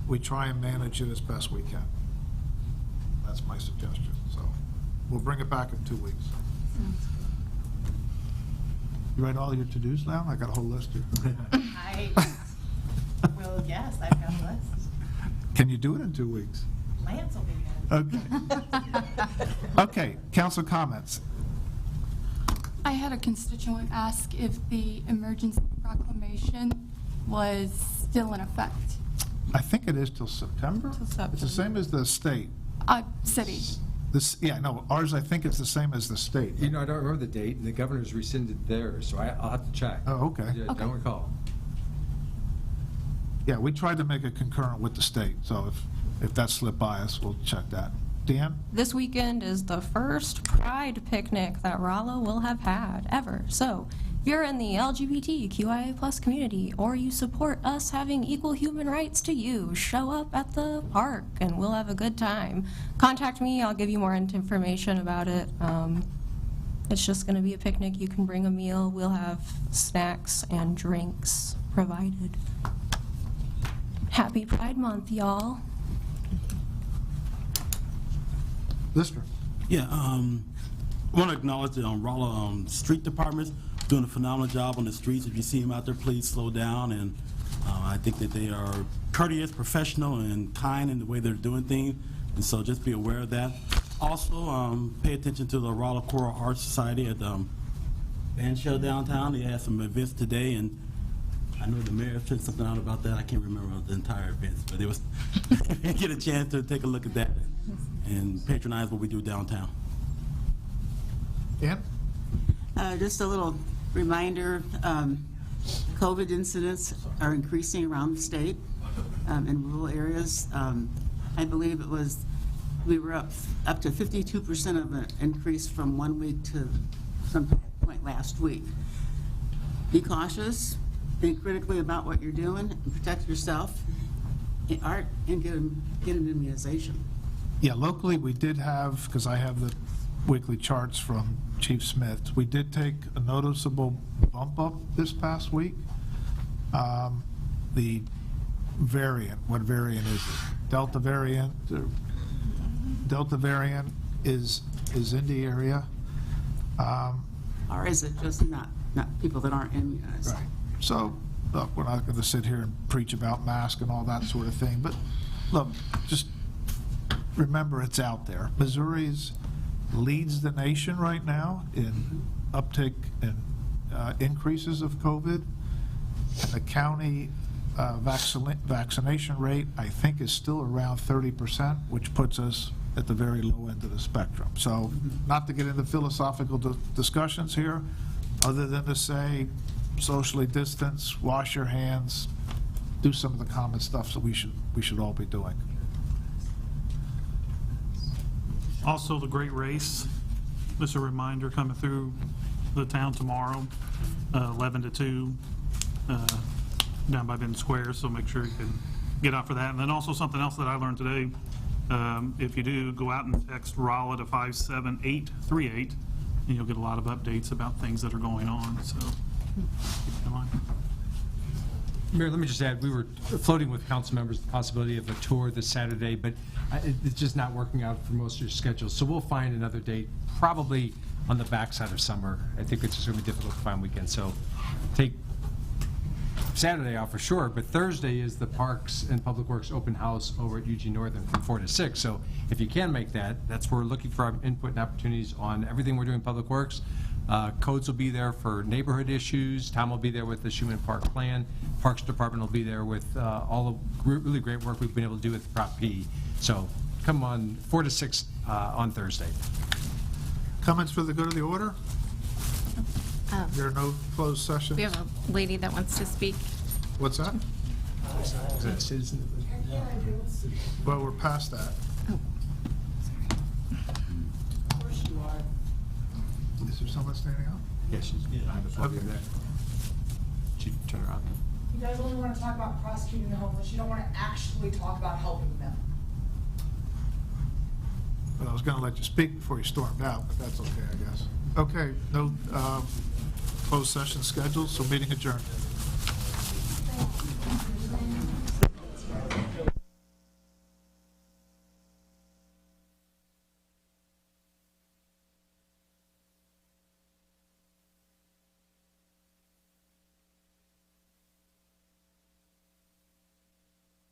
we try and manage it as best we can. That's my suggestion. So we'll bring it back in 2 weeks. You write all your to-dos down? I got a whole list here. Well, yes, I've got a list. Can you do it in 2 weeks? Lance will be good. Okay. Okay, council comments. I had a constituent ask if the emergency proclamation was still in effect. I think it is till September. Till September. It's the same as the state. City. Yeah, no, ours, I think it's the same as the state. You know, I don't remember the date, and the governor's rescinded theirs, so I'll have to check. Oh, okay. Yeah, don't recall. Yeah, we tried to make it concurrent with the state, so if that slipped by us, we'll check that. Dan? This weekend is the first Pride picnic that Rolla will have had ever. So if you're in the LGBTQIA+ community, or you support us having equal human rights to you, show up at the park and we'll have a good time. Contact me, I'll give you more information about it. It's just going to be a picnic. You can bring a meal. We'll have snacks and drinks provided. Happy Pride Month, y'all. Lister. Yeah, I want to acknowledge the Rolla street departments doing a phenomenal job on the streets. If you see them out there, please slow down. And I think that they are courteous, professional, and kind in the way they're doing things. And so just be aware of that. Also, pay attention to the Rolla Choral Arts Society at the band show downtown. They had some events today, and I know the mayor said something out about that. I can't remember the entire events, but it was get a chance to take a look at that and patronize what we do downtown. Yeah. Just a little reminder, COVID incidents are increasing around the state in rural areas. I believe we were up to 52% of an increase from 1 week to some point last week. Be cautious, think critically about what you're doing, and protect yourself. and get an immunization. Yeah, locally, we did have, because I have the weekly charts from Chief Smith, we did take a noticeable bump up this past week. The variant, what variant is it? Delta variant. Delta variant is in the area. Or is it just not people that aren't immunized? Right. So, look, we're not going to sit here and preach about masks and all that sort of thing, but look, just remember it's out there. Missouri's leads the nation right now in uptick in increases of COVID. And the county vaccination rate, I think, is still around 30%, which puts us at the very low end of the spectrum. So not to get into philosophical discussions here, other than to say socially distance, wash your hands, do some of the common stuff that we should all be doing. Also, the Great Race, just a reminder, coming through the town tomorrow, 11 to 2, down by Benton Square, so make sure you can get out for that. And then also something else that I learned today, if you do, go out and text Rolla to 57838, and you'll get a lot of updates about things that are going on, so keep it in mind. Mayor, let me just add, we were floating with council members the possibility of a tour this Saturday, but it's just not working out for most of your schedules. So we'll find another date, probably on the backside of summer. I think it's just going to be difficult to find weekends. So take Saturday off for sure, but Thursday is the Parks and Public Works open house over at Eugene Northern from 4 to 6. So if you can make that, that's where we're looking for our input and opportunities on everything we're doing in Public Works. Codes will be there for neighborhood issues. Tom will be there with the Schumann Park plan. Parks Department will be there with all the really great work we've been able to do with Prop P. So come on 4 to 6 on Thursday. Comments for the good of the order? There are no closed sessions? We have a lady that wants to speak. What's that? Well, we're past that. Is there someone standing up? Yes, she's behind the podium there. She turn around. You guys only want to talk about prosecuting the homeless. You don't want to actually talk about helping them. But I was going to let you speak before you stormed out, but that's okay, I guess. Okay, no closed session scheduled, so meeting adjourned.